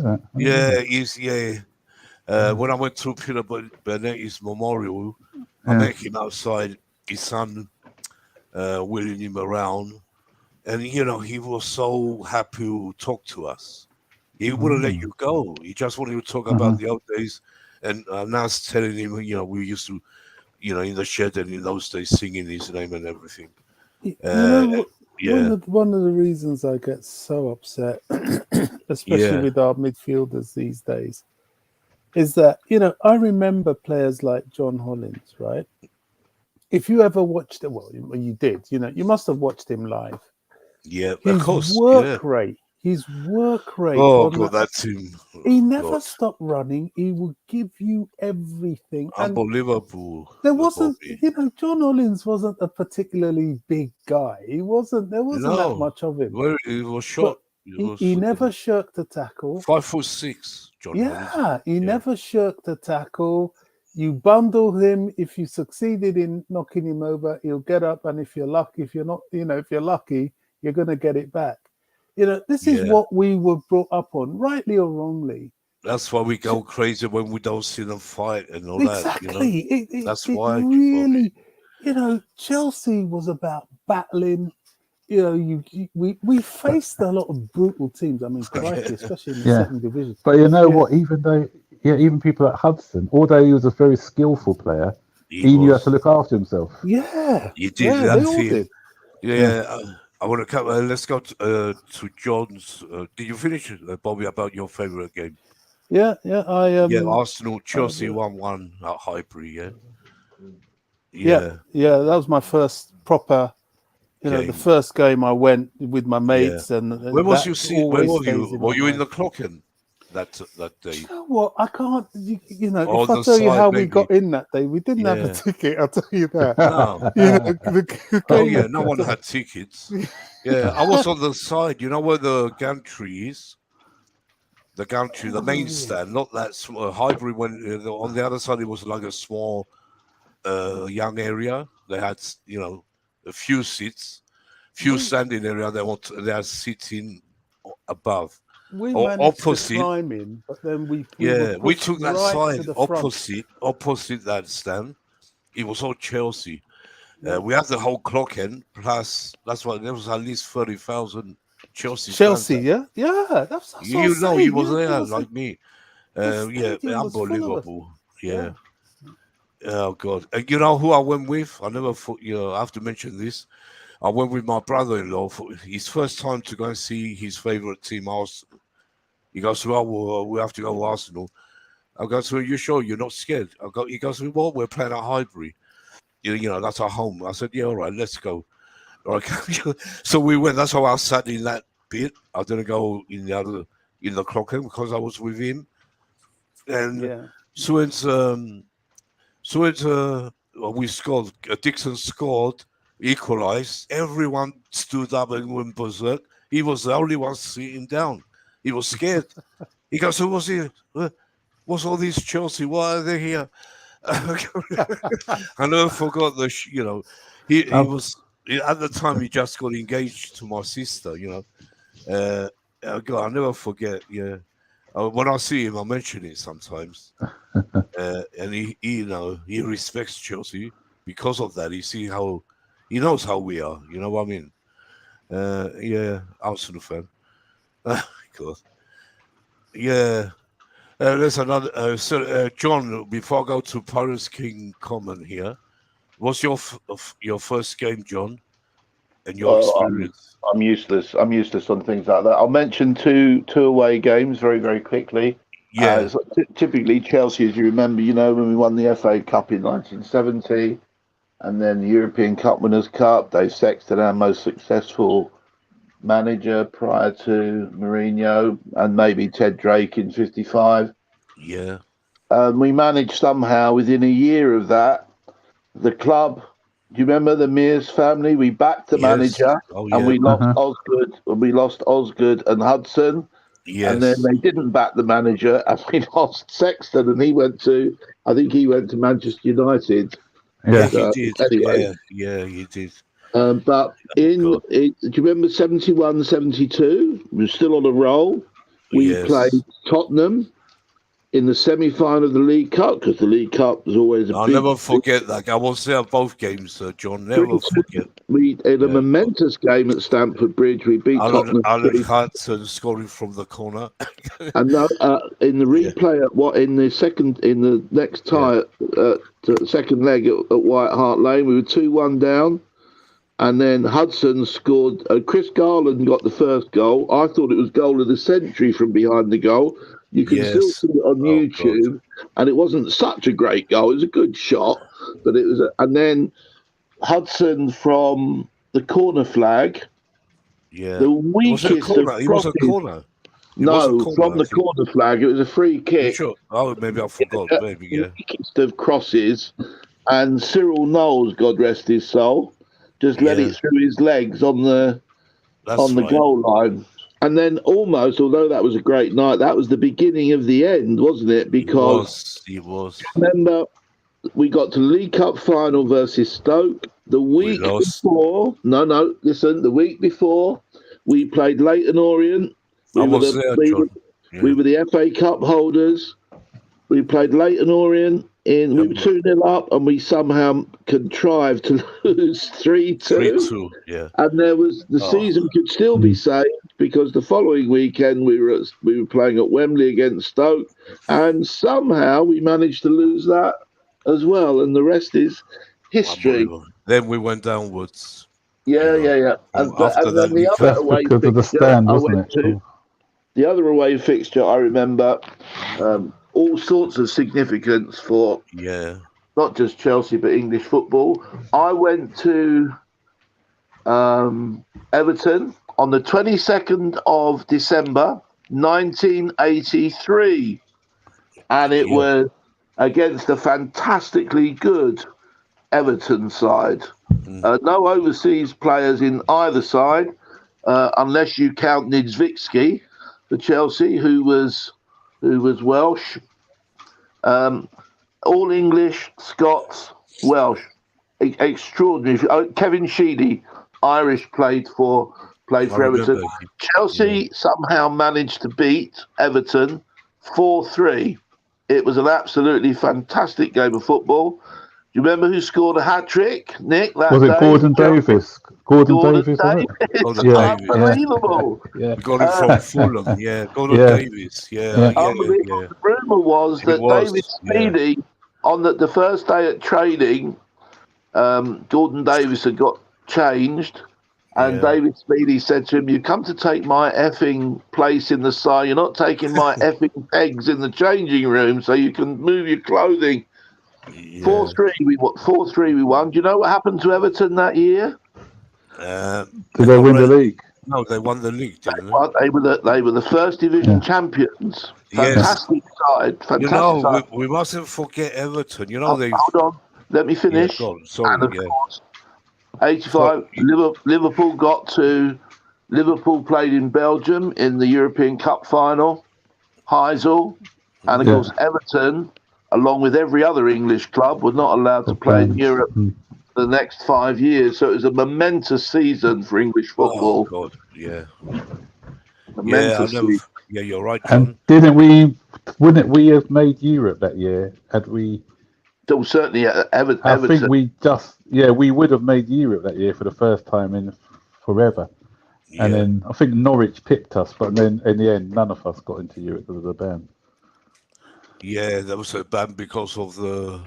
that. When I went to Peter Burnetti's memorial, I met him outside. His son wheeling him around. and he was so happy to talk to us. He wouldn't let you go. He just wanted to talk about the old days, and now it's telling him, we used to, in the shed and in those days singing his name and everything. You know, Yeah, one of the reasons I get so upset, especially yeah, with our midfielders these days, is that I remember players like John Hollins, right? If you ever watched it, well, you did. You must have watched him live. yeah. Of His course, yeah. work rate Oh on God, that. that's him. He Oh never God, stopped running. He would give you everything, and unbelievable, there wasn't, Bobby. John Hollins wasn't a particularly big guy. There wasn't that No, much of him, where it was but short. It he was never shirked a tackle. 5'6", John Hollins. Yeah, he Yeah, never shirked a tackle. You bundle him. If you succeeded in knocking him over, he'll get up. And if you're lucky, if you're not, if you're lucky, you're going to get it back. This is yeah. what we were brought up on, rightly or wrongly. That's why we Ch- go crazy when we don't see them fight and all that. Exactly. That's It why, Bobby. really, Chelsea was about battling. We faced a lot of brutal teams. I mean, crikey, especially in the Yeah. second division. But you know Yeah, what? Even people at Hudson, although he was a very skillful player, He he knew how to was. look after himself. yeah, He did. yeah. They That's all him. did. Yeah. Yeah. I want to come. Let's go to John's. Did you finish, Bobby, about your favorite game? Yeah, Yeah, Arsenal, Chelsea uh, 1-1 at Highbury. Yeah, yeah, yeah, yeah. That was my first proper, the game. first game I went with my Yeah. mates, and Where was that you? See, where always were stays you? in Were my you in mind. the Clocken that Do day? you know what? I can't. Or If on I the tell you side, how we maybe? got in that day, we didn't have a Yeah. ticket. I'll tell you that. No. The Oh game. yeah, no one had tickets. Yeah, I was on the side. You know where the gantry is? The gantry, the Oh, main yeah. stand, not that small. Highbury went on the other side. It was like a small, young area. They had, a few seats, few We standing area. They had sitting above we or managed to opposite. climb in, but then we were Yeah, we pushed took that right to side the front. opposite that stand. It was all Chelsea. Yeah. We had the whole clock in, plus that's why there was at least 30,000 Chelsea fans Chelsea, there. yeah, yeah. That's what I was You saying. was Yeah, there like me. the Yeah, stadium was full of us. unbelievable. Yeah. Yeah. Oh God. You know who I went with? I never thought. I have to mention this. I went with my brother-in-law for his first time to go and see his favorite team, Arsenal. He goes, "Well, we have to go to Arsenal." I go, "So you sure you're not scared?" He goes, "Well, we're playing at Highbury. That's our home." I said, "Yeah, all right, let's go." All right. So we went. That's how I sat in that bit. I didn't go in the clock in because I was with him. And Yeah. so it's well, we scored. Dixon scored, equalized. Everyone stood up and went berserk. He was the only one sitting down. He was scared. He goes, "Who was here? What's all these Chelsea? Why are they here?" I never forgot he Um, was at the time he just got engaged to my sister. God, I never forget. Yeah, when I see him, I mention it sometimes. And he respects Chelsea because of that. He knows how we are. You know what I mean? Yeah, Arsenal fan. God. Yeah. There's another. John, before I go to Paris King comment here, what's your first game, John, and your Well, experience? I'm useless. I'm useless on things like that. I'll mention two away games very, very quickly. Yeah, So typically Chelsea, as you remember, when we won the FA Cup in 1970, and then the European Cup Winners' Cup, Dave Sexton, our most successful manager prior to Mourinho, and maybe Ted Drake in '55. yeah, We managed somehow within a year of that, the club. Do you remember the Mears family? We backed the yes. manager, Oh and yeah, we lost uh-huh. Osgood. We lost Osgood and Hudson, and then yes, they didn't back the manager, and we lost Sexton, and I think he went to Manchester United. yeah. Yeah. He So did. anyway, Yeah, he did. but God, do you remember 71, 72? We were still on a roll. We yes, played Tottenham. in the semi-final of the League Cup, because the League Cup was always a I'll big. never forget that. I was there both games, John. Never forget. We in a Yeah. momentous game at Stamford Bridge. We beat Tottenham. Alan Hudson scoring from the corner. And in the replay in the next tie at second leg at White Hart Lane, we were 2-1 down, and then Hudson scored. Chris Garland got the first goal. I thought it was goal of the century from behind the goal. You can still see it on YouTube, and it wasn't such a great goal. It was a good shot, but it was. And then Hudson from the corner flag. Yeah, The weakest it was a corner. No, from the corner flag, it was a free kick. Sure. Oh, maybe I forgot. Maybe, yeah. Weakest of crosses, and Cyril Knowles, God rest his soul, just let it through his legs on the goal line. And then almost, although that was a great night, that was the beginning of the end, wasn't it? Because it was. Remember, we got to League Cup final versus Stoke. The week before, the week before, we played Leyton Orient. We were the FA Cup holders. We played Leyton Orient we were 2-0 up, and we somehow contrived to lose 3-2. 3-2, yeah. And the season could still be saved, because the following weekend we were playing at Wembley against Stoke, and somehow we managed to lose that as well, and the rest is history. Then we went downwards. Yeah. And then the other away because of the stand, wasn't it? The other away fixture, I remember, all sorts of significance for not just Chelsea but English football. I went to Everton on the 22nd of December 1983, and it was against a fantastically good Everton side. No overseas players in either side, unless you count Niedzwiecki for Chelsea, who was Welsh. All English, Scots, Welsh. Extraordinary. Kevin Sheedy, Irish, played for Everton. Chelsea somehow managed to beat Everton 4-3. It was an absolutely fantastic game of football. Do you remember who scored a hat-trick, Nick? Was it Gordon Davis? Gordon Davis, was it? Unbelievable. Yeah. We got it from Fulham. Yeah, Gordon Davis. Yeah. Unbelievable. The rumour was that David Speedy, on the first day at training, Gordon Davis had got changed, and David Speedy said to him, "You come to take my effing place in the side. You're not taking my effing pegs in the changing room, so you can move your clothing." 4-3 we won. Do you know what happened to Everton that year? Did they win the league? No, they won the league, didn't they? They were the first division champions. Fantastic side. Fantastic. We mustn't forget Everton. You know, hold on. Let me finish. Yeah, sorry, and of course, 85. Liverpool played in Belgium in the European Cup final. Heysel, and of course Everton, along with every other English club, were not allowed to play in Europe for the next 5 years. So it was a momentous season for English football. Oh, God, yeah. Season. Yeah, you're right, John. And wouldn't we have made Europe that year? Had we? So certainly Everton. I think we would have made Europe that year for the first time in forever. Yeah. And then I think Norwich pipped us, but then in the end, none of us got into Europe because of the ban. Yeah, that was a ban because of the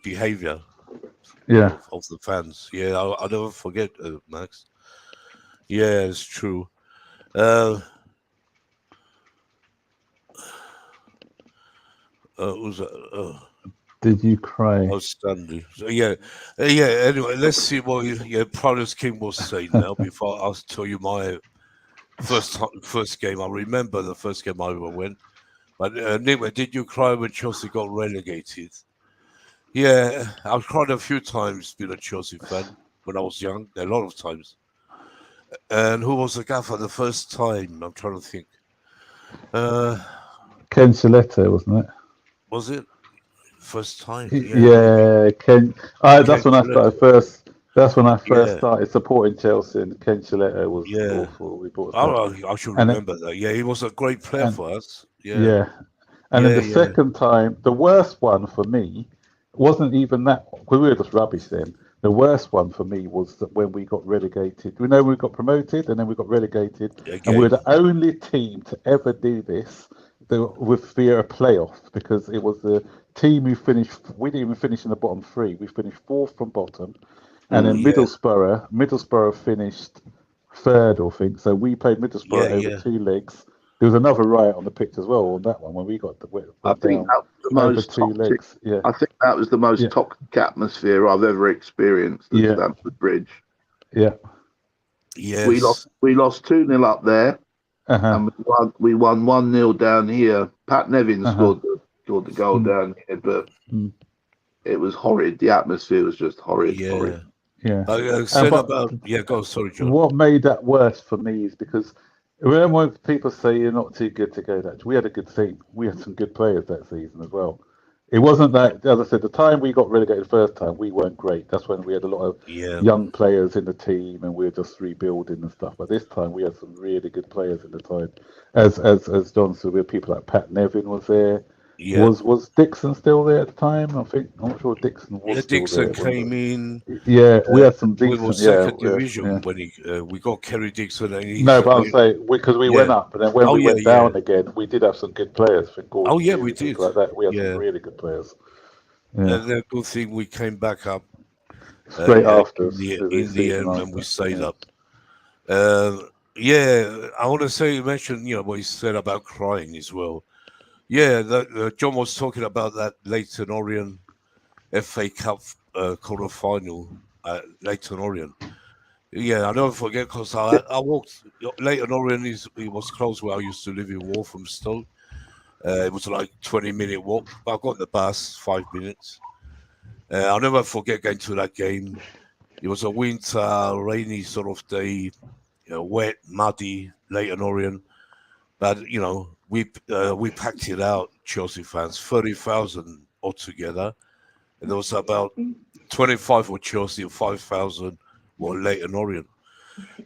behaviour. Yeah, of the fans. Yeah, I'll never forget, Max. Yeah, it's true. Did you cry? Outstanding. So, anyway, let's see what Proudest King was saying now before I'll tell you my first game. I remember the first game I ever went. But Nick, did you cry when Chelsea got relegated? Yeah, I've cried a few times being a Chelsea fan when I was young, a lot of times. And who was the gaffer the first time? I'm trying to think. Ken Siletta, wasn't it? Was it? First time? Yeah, Ken. That's when I started That's when I first Yeah, started supporting Chelsea, and Ken Chiletto was yeah. awful. We bought that, I should and remember that. Yeah, he was a great player and for us. Yeah, yeah, and then yeah, the yeah, second time, the worst one for me wasn't even that, because we were just rubbish then. The worst one for me was that when we got relegated. We know we got promoted and then we got relegated, and we were again. the only team to ever do this with via a playoff, because it was the team who finished. We didn't even finish in the bottom three. We finished fourth from bottom, and then Yeah, Middlesbrough finished third, I think. So we played yeah, Middlesbrough over yeah. 2 legs. There was another riot on the pitch as well on that one when we I went think down that was the over most 2 legs. Yeah, I think that was the most yeah, toxic atmosphere I've ever experienced at yeah, Stamford Bridge. yeah. Yes. We lost 2-0 up there, Uh huh. and we won 1-0 down here. Pat Nevin Uh huh. scored the goal Mm, down here, but mm, it was horrid. The atmosphere was just horrid, horrid. Yeah. yeah. But said But about yeah. Go. Sorry, John. what made that worse for me is because remember when people say you're not too good to go that we had a good team. We had some good players that season as well. It wasn't that, as I said, the time we got relegated the first time, we weren't great. That's when we had a lot of Yeah. young players in the team and we were just rebuilding and stuff. But this time we had some really good players in the time. As John said, we had people like Pat Nevin was there. Yeah. Was Dixon still there at the time? I'm not sure Dixon was Yeah. still Dixon there. came in. Yeah, we had some We were decent. Yeah, second yeah. division when we got Kerry Dixon, and he's No, but I'm saying because we yeah. went up, and then when Oh we yeah, went yeah. down again, we did have some good players. I think Oh Gordon yeah, we Deary, did. people like that. We had some Yeah. really good players. And Yeah, the good thing we came back up straight after us the in the season end, and we after. stayed Yeah. up. Uh, yeah, I want to say you mentioned what you said about crying as well. Yeah, John was talking about that Leighton Orient FA Cup quarter final at Leighton Orient. Yeah, I never forget because I walked. Leighton Orient it was close where I used to live in Walthamstow. It was like 20-minute walk, but I got the bus 5 minutes. I'll never forget going to that game. It was a winter, rainy sort of day, wet, muddy, Leighton Orient. But we packed it out, Chelsea fans, 30,000 altogether, and there was about 25 were Chelsea and 5,000 were Leighton Orient.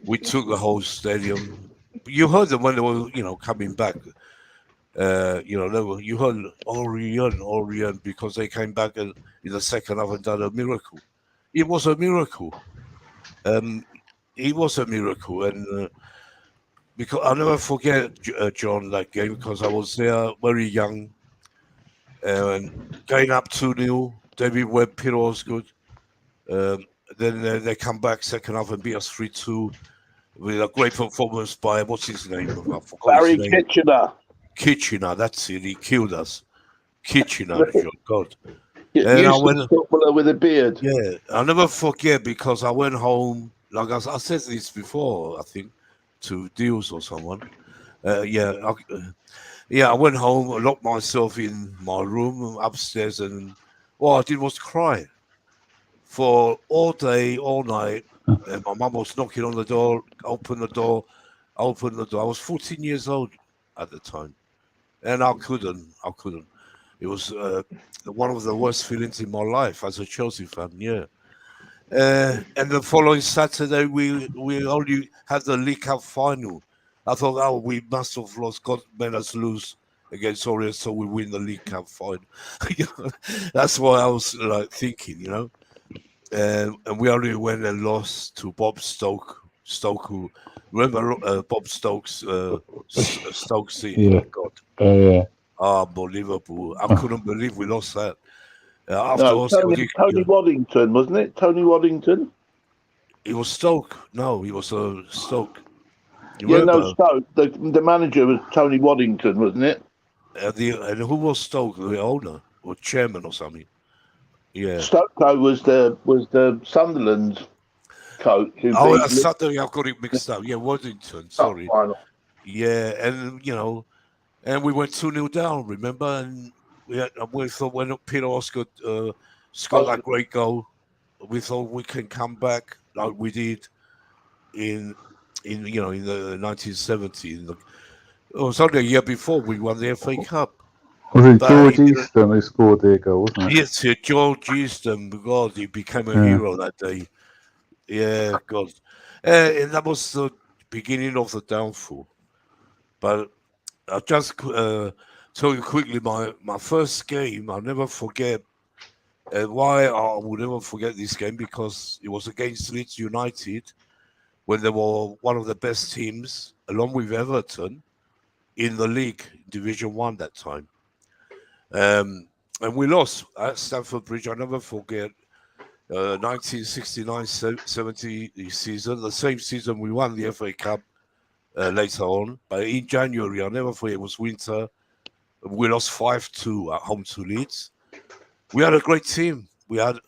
We took the whole stadium. You heard them when they were, coming back. You heard Orient, because they came back in the second half and done a miracle. It was a miracle. Um, it was a miracle, and because I'll never forget John that game because I was there very young and going up 2-0. David Webb, Peter Osgood. Um, then they come back second half and beat us 3-2 with a great performance by what's his name? I forgot his Barry name. Kitchener. Kitchener, that's it. He killed us. Kitchener, God. And I Useless went, footballer with a beard. yeah, I'll never forget because I went home. Like I said this before, I think to Deals or someone. I went home, I locked myself in my room upstairs, and all I did was cry for all day, all night. And my mum was knocking on the door, open the door, open the door. I was 14 years old at the time, and I couldn't. It was one of the worst feelings in my life as a Chelsea fan. Yeah. And the following Saturday, we only had the League Cup final. I thought, oh, we must have lost. God made us lose against Orient, so we win the League Cup final. That's what I was like thinking. And we only went and lost to Bob Stoke, who remember Bob Stokes, Stoke City. Yeah. God, Yeah. unbelievable! I couldn't believe we lost that. No, Afterwards, Tony Waddington, wasn't it? Tony Waddington. it was Stoke. No, it was Stoke. You Yeah, no, remember? Stoke. The manager was Tony Waddington, wasn't it? And who was Stoke? The owner or chairman or something? Yeah. Stoke was the Sunderland coach who Oh, beat suddenly I've got it mixed up. Yeah, Waddington. Liverpool Sorry. final. Yeah, and we went 2-0 down. Remember? And we thought when Peter Osgood scored that great goal, we thought we can come back like we did in the 1970s. It was only a year before we won the FA Cup. Was it But George Easton who scored their goal, wasn't it? yes, George Easton, God, he became a hero that day. Yeah, God. And that was the beginning of the downfall. But I'll just tell you quickly my first game. I'll never forget. Why I will never forget this game, because it was against Leeds United when they were one of the best teams, along with Everton, in the league, Division One that time. And we lost at Stamford Bridge. I'll never forget 1969-70 season, the same season we won the FA Cup later on. But in January, I'll never forget, it was winter. We lost 5-2 at home to Leeds. We had a great team. We had,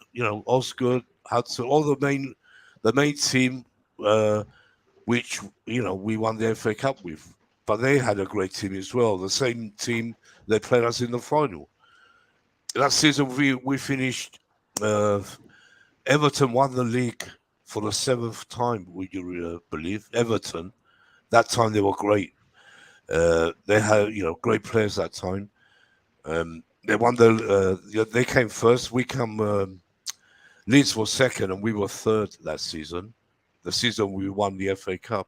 Osgood, Hudson, all the main team, which, we won the FA Cup with. But they had a great team as well. The same team they played us in the final. That season, we finished. Everton won the league for the 7th time. Would you believe? Everton. That time they were great. They had, great players that time. They won they came first. Leeds was second, and we were third that season. The season we won the FA Cup.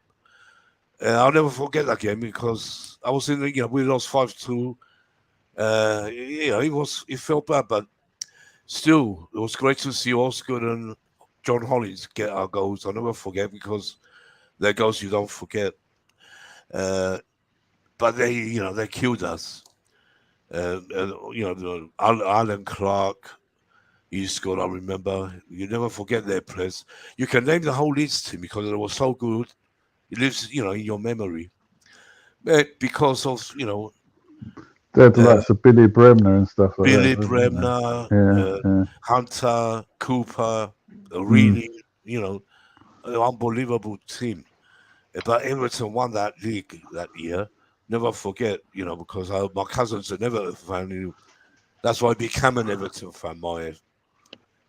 I'll never forget that game because I was in the, we lost 5-2. It felt bad, but still, it was great to see Osgood and John Hollins get our goals. I'll never forget, because they're goals you don't forget. But they killed us. Alan Clark, he scored, I remember. You never forget their players. You can name the whole Leeds team because they were so good. It lives, in your memory. But because of, They're the likes of Billy Bremner and stuff like Billy that. Bremner, Yeah. Hunter, Cooper, Mm. Reedy, an unbelievable team. But Everton won that league that year. Never forget, because my cousin's an Everton fan. That's why I became an Everton fan.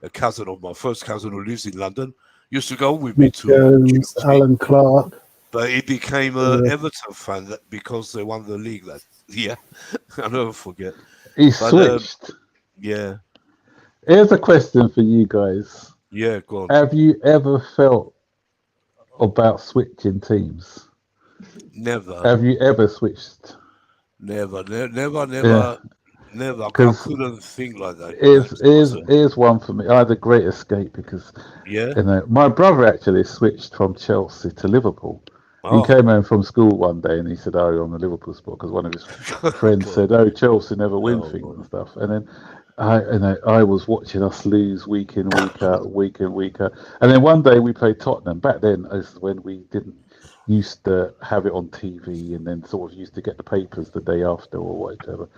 A cousin of my first cousin who lives in London used to go with me Mick to Jones, Chelsea. Alan Clark. But he became an Everton fan because they won the league that year. I'll never forget. He But switched. yeah, Here's a question for you guys. yeah, go on. Have you ever felt about switching teams? Never, Have you ever switched? never. Yeah, Never. I because couldn't think like that. That here's one for me. I had a great escape because yeah. my brother actually switched from Chelsea to Liverpool. He Oh, came home from school one day and he said, "Oh, you're on the Liverpool spot," because one of his friends God. said, "Oh, Chelsea never win Oh, things God. and stuff." And then I was watching us lose week in, week out, week in, week out. And then one day we played Tottenham. Back then, is when we didn't used to have it on TV and then sort of used to get the papers the day after or whatever.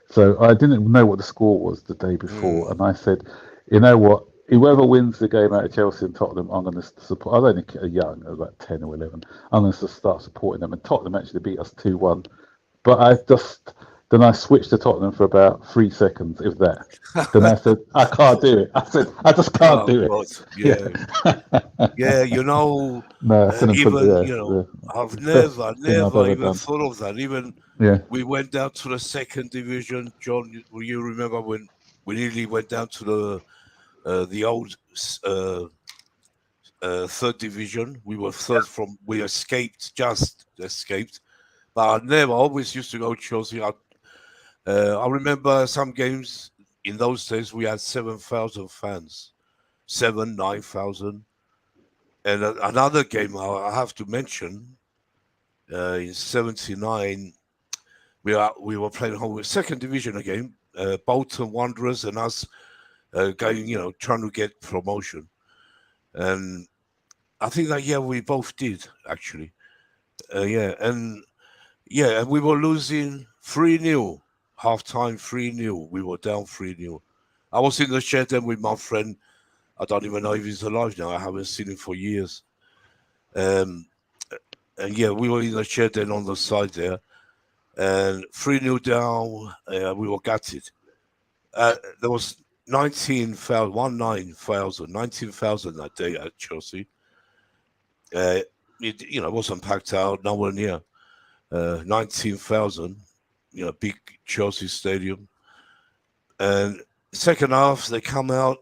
So I didn't know what the score was the day before, and I said, "You know what? Whoever wins the game out of Chelsea and Tottenham, I'm going to support." I was only young, I was like 10 or 11. I'm going to start supporting them, and Tottenham actually beat us 2-1. But then I switched to Tottenham for about 3 seconds, if that. Then I said, "I can't do it." I said, "I just can't Oh, do it." God. Yeah. Yeah. Yeah, No, I couldn't put even, the I've best thing I've never ever even done. thought of that. Even Yeah. we went down to the second division. John, will you remember when we nearly went down to the old third division? We were third we just escaped. But I always used to go Chelsea. I remember some games in those days we had 7,000 fans, 9,000. And another game I have to mention in '79, we were playing home with second division again, Bolton Wanderers and us going, trying to get promotion. And I think that year we both did actually. And we were losing 3-0, half time 3-0. We were down 3-0. I was in the shed then with my friend. I don't even know if he's alive now. I haven't seen him for years. And we were in the shed then on the side there, and 3-0 down. We were gutted. There was 19,000 that day at Chelsea. It wasn't packed out, nowhere near 19,000. Big Chelsea stadium. And second half, they come out.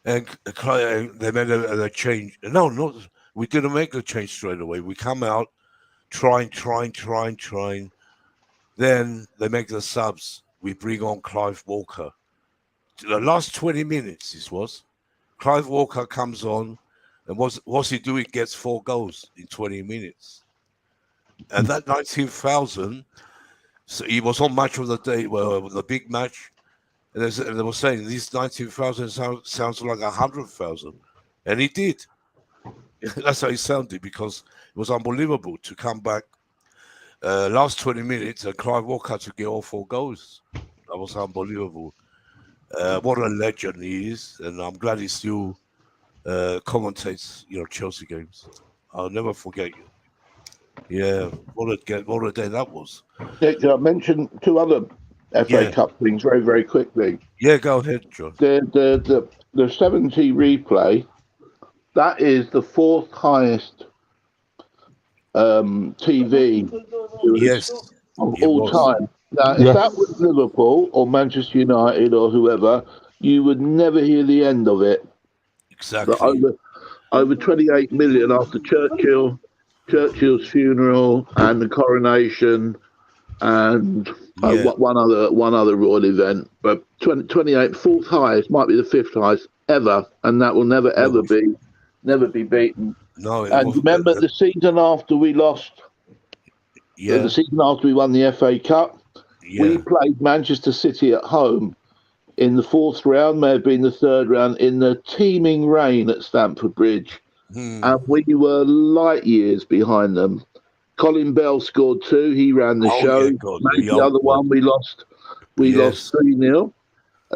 and they made a change. No, not we didn't make the change straight away. We come out trying. Then they make the subs. We bring on Clive Walker. The last 20 minutes, this was. Clive Walker comes on, and what's he doing? Gets 4 goals in 20 minutes. And that 19,000, so he was on match of the day, well, the big match. And they were saying this 19,000 sounds like 100,000. And he did. That's how he sounded, because it was unbelievable to come back last 20 minutes and Clive Walker to get all 4 goals. That was unbelievable. What a legend he is, and I'm glad he still commentates, Chelsea games. I'll never forget you. Yeah, what a day that was. Nick, I mentioned 2 other FA Cup things very, very quickly. Yeah, go ahead, John. The 70 replay, that is the 4th highest TV of all time. Now, if that was Liverpool or Manchester United or whoever, you would never hear the end of it. Exactly. But over 28 million after Churchill's funeral and the coronation and one other royal event. But 28, 4th highest, might be the 5th highest ever, and that will never ever be beaten. No, and remember the season after we lost. The season after we won the FA Cup, we played Manchester City at home in the 4th round, may have been the 3rd round, in the teeming rain at Stamford Bridge. And we were light years behind them. Colin Bell scored 2. He ran the show. The other one we lost 3-0.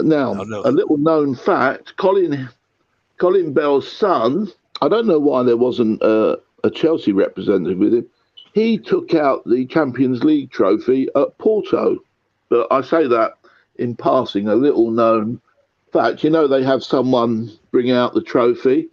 Now, a little known fact, Colin Bell's son, I don't know why there wasn't a Chelsea representative with him. He took out the Champions League trophy at Porto. But I say that in passing, a little known fact. They have someone bring out the trophy.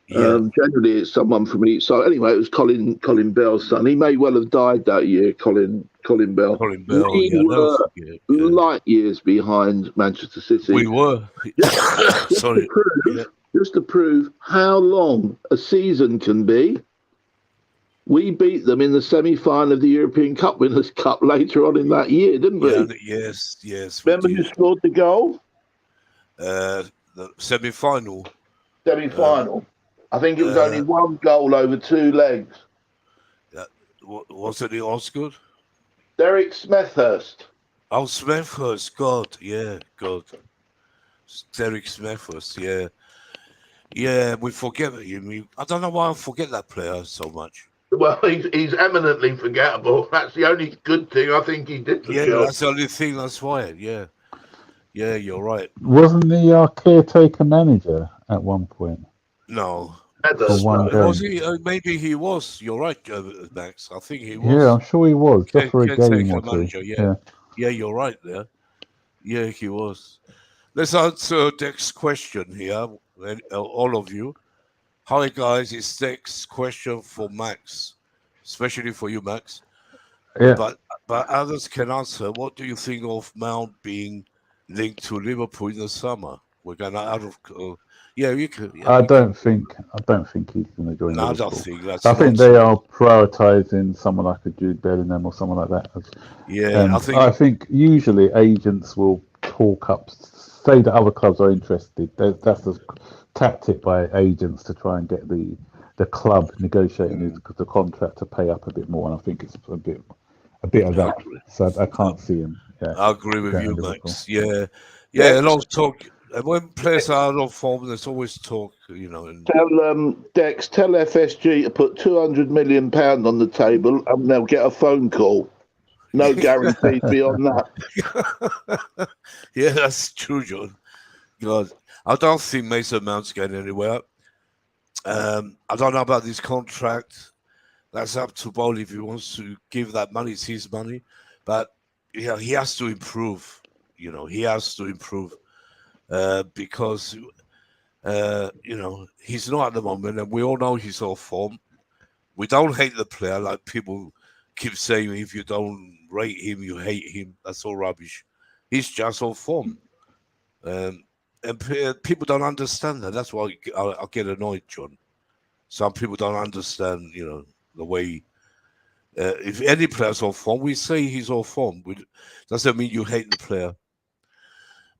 Generally, it's someone from each side. Anyway, it was Colin Bell's son. He may well have died that year, Colin Bell. We were light years behind Manchester City. We were. Sorry. Just to prove how long a season can be, we beat them in the semi-final of the European Cup Winners' Cup later on in that year, didn't we? Yes. Remember who scored the goal? The semi-final. I think it was only 1 goal over 2 legs. Wasn't it Osgood? Derek Smethurst. Oh, Smethurst. God. Derek Smethurst, Yeah, we forget him. I don't know why I forget that player so much. Well, he's eminently forgettable. That's the only good thing I think he did. That's the only thing. That's why. Yeah, you're right. Wasn't he our caretaker manager at one point? No. For one game. Was he? Maybe he was. You're right, Max. I think he was. Yeah, I'm sure he was. Just for a game or 2. Manager, yeah, you're right there. Yeah, he was. Let's answer Deck's question here, all of you. Hi, guys. It's Deck's question for Max, especially for you, Max. Yeah. But others can answer. What do you think of Mount being linked to Liverpool in the summer? We're going out of. You could. I don't think he's going to join Liverpool. I don't think that's. I think they are prioritising someone like a Jude Bellingham or someone like that. I think usually agents will talk up, say that other clubs are interested. That's a tactic by agents to try and get the club negotiating the contract to pay up a bit more. And I think it's a bit of that. So I can't see him. Yeah, I agree with you, Max. Yeah, a lot of talk. And when players are out of form, there's always talk, And... Tell Dex, tell FSG to put £200 million on the table, and they'll get a phone call. No guarantees beyond that. Yeah, that's true, John. God, I don't think Mason Mount's going anywhere. I don't know about this contract. That's up to Bowley if he wants to give that money. It's his money, but he has to improve. He has to improve. Because he's not at the moment, and we all know he's off form. We don't hate the player like people keep saying. If you don't rate him, you hate him. That's all rubbish. He's just off form. and people don't understand that. That's why I get annoyed, John. Some people don't understand, the way. If any player's off form, we say he's off form. Doesn't mean you hate the player.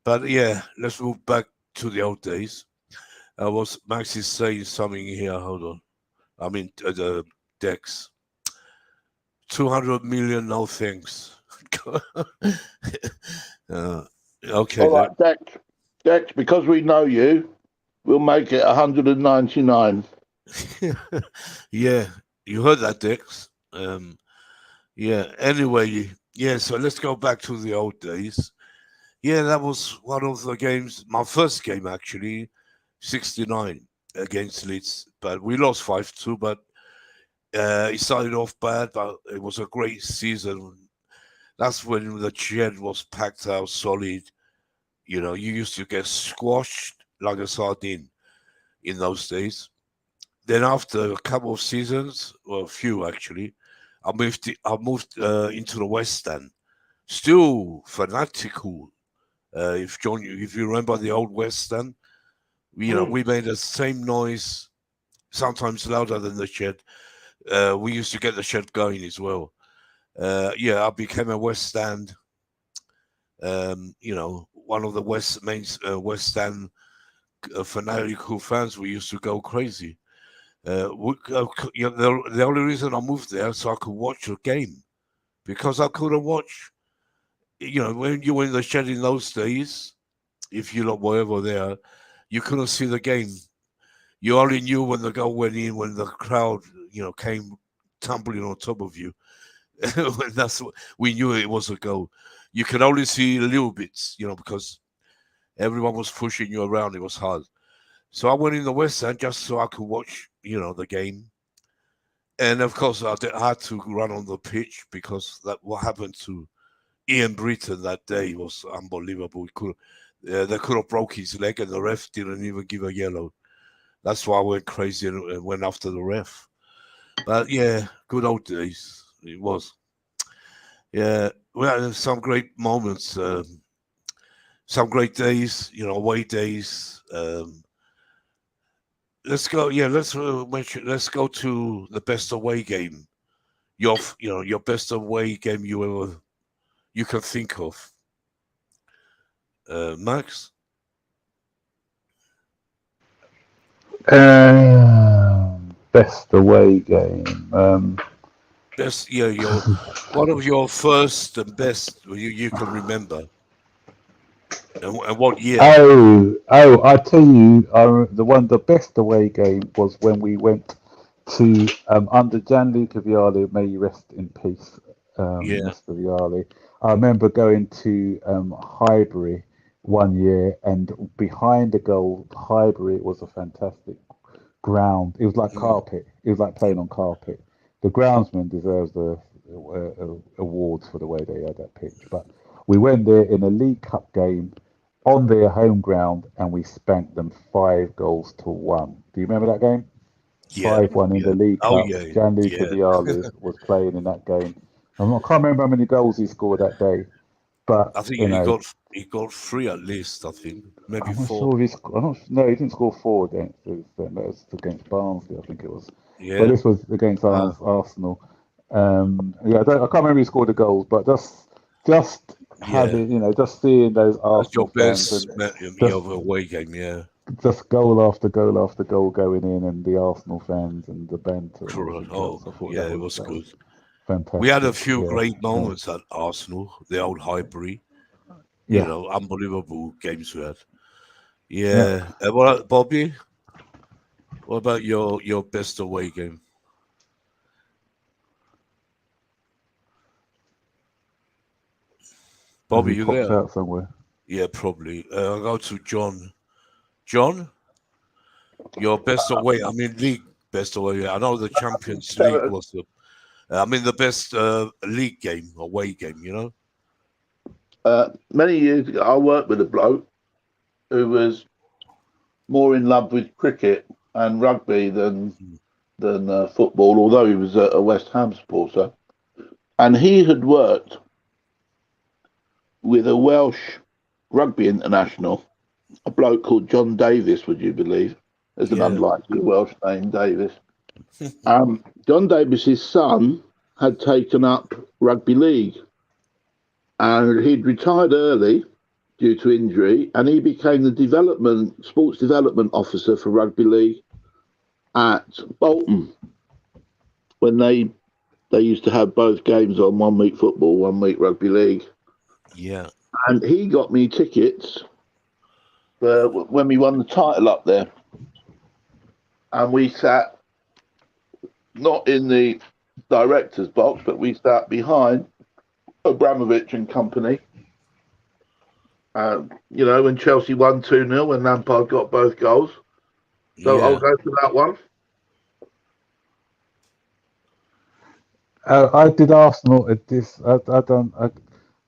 But yeah, let's move back to the old days. Max is saying something here. Hold on. I mean, the Dex. 200 million, no thanks. Okay. All right, Dex, because we know you, we'll make it 199. Yeah, you heard that, Dex. Yeah, anyway, yeah, so let's go back to the old days. Yeah, that was one of the games, my first game actually, 69 against Leeds. But we lost 5-2, but it started off bad, but it was a great season. That's when the shed was packed out solid. You used to get squashed like a sardine in those days. Then after a couple of seasons, well, a few actually, I moved into the West Stand. Still fanatical. If you remember the old West Stand, we made the same noise, sometimes louder than the shed. We used to get the shed going as well. I became a West Stand. One of the West Stand fanatical fans. We used to go crazy. The only reason I moved there so I could watch a game, because I couldn't watch. When you were in the shed in those days, if you were ever there, you couldn't see the game. You only knew when the goal went in, when the crowd, came tumbling on top of you. We knew it was a goal. You could only see little bits, because everyone was pushing you around. It was hard. So I went in the West End just so I could watch, the game. And of course, I had to run on the pitch because what happened to Ian Britton that day was unbelievable. They could have broke his leg, and the ref didn't even give a yellow. That's why I went crazy and went after the ref. But yeah, good old days. It was. Yeah, we had some great moments, some great days, away days. Let's go. Yeah, let's go to the best away game. Your best away game you can think of. Max. Best away game. Best, one of your first and best you can remember, and what year? I tell you, the best away game was when we went to under Gianluca Vialli. May you rest in peace, Mr. Vialli. I remember going to Highbury one year, and behind the goal, Highbury was a fantastic ground. It was like carpet. It was like playing on carpet. The groundsman deserves the awards for the way they had that pitch. But we went there in a League Cup game on their home ground, and we spanked them 5-1. Do you remember that game? Yeah, 5-1 in the League Cup. Oh yeah, Gianluca Vialli was playing in that game. I can't remember how many goals he scored that day, but I think he got 3 at least. I think maybe I'm not 4. sure if no, he didn't score 4 against that was against Barnsley, I think it was. Yeah, But this was against Arsenal. I can't remember who scored the goals, but just having, just seeing those that's your Arsenal fans best and away game. Yeah, just goal after goal after goal going in, and the Arsenal fans and the banter and correct. everything else. I thought It was that good. was fantastic. We had a few Yeah. great moments at Arsenal, the old Highbury. Yeah. Unbelievable games we had. Yeah. What, Bobby? What about your best away game? Bobby, you there? Out somewhere. Yeah, probably. I'll go to John. John, your best away. I mean, league best away. I know the Champions League was the best league game, away game. Many years ago, I worked with a bloke who was more in love with cricket and rugby than football, although he was a West Ham supporter. And he had worked with a Welsh rugby international a bloke called John Davis, would you believe? There's an Yeah. unlikely Welsh name, Davis. John Davis's son had taken up rugby league, and he'd retired early due to injury, and he became the sports development officer for rugby league at Bolton when they used to have both games on, 1 week football, 1 week rugby league. Yeah. And he got me tickets for when we won the title up there. And we sat not in the director's box, but we sat behind Abramovich and company. When Chelsea won 2-0, when Lampard got both goals. So Yeah. I'll go for that one. I did Arsenal at this. I done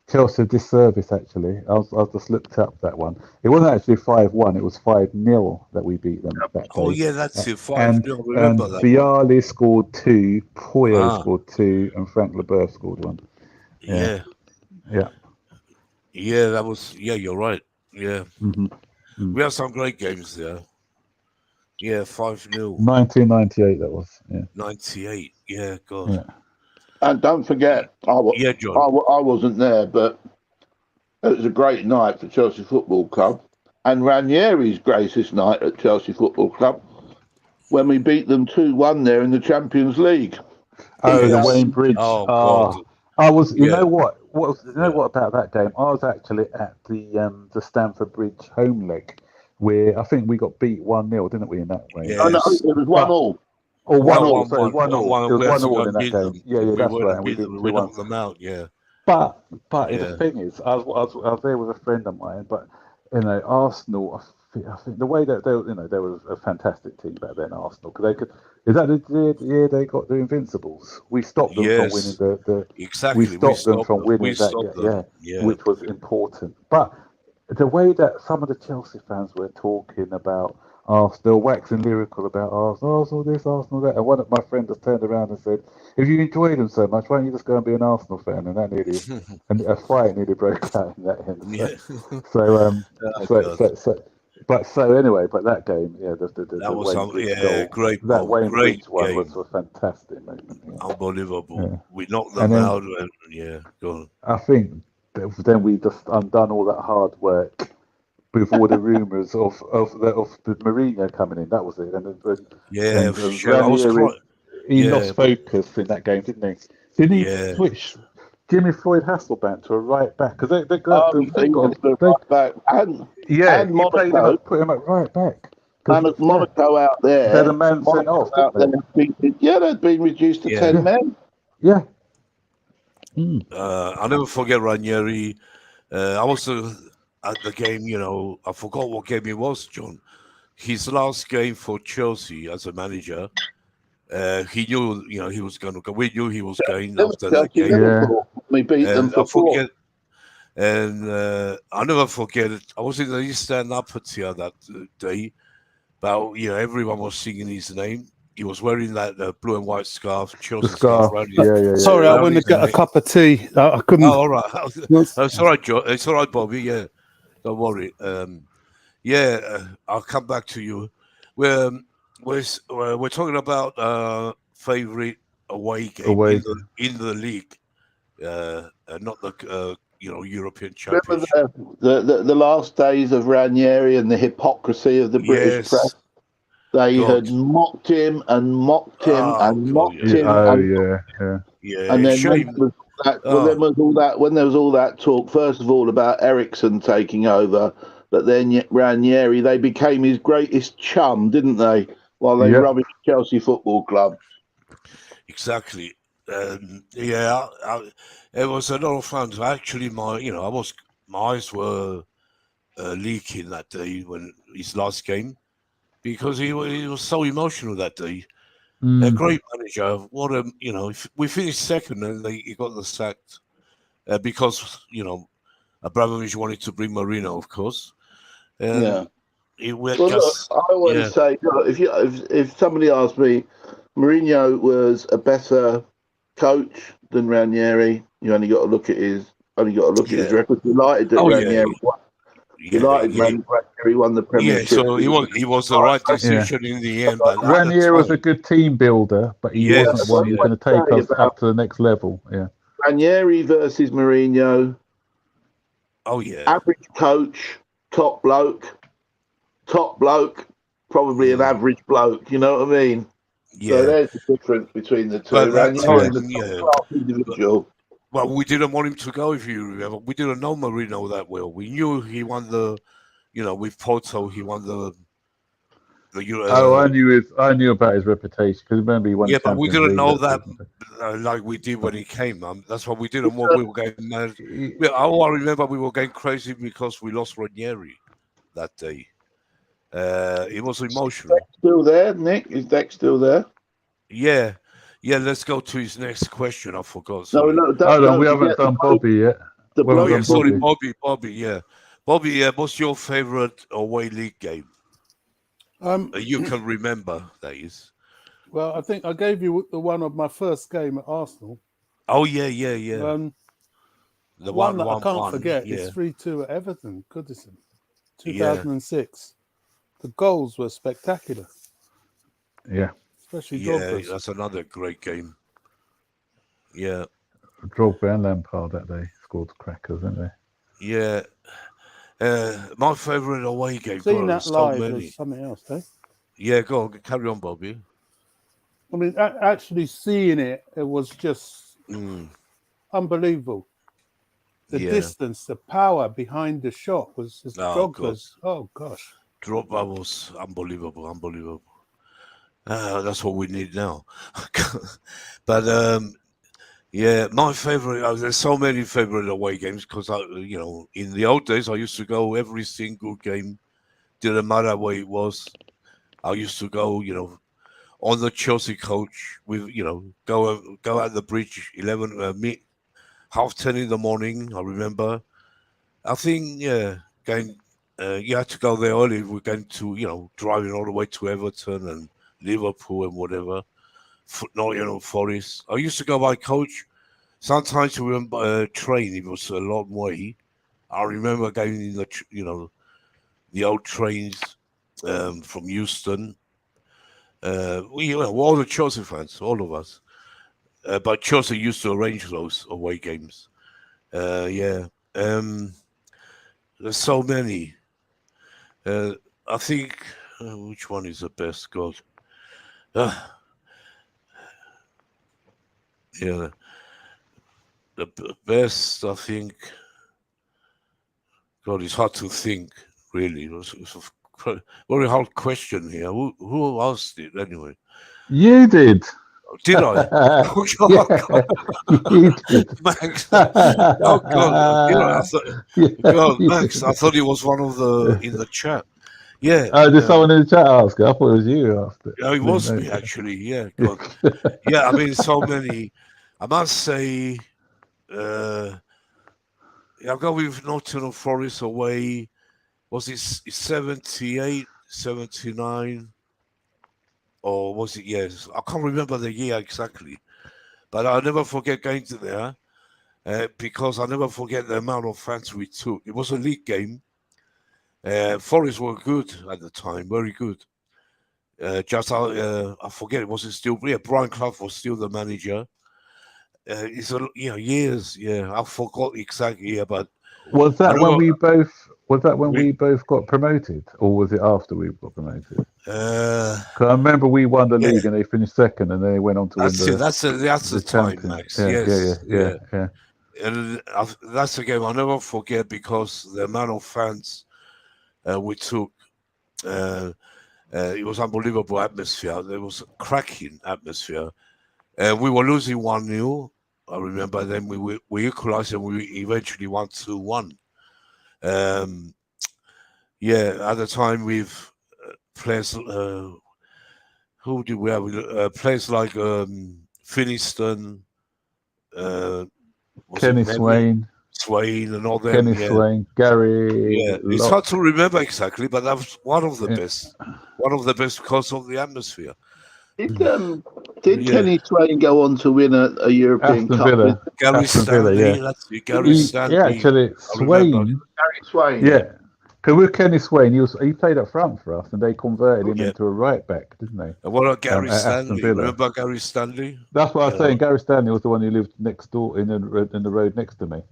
Chelsea a disservice actually. I just looked up that one. It wasn't actually 5-1. It was 5-0 that we beat them that Oh day. yeah, that's it. 5-0. And Remember that. Vialli scored 2, Poyo Ah. scored 2, and Frank Leboeuf scored 1. Yeah. Yeah. Yeah, that was. Yeah, you're right. Yeah. Mm-hmm. We had some great games there. Yeah, 5-0. 1998 that was. Yeah. 98. Yeah, God. Yeah. And don't forget, Yeah, John. I wasn't there, but it was a great night for Chelsea Football Club. And Ranieri's greatest night at Chelsea Football Club when we beat them 2-1 there in the Champions League. Oh, the Yes. Wayne Bridge. Oh, God. I was. You Yeah. know what? What about that game? I was actually at the Stamford Bridge home leg, where I think we got beat 1-0, didn't we? In that way. Yes. Oh, no, it was 1-1. Or 1-0. No, So it was 1-0. It was We had to 1-0 go in and that beat game. them. Yeah, We that's went right. and And we beat beat them. them We 2-1. knocked them out. Yeah. But Yeah. the thing is, I was there with a friend of mine. But Arsenal. I think the way that they were a fantastic team back then, Arsenal, because they could. Is that the year they got the Invincibles? We stopped them from winning Yes. Exactly. We stopped them from winning We that. stopped them. Yeah. Which was important. But the way that some of the Chelsea fans were talking about Arsenal, waxing lyrical about Arsenal this, Arsenal that, and one of my friends just turned around and said, "If you enjoy them so much, why don't you just go and be an Arsenal fan?" And that nearly, and a fight nearly broke out in that end. Yeah. But that game, yeah, That the was Wayne Bridge goal, great that moment, Wayne great Bridge one game, was a fantastic moment. Yeah. unbelievable. Yeah. We knocked And them then out, and yeah, go on. I think then we just undone all that hard work with all the rumours of the Mourinho coming in. That was it. Yeah, And sure. I was Ranieri, crying. he Yeah, lost focus in that game, didn't he? Didn't he yeah, switch Jimmy Floyd Hasselbank to a right back? Because He was the right back. And he played him Monaco, up, put him at right back. and Monaco out there. They had a man sent off, didn't they? They'd been reduced to Yeah. 10 men. Yeah. I'll never forget Ranieri. I was at the game. I forgot what game it was, John. His last game for Chelsea as a manager. He knew, he was going to go. We knew he was going after that game. Liverpool. We beat them for 4. And I'll never forget it. I was in the East Stand Aperture that day. But everyone was singing his name. He was wearing that blue and white scarf, Chelsea scarf. Yeah. Sorry, I went to get a cup of tea. I couldn't. Oh, all right. It's all right, Joe. It's all right, Bobby. Yeah, don't worry. I'll come back to you. We're talking about favorite away game in the league, not the European Championship. Remember the last days of Ranieri and the hypocrisy of the British press? They had mocked him and mocked him and mocked him. Yeah. And then shame. when there was all that talk, first of all about Ericsson taking over, but then Ranieri, they became his greatest chum, didn't they? While they rubbished Chelsea Football Club. Exactly. It was a lot of fun. Actually, my eyes were leaking that day when his last game, because he was so emotional that day. A great manager. What if we finished second and he got the sacked because Abramovich wanted to bring Mourinho, of course. I always say, if somebody asked me, Mourinho was a better coach than Ranieri. You only got to look at his record. Delighted that Ranieri won. United, Ranieri won the Premiership. So he was the right decision in the end. But Ranieri was a good team builder, but he wasn't one who's going to take us up to the next level. Yeah. Ranieri versus Mourinho. Oh yeah. Average coach, top bloke, probably an average bloke. You know what I mean? Yeah. So there's the difference between the two. But that Ranieri time, was a top individual. Well, we didn't want him to go, if you remember. We didn't know Mourinho that well. We knew he won the, with Porto, he won the. I knew about his reputation because remember he won. Yeah, but we didn't League, know that like we did when he came. That's why we didn't want. We were getting mad. I remember we were getting crazy because we lost Ranieri that day. It was emotional. Is Deck still there, Nick? Is Deck still there? Yeah. Let's go to his next question. I forgot. No, we haven't done Bobby yet. Sorry, Bobby. Yeah, Bobby. What's your favorite away league game? You can remember, that is. Well, I think I gave you the one of my first game at Arsenal. Oh yeah. The one that I can't forget is 3-2 at Everton, Goodison, 2006. The goals were spectacular. Yeah. Especially Drogba's. That's another great game. Yeah. Drogba and Lampard that day scored crackers, didn't they? Yeah. My favourite away game. Seeing that live was something else, eh? Yeah, go on, carry on, Bobby. I mean, actually seeing it was just unbelievable. The distance, the power behind the shot was just Drogba's. Oh, gosh. Drogba was unbelievable. That's what we need now. But my favorite. There's so many favorite away games because in the old days I used to go every single game. Didn't matter where it was. I used to go, on the Chelsea coach with, go at the bridge 10:30 in the morning. I remember. I think going. You had to go there early. We're going to, driving all the way to Everton and Liverpool and whatever. Nottingham Forest. I used to go by coach. Sometimes we went by train. It was a long way. I remember going in the, the old trains from Euston. All the Chelsea fans, all of us. But Chelsea used to arrange those away games. There's so many. I think which one is the best? God. The best, I think. God, it's hard to think, really. It's a very hard question here. Who asked it anyway? You did. Did I? Oh, God. You did. Max. Oh, God. Max, I thought it was one of the in the chat. Yeah. Oh, did someone in the chat ask it? I thought it was you who asked it. Yeah, it was me, actually. Yeah, God. I mean, so many. I must say, I'll go with Nottingham Forest away. Was it 78, 79? Or was it, yes? I can't remember the year exactly. But I'll never forget going to there because I'll never forget the amount of fans we took. It was a league game. Forest were good at the time, very good. I forget, was it still? Yeah, Brian Clough was still the manager. It's years. Yeah, I forgot exactly. Yeah, but was that when we both? Was that when we both got promoted, or was it after we got promoted? Because I remember we won the league and they finished second, and they went on to win the. That's the time, Max. Yeah. And that's a game I'll never forget because the amount of fans we took. It was unbelievable atmosphere. There was a cracking atmosphere. We were losing 1-0. I remember then we equalized and we eventually won 2-1. At the time with players, who did we have? Players like Finiston, Kenny Swain and all them. Kenny Swain, Gary. Yeah, it's hard to remember exactly, but that was one of the best. One of the best because of the atmosphere. Did Kenny Swain go on to win a European Cup? Gary Stanley, Gary Stanley. Yeah, actually, Swain. Gary Swain. Yeah, Because with Kenny Swain, he played up front for us, and they converted him Yeah. into a right back, didn't they? And what about Gary At Aston Stanley? Villa. Remember Gary Stanley? That's what I was You saying. know? Gary Stanley was the one who lived next door in the road next to me,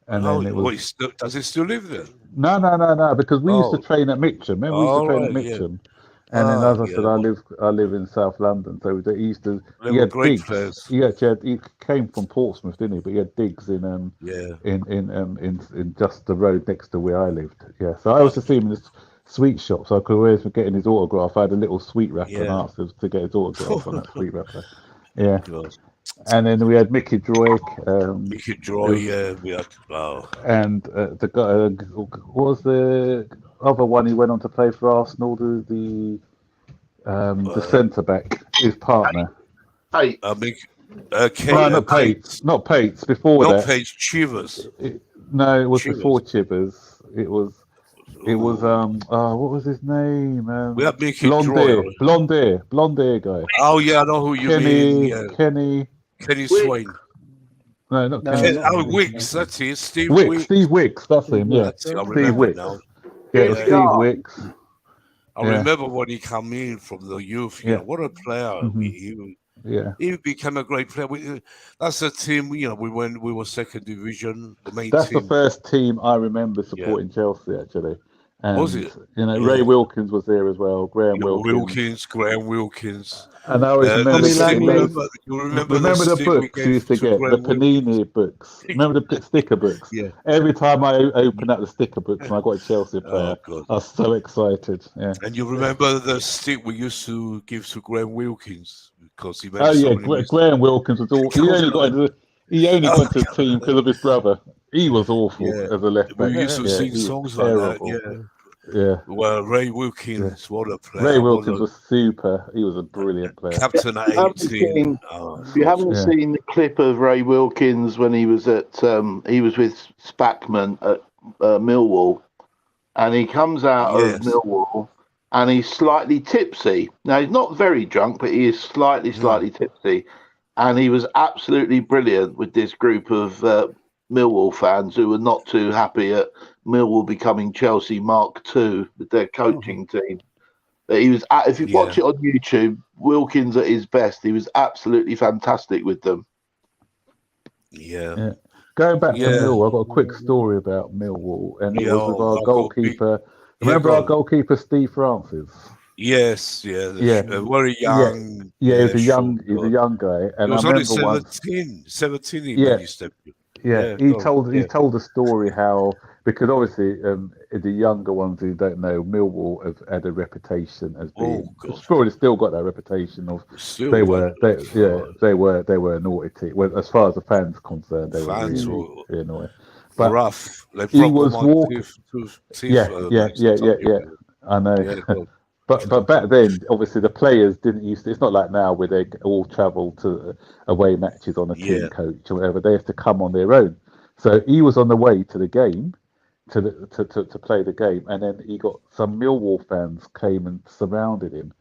and Oh, then it was does he still live there? no, because we used to Oh, train at Mitcham. Remember, we used to all train at right, yeah. Mitcham, and then as I Yeah. said, I live in South London, so he used to. They He were had great digs. players. He came from Portsmouth, didn't he? But he had digs Yeah. in just the road next to where I lived. Yeah, so I used to see him in the sweet shop, so I could always get in his autograph. I had a little sweet wrapper and Yeah. asked him to get his autograph on that sweet wrapper. Yeah, God. and then we had Mickey Droik. You could draw, yeah. We had, wow. And the guy what was the other one he went on to play for Arsenal, the centre back, his partner. Hey, I mean, No, not Pates. Not Pates. Before Not that, Pates, Chivers. no, it was Chivers. before Chivers. It was what was his name? We had Mickey Droy. Blonde hair guy. Oh, yeah, I know who you mean. Yeah. Kenny. Kenny Swain. No, not No, Kenny. not Wicks, that's it. Steve Wicks. Wicks. Steve Wicks. That's him. Yeah, That's it, I Steve remember Wicks. now. Yeah, it was Yeah. Steve Wicks. I remember when he came in from the youth. You Yeah. know, what a player. Mhm. Yeah. He became a great player. That's a team. We were second division. The main That's team. the first team I remember supporting Chelsea, actually. And, Was it? Ray Wilkins was there as well. Graham Wilkins. Graham Wilkins. And I always remember, Tommy remember the books you used to get, the Panini books. Remember the sticker books? Yeah. Every time I opened up the sticker books and I got a Chelsea player, God. I was so excited. Yeah. And you remember the stick we used to give to Graham Wilkins because he made Oh so yeah, many Graham Wilkins was all. He only got into the team because of his brother. He was awful as a left back. We used to sing songs like that. Yeah. Well, Ray Wilkins, what a player! Ray Wilkins was super. He was a brilliant player. Captain at 18. If you haven't seen the clip of Ray Wilkins when he was at he was with Spackman at Millwall, and he comes out of Millwall and he's slightly tipsy. Now he's not very drunk, but he is slightly tipsy, and he was absolutely brilliant with this group of Millwall fans who were not too happy at Millwall becoming Chelsea Mark II with their coaching team. But he was, if you watch it on YouTube, Wilkins at his best, he was absolutely fantastic with them. Yeah. Going back to Millwall, I've got a quick story about Millwall, and it was with our goalkeeper. Remember our goalkeeper, Steve Francis? Yes, very young. Yeah, he's a young guy. And he was I only remember 17 when he stepped in. He told the story how, because obviously the younger ones who don't know, Millwall have had a reputation as being probably still got that reputation of they were a naughty team. Well, as far as the fans are concerned, they were really annoying. But rough. He was walking. I know. But back then, obviously, the players didn't used to. It's not like now where they all travel to away matches on a team coach or whatever. They have to come on their own. So he was on the way to the game, to play the game, and then he got some Millwall fans came and surrounded him,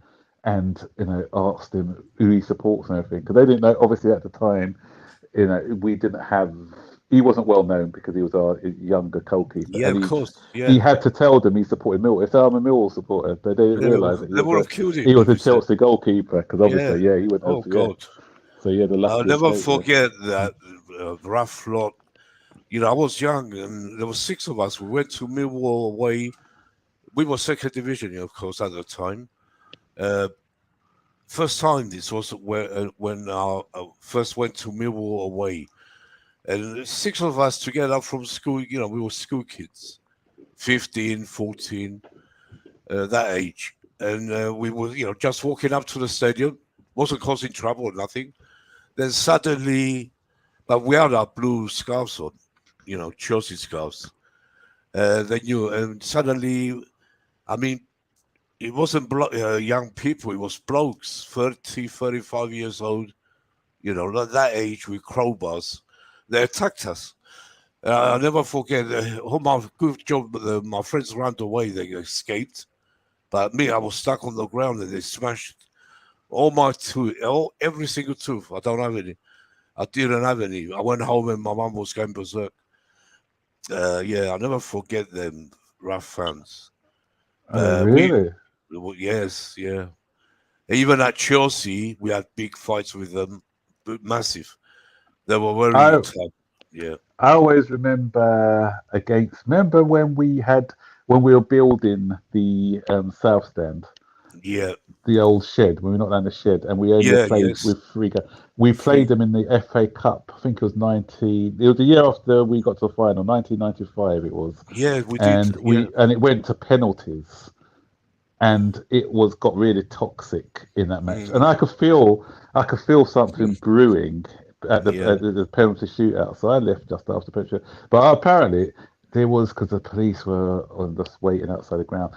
and asked him who he supports and everything, because they didn't know. Obviously, at the time, we didn't have. He wasn't well known because he was our younger goalkeeper. Yeah, and of course. Yeah. He had to tell them he supported Millwall. If I'm a Millwall supporter, but they didn't realise that he was a Chelsea goalkeeper, because obviously, he went. Oh God! So the luck. I'll never forget that rough lot. I was young, and there were 6 of us. We went to Millwall away. We were second division, of course, at the time. First time this was when I first went to Millwall away. And 6 of us together from school, we were school kids, 15, 14, that age. And we were, just walking up to the stadium, wasn't causing trouble or nothing. Then suddenly, but we had our blue scarves on, Chelsea scarves. And suddenly, I mean, it wasn't young people, it was blokes, 30, 35 years old, at that age with crowbars. They attacked us. I'll never forget. Good job. My friends ran away. They escaped. But me, I was stuck on the ground, and they smashed all my tooth, every single tooth. I don't have any. I didn't have any. I went home, and my mum was going berserk. I'll never forget them. rough fans. Oh, really? Yes, yeah. Even at Chelsea, we had big fights with them, massive. They were very I tough. Yeah, I always remember when we were building the South Stand, yeah, the old shed, when we knocked down the shed, and we only yeah, played yes. with three guys. We played them in the FA Cup. I think it was 19. It was the year after we got to the final, 1995. It was, Yeah, we did. and Yeah. it went to penalties, and it got really toxic in that match. And Mm, I could feel something brewing at yeah. the penalty shootout. So I left just after penalty. But apparently there was, because the police were just waiting outside the ground.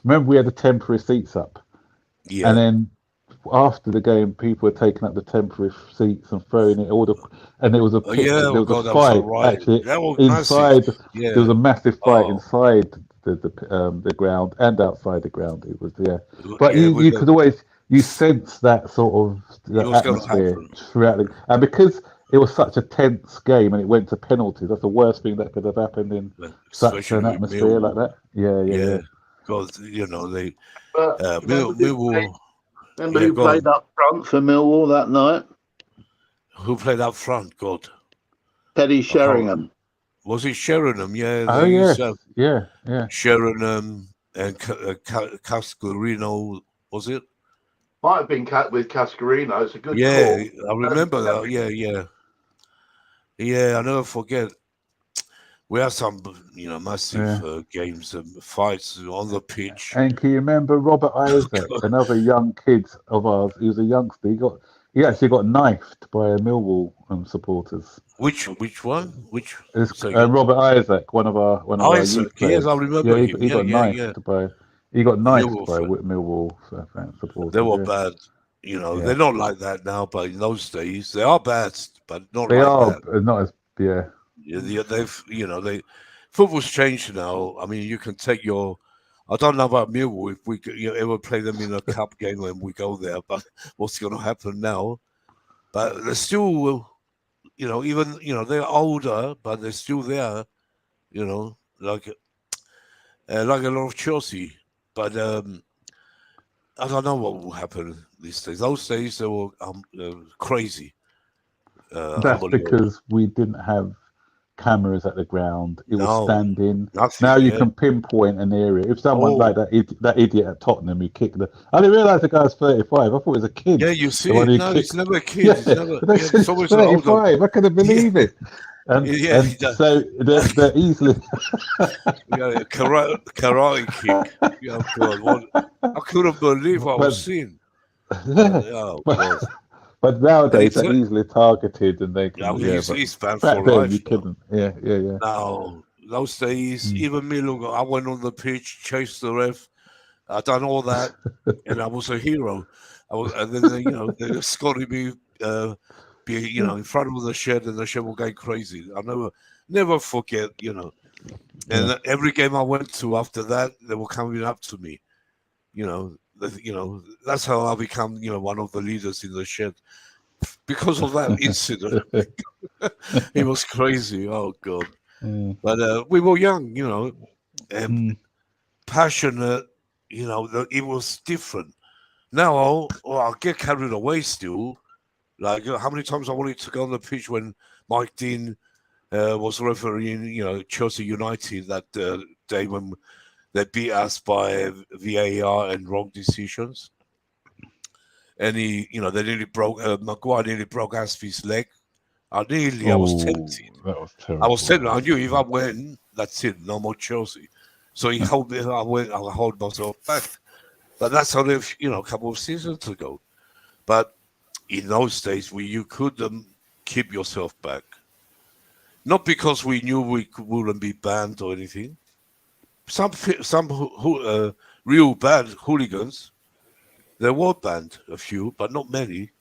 Remember, we had the temporary seats up, and Yeah. then after the game, people were taking up the temporary seats and throwing it and there was a Oh, yeah. there Oh, was a God, that was all fight right. actually That was massive. inside. There was Yeah. a massive fight Oh, inside the ground and outside the ground. It was but yeah. you could always sense that sort of It the was going to atmosphere happen, throughout and because it was such a tense game and it went to penalties. That's the worst thing that could have happened in such especially an with atmosphere like Millwall. that. Yeah. Yeah. Because, they, But Millwall. remember Yeah, who go played on. up front for Millwall that night? Who played up front? God. Teddy I can't. Sheringham. Was it Sheringham? Yeah, Oh they used to yes, have yeah. Sheringham and Cascarino, was it? Might have been with Cascarino. It's a good Yeah, call. I remember that. Yeah, yeah. Yeah, I never forget. We had some, massive Yeah. games and fights on the pitch. And can you remember Robert Isaac, another young kid of ours? He was a youngster. He actually got knifed by Millwall supporters. Which one? Which It's say again? Robert Isaac, one of our Isaac. youth Yes, I players. remember Yeah, him. he Yeah, got yeah, yeah. knifed by he got A knifed Millwall by fan. Millwall They supporters. were Yeah, bad. yeah. They're not like that now, but in those days they are bad, but not They like are that. not as yeah. Yeah, they football's changed now. I mean, you can take your. I don't know about Millwall if ever play them in a cup game when we go there, but what's going to happen now? But they're still, even they're older, but they're still there. Like a lot of Chelsea. But I don't know what will happen these days. Those days they were crazy, That's unbelievable. because we didn't have cameras at the ground. It was No, standing. Now nothing. you Yeah. can pinpoint an area. If someone Oh, like that idiot at Tottenham who kicked I didn't realise the guy's 35. I thought it was a kid. yeah, you The see one it. who No, it's kicked. never a kid. Yeah, It's never. they Yeah, said it's he's always an older. 35. I couldn't Yeah, believe it. yeah, And so they're easily. yeah. Karate kick. Yeah, God, what? I couldn't believe what I was but seeing. yeah, Oh God, but and nowadays it's they're easily targeted and they yeah, can but he's banned back for then you life now. couldn't. Yeah. Now those days, Mm. even me, look, I went on the pitch, chased the ref. I done all that, and I was a hero. And then they escorted me, in front of the shed, and the shed was going crazy. I never forget, Yeah. And every game I went to after that, they were coming up to me. That's how I become, one of the leaders in the shed because of that incident. It was crazy. Oh God! Yeah. But we were young, and Mm. passionate. It was different. Now, I get carried away still. Like how many times I wanted to go on the pitch when Mike Dean was refereeing, Chelsea United that day when they beat us by VAR and wrong decisions. And they nearly broke, Maguire nearly broke Aspie's leg. I was Oh, tempted. that was I was terrible. tempted. I knew if I went, that's it, no more Chelsea. So he held me, I hold myself back. But that's only, a couple of seasons ago. But in those days, you couldn't keep yourself back. Not because we knew we wouldn't be banned or anything. Some real bad hooligans, they were banned, a few, but not many.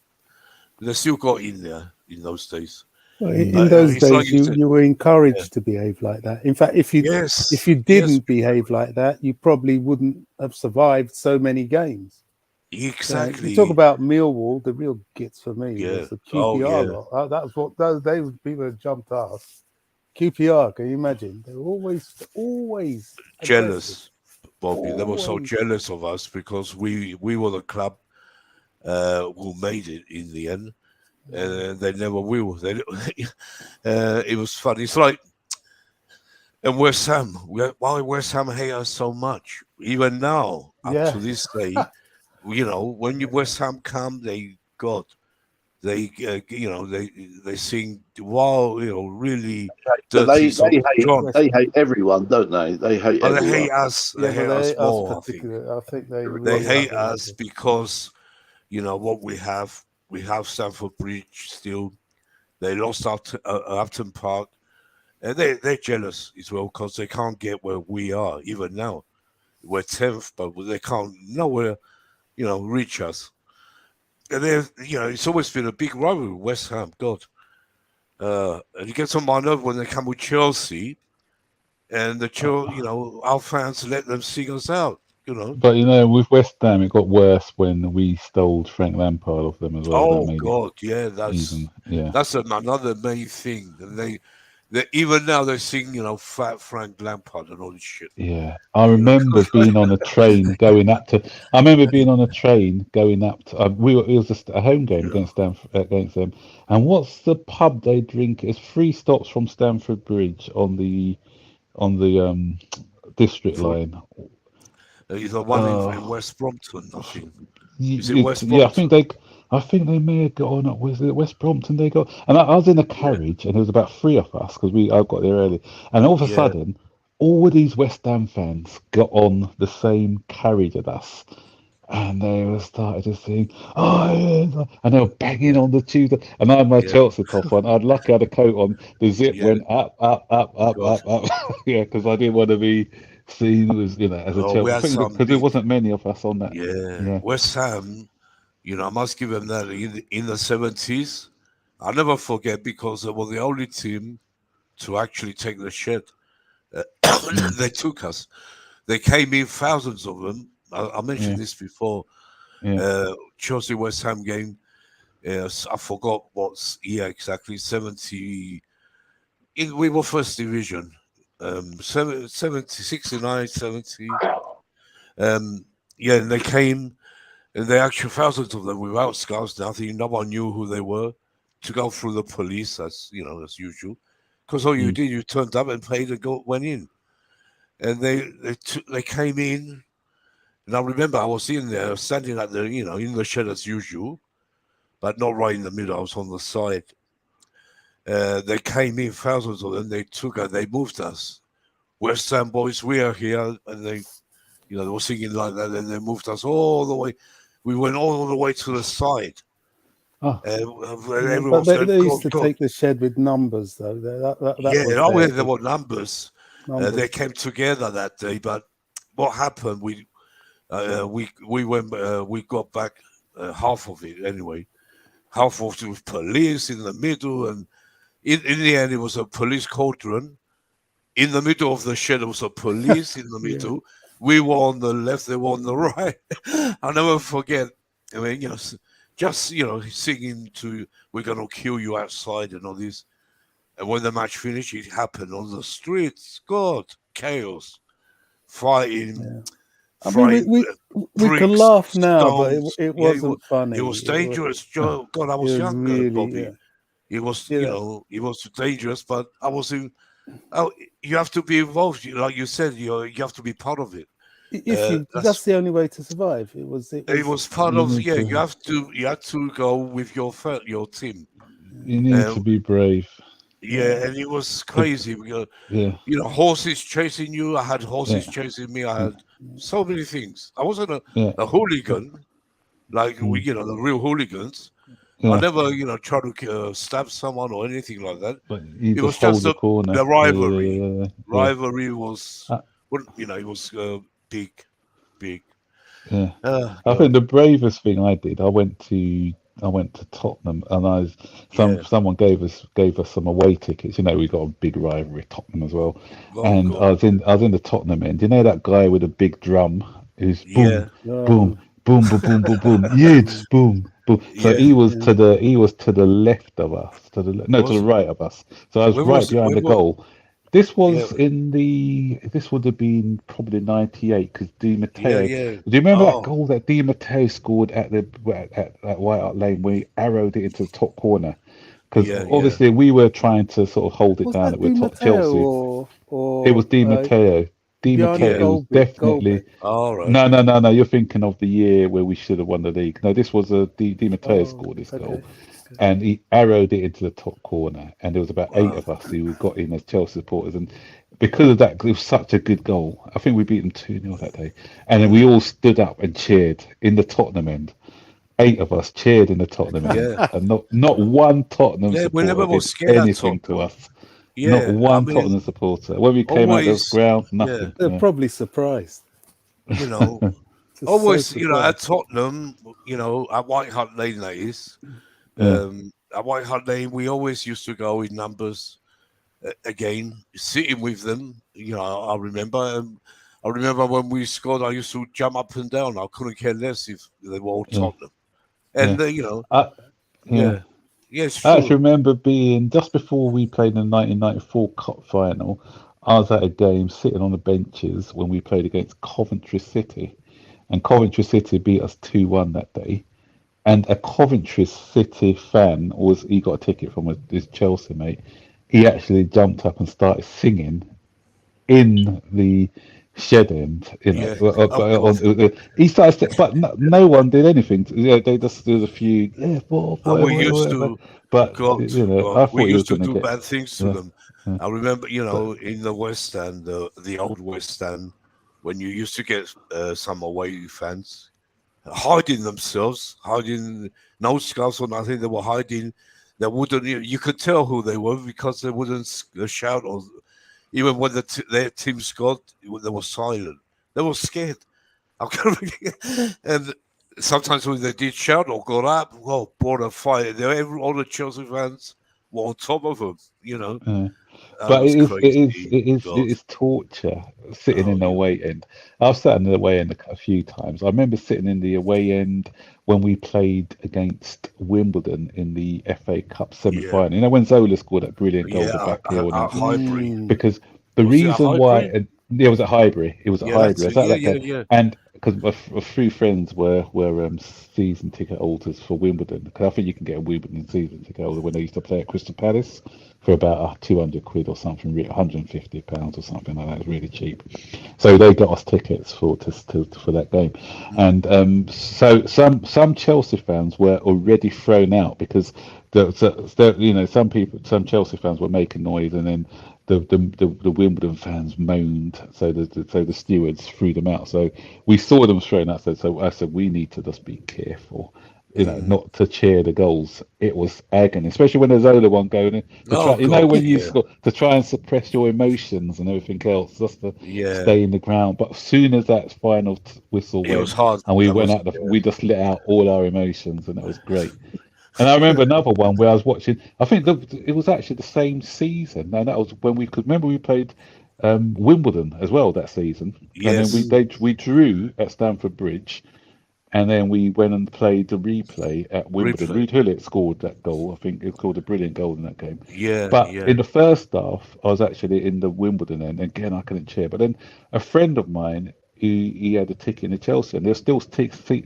They still got in there in those days. Well, Mm. in those It's like days, you said, you were yeah. encouraged to behave like that. In fact, if you Yes, didn't behave like that, you probably wouldn't have survived so many games. You talk exactly. about Millwall. The real gits for me Yeah. was the Oh, QPR yeah. lot. That's what those people that jumped us. QPR, can you imagine? They were always jealous, Bobby. They were so Always. jealous of us because we were the club who made it in the end, and they never will. It was funny. It's like, and West Ham. Why West Ham hate us so much? Even now, up Yeah. to this day, when you West Ham come, they sing wow, really But dirty songs. John, they hate everyone, don't they? They hate oh, they everyone. hate us. Yeah, They hate but us they us more. I think particularly. I think they they really hate hate us because what we have. We have Stamford Bridge still. They lost Upton Park, and they're jealous as well because they can't get where we are. Even now, we're 10th, but they can't nowhere, reach us. And it's always been a big rivalry with West Ham. God, and it gets on my nerve when they come with Chelsea, and our fans let them sing us out. But with West Ham, it got worse when we stole Frank Lampard off them as well. That Oh made God, yeah, it even. Yeah. that's another main thing. And they even now they sing, Fat Frank Lampard and all this shit. Yeah, I remember being on a train going up to. I remember being on a train going up to. It was just a home game against them. And what's the pub they drink? It's 3 stops from Stamford Bridge on the district line. Is the one in West Brompton, I think. Is it West Yeah, Brompton? I think they may have got on. Was it West Brompton? They got, and I was in a carriage, and there was about 3 of us because I got there early, and all of a sudden, all of these West Ham fans got on the same carriage as us, and they were started to sing, oh, yeah, and they were banging on the tube, and I had my Chelsea top on. I'd lucky had a coat on. The zip went up, up, up, up, up, up. Yeah, because I didn't want to be seen as as a Chelsea, because there wasn't many of us on that. Yeah. West Ham. I must give them that in the 70s. I'll never forget because they were the only team to actually take the shit. They took us. They came in, thousands of them. I mentioned this before. Chelsea West Ham game. I forgot what year exactly. 70. We were first division. 70, 69, 70. And they came. And they actually thousands of them without scouts. Nothing. No one knew who they were. To go through the police, as usual. Because all you did, you turned up and paid and went in. And they came in. And I remember I was in there, standing at the in the shed as usual, but not right in the middle. I was on the side. They came in, thousands of them. They took us. They moved us. West Ham boys, we are here, and they were singing like that. And they moved us all the way. We went all the way to the side. But they used to take the shed with numbers, though. There were numbers. They came together that day. But what happened? We went. We got back half of it anyway. Half of it was police in the middle, and in the end, it was a police cauldron. In the middle of the shed, there was a police in the middle. We were on the left, they were on the right. I'll never forget. I mean, just singing to "We're gonna kill you outside" and all this. And when the match finished, it happened on the streets. God, chaos, fighting. I mean, we can laugh now, but it wasn't funny. It was dangerous. God, I was younger, really, Bobby. It was, it was dangerous, but I was in. Oh, you have to be involved, like you said. You have to be part of it. That's the only way to survive. It was part of. Yeah, you have to go with your team. You need to be brave. Yeah, and it was crazy. Horses chasing you. I had horses chasing me. I had so many things. I wasn't a hooligan, like the real hooligans. I never, try to stab someone or anything like that. But it was just the rivalry. Rivalry was, it was big. Yeah, I think the bravest thing I did, I went to Tottenham, and someone gave us some away tickets. We got a big rivalry at Tottenham as well. I was in the Tottenham end. You know that guy with a big drum who's boom, boom, boom, boom, boom, boom, boom, yids, boom. So he was to the left of us, to the right of us. So I was right behind the goal. This was this would have been probably 98 because Di Matteo. yeah. Do you remember that Oh, goal that Di Matteo scored at White Hart Lane where he arrowed it into the top corner? Because yeah. obviously we were trying to sort of hold it Was down that that we're Di top Matteo Chelsea. or It was Di Matteo. Di Bjarne Matteo. It was definitely. Goldbeck? All right. No. You're thinking of the year where we should have won the league. No, this was Di Matteo Oh, scored this goal, okay. and he arrowed it into the top corner. And there was about 8 Wow. of us who got in as Chelsea supporters, and because of that, it was such a good goal. I think we beat them 2-0 that day, and then we all stood up and cheered in the Tottenham end. 8 of us cheered in the Tottenham end, Yeah. and not one Tottenham Yeah, we never supporter was did scared at anything to Tottenham. us. Not Yeah, I one mean, Tottenham supporter. When we came out of the always, ground, yeah, nothing. They're Yeah. probably surprised. you know, Just always, so at surprised. Tottenham, at White Hart Lane, that is. Yeah. At White Hart Lane, we always used to go in numbers again, sitting with them. I remember. I remember when we scored, I used to jump up and down. I couldn't care less if they were all Yeah. Tottenham. Yeah. And, Yeah. yeah, it's I actually true. remember being just before we played in the 1994 Cup final. I was at a game sitting on the benches when we played against Coventry City, and Coventry City beat us 2-1 that day. And a Coventry City fan he got a ticket from his Chelsea mate. He actually jumped up and started singing in the shed end, Yeah. Oh, God. he started, but no one did anything. They just did a few, And we whatever, used whatever. to, But God, I we thought he was used to going to do get, bad things to yeah, them. yeah. I remember, But in the West End, the old West End, when you used to get some away fans hiding themselves, hiding no scarves or nothing. They were hiding. They wouldn't. You could tell who they were because they wouldn't shout, or even when their team scored, they were silent. They were scared. And sometimes when they did shout or got up, well, brought a fight. All the Chelsea fans were on top of them. That But was it crazy. God. is torture sitting in Oh, the away end. I've sat in the away end a few times. I remember sitting in the away end when we played against Wimbledon in the FA Cup yeah, semi-final. When Zola scored that brilliant goal, yeah. the back heel, and At Highbury. because the Was it at reason why Highbury? it was at Highbury. It was at Yeah, that's Highbury. I it. was at Yeah, that yeah, game, yeah. and because my 3 friends were season ticket holders for Wimbledon. Because I think you can get a Wimbledon season ticket holder when they used to play at Crystal Palace for about 200 quid or something, 150 pounds or something like that. It was really cheap. So they got us tickets for that game, Mm. and so some Chelsea fans were already thrown out because some Chelsea fans were making noise, and then the Wimbledon fans moaned, so the stewards threw them out. So we saw them thrown out. So I said we need to just be careful, not to cheer the goals. It was agony, especially when there's Zola one going in to try. Oh God, When you yeah, score to try and suppress your emotions and everything else, just to yeah. stay in the ground. But as soon as that final whistle It was went hard. and we That went was out, we just let out all our emotions, and that was great. And I remember another one where I was watching. I think it was actually the same season, and that was when we could remember we played Wimbledon as well that season, and then yes. we drew at Stamford Bridge, and then we went and played the replay at Wimbledon. Replay. Ruud Gullit scored that goal. I think it scored a brilliant goal in that game. Yeah, But yeah. in the first half, I was actually in the Wimbledon end. Again, I couldn't cheer. But then a friend of mine, he had a ticket in the Chelsea, and there's still tickets. He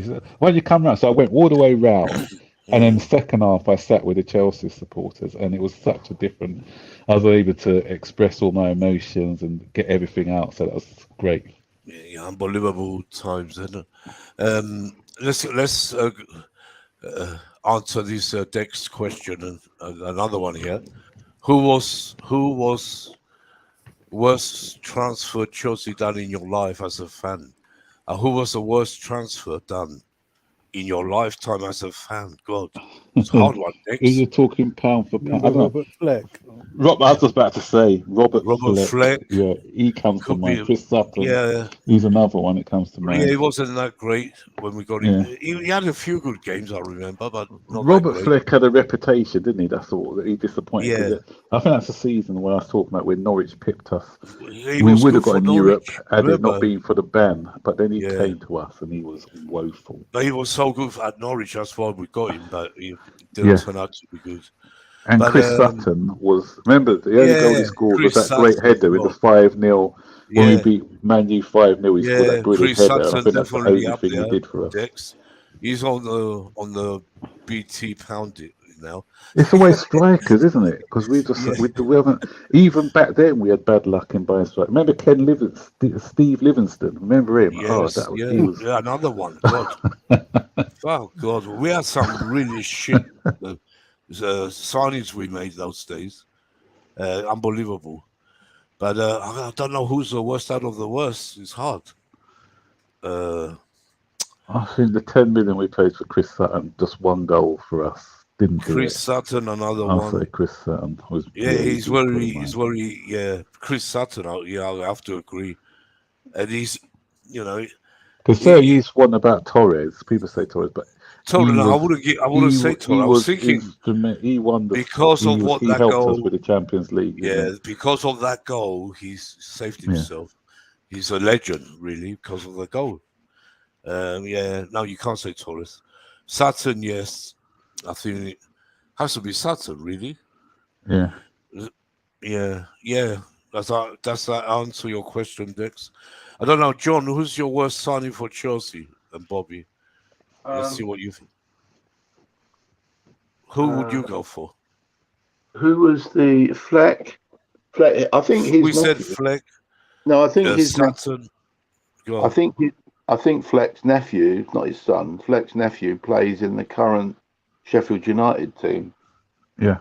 said, why don't you come round? So I went all the way round. And then the Mm. second half, I sat with the Chelsea supporters, and it was such a different. I was able to express all my emotions and get everything out, so that was great. Yeah, unbelievable times, isn't it? Let's answer this next question and another one here. Who was worst transfer Chelsea done in your life as a fan? Who was the worst transfer done in your lifetime as a fan? God, it's a hard one. You're Next, talking pound for pound. I Remember don't know. Robert Fleck? I was just about to say Robert Robert Fleck. Fleck Yeah, he comes to could mind. be. Chris Sutton. Yeah, He's another one that comes to yeah, mind. he wasn't that great when we got him. Yeah. He had a few good games, I remember, but not that Robert great. Fleck had a reputation, didn't he? That's all that he disappointed because Yeah, I think that's the season where I was talking about when Norwich pipped us. he We was would have good got for in Europe Norwich. had it not Remember? been for the ban, but then he Yeah, came to us and he was woeful. but he was so good at Norwich. That's why we got him, but he didn't Yeah, turn out to be good. And But Chris Sutton was, remember, the only goal he yeah, scored was Chris that great Sutton. header in the God, 5-0. When we yeah, beat Man U 5-0, he scored yeah, that brilliant Chris header. And I Sutton think that's the definitely only up thing he there. did for us. Dex, he's on the BT pound now. It's always strikers, isn't it? Because Yeah, we haven't, even back then we had bad luck in buying strikers. Remember Ken Livingston, Steve Livingston? Remember him? Oh, yes, he yeah, was. yeah. Another one. God, oh God, we had some really shit signings we made those days. Unbelievable. But I don't know who's the worst out of the worst. It's hard. I think the 10 million we paid for Chris Sutton, just one goal for us, didn't do Chris it. Sutton, another I'll one. say Chris Sutton was. Yeah, He's he's very, yeah. Chris Sutton, yeah, I have to agree. And he's, you know, Because he, he's one about Torres. People say Torres, but Torres. I wouldn't say he Torres. I was was thinking instrument. He won because of what he that helped us goal. with the Champions League, didn't Yeah, because of that goal, he's saved he? Yeah. himself. He's a legend, really, because of the goal. Yeah, no, you can't say Torres. Sutton, yes, I think it has to be Sutton, really. Yeah. Yeah. Does that answer your question, Dex? I don't know, John. Who's your worst signing for Chelsea and Bobby? Let's see what you think. Who would you go for? Who was the Fleck? Fleck. I think his We said nephew. Fleck, No, I think his nephew. Sutton. Go I on. think Fleck's nephew, not his son. Fleck's nephew plays in the current Sheffield United team. Yeah.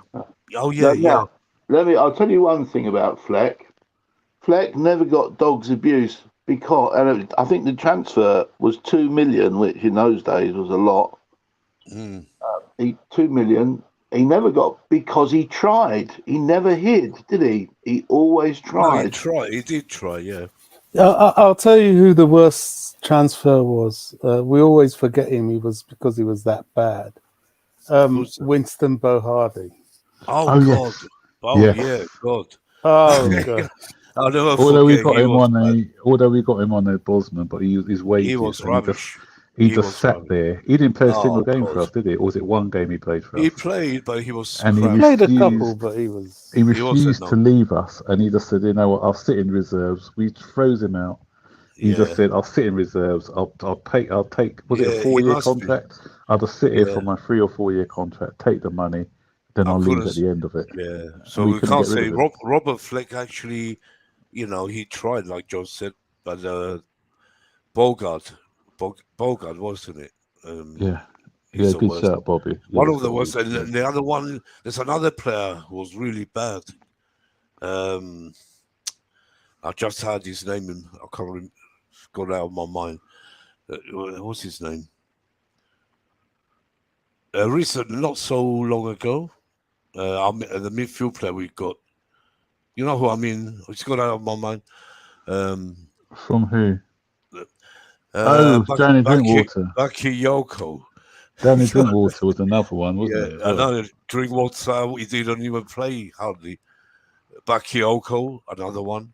Oh yeah, yeah. Now, I'll tell you one thing about Fleck. Fleck never got dog's abuse because, and I think the transfer was 2 million, which in those days was a lot. Mm. 2 million. He never got because he tried. He never hid, did he? He always tried. He did try. Yeah. I'll tell you who the worst transfer was. We always forget him. He was because he was that bad. Who's that? Winston Bohardy. Oh Oh, God. yes. Oh Yes. yeah, God. Oh God. I'll never Although we forget. got He him was on bad. a Bosman, but his wages, He was and rubbish. he He just was sat rubbish. there. He didn't play a single Oh game God. for us, did he? Or was it one game he played for He us? played, but he was And he crap. Played a couple, refused. but he was. He He was a refused to no. leave us, and he just said, "You know what? I'll sit in reserves." We froze him out. He just Yeah. said, "I'll sit in reserves. I'll take. Was it a Yeah, he 4-year must be. contract? I'll just sit here Yeah. for my 3 or 4 year contract. Take the money, then I I'll leave couldn't. at the end of it." Yeah. And So we we couldn't can't get rid say of him. Robert Fleck actually. He tried, like John said, but Bogart, wasn't it? Yeah, He's the good worst. shout, Bobby. One Yeah, of the worst, and the other one. There's another player who was really bad. I just had his name and I can't remember. It's gone out of my mind. What's his name? Recent, not so long ago. The midfield player we got. You know who I mean? It's gone out of my mind. From who? Danny Drinkwater. Bakayoko. Danny Drinkwater was another one, wasn't it? I know Drinkwater. He didn't even play hardly. Bakayoko, another one.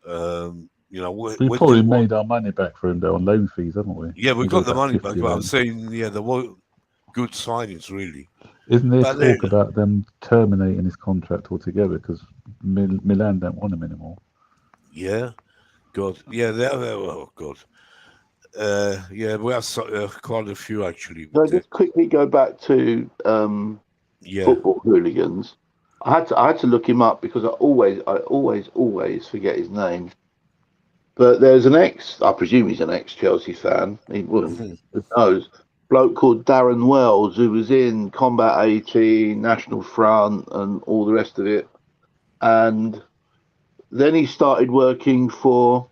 We probably made our money back for him though on loan fees, haven't we? Yeah, we got the money back. But I'm loan. saying, there were good signings, really. Isn't there talk about them terminating his contract altogether because Milan don't want him anymore? Yeah, God. Yeah, oh God. Yeah, we have quite a few actually. So just quickly go back to football hooligans. I had to look him up because I always forget his name. But there's I presume he's an ex-Chelsea fan. He wouldn't. Who knows? Bloke called Darren Wells, who was in Combat 18, National Front, and all the rest of it. And then he started working for.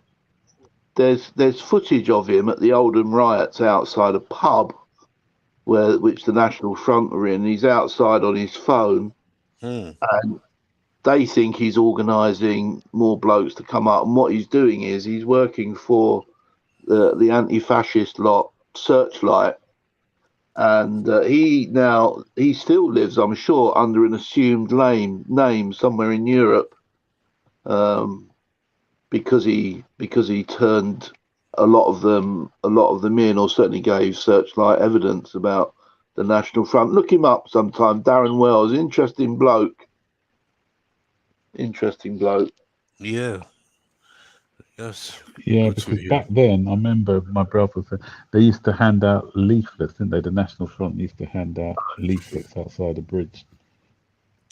There's footage of him at the Oldham riots outside a pub, which the National Front were in. He's outside on his phone, and they think he's organising more blokes to come up. And what he's doing is he's working for the anti-fascist lot, Searchlight. And he still lives, I'm sure, under an assumed name somewhere in Europe, because he turned a lot of them in, or certainly gave Searchlight evidence about the National Front. Look him up sometime. Darren Wells, interesting bloke. Interesting bloke. Yeah. Yes. Yeah, Good to because hear. back then, I remember my brother said they used to hand out leaflets, didn't they? The National Front used to hand out leaflets outside the bridge.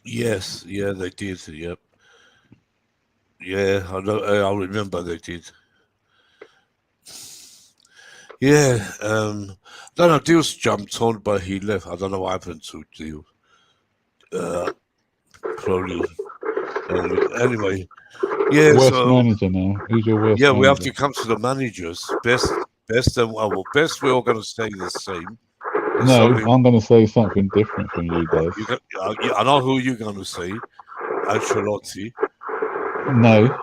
Yes. Yeah, they did. Yep. Yeah, I know. I remember they did. Yeah. Don't know. Deals jumped on, but he left. I don't know what happened to Deal. Probably. Anyway. Yeah. Worst So manager now. Who's your worst yeah, we have manager? to come to the managers. Best and well, best. We're all going to stay the same. It's No, only I'm going to say something different from you guys. you. I know who you're going to say. Ancelotti. No,